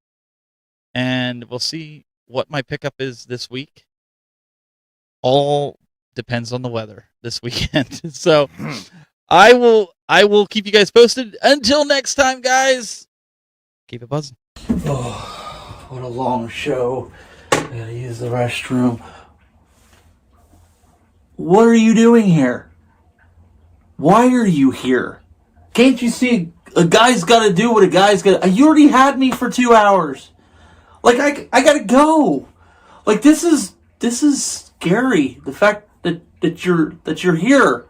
And we'll see what my pickup is this week. All depends on the weather this weekend. So I will keep you guys posted. Until next time, guys. Keep it buzzing. Oh, what a long show. I gotta use the restroom. What are you doing here? Why are you here? Can't you see a guy's got to do what a guy's got to... You already had me for 2 hours. Like, I got to go. Like, this is scary. The fact that you're here.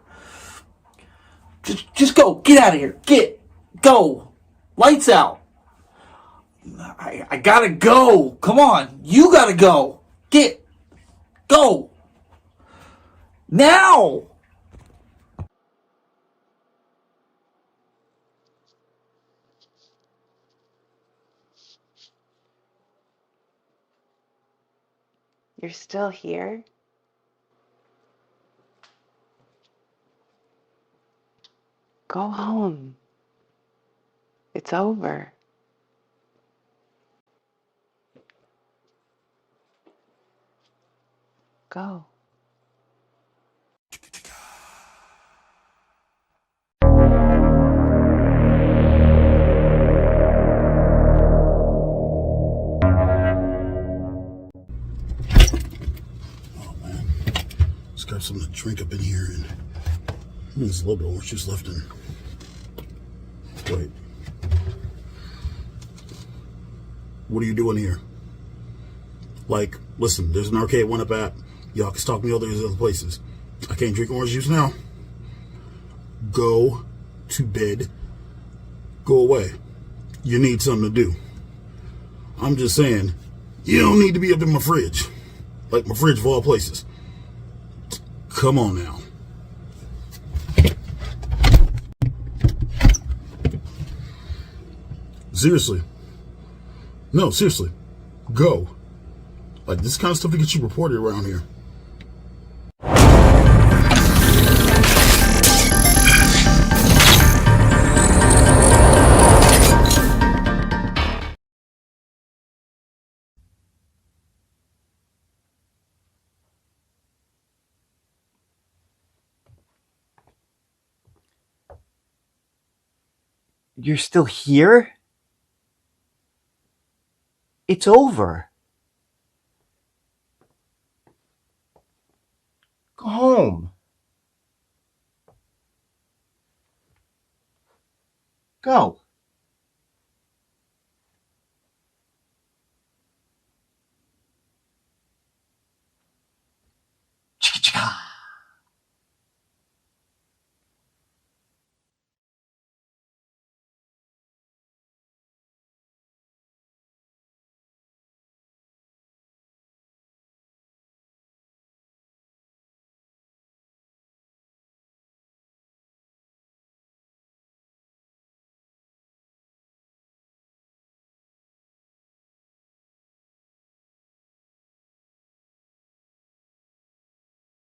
Just go. Get out of here. Go. Lights out. I got to go. Come on. You got to go. Go. Now. You're still here? Go home. It's over. Go. Got something to drink up in here, and there's a little bit of orange juice left in. Wait. What are you doing here? Like, listen, there's an arcade one up at. Y'all can stalk me all these other places. I can't drink orange juice now. Go to bed. Go away. You need something to do. I'm just saying, You don't need to be up in my fridge. Like my fridge of all places. Come on now. Seriously. No, seriously. Go. Like, this kind of stuff to get you reported around here. You're still here? It's over. Go home. Go.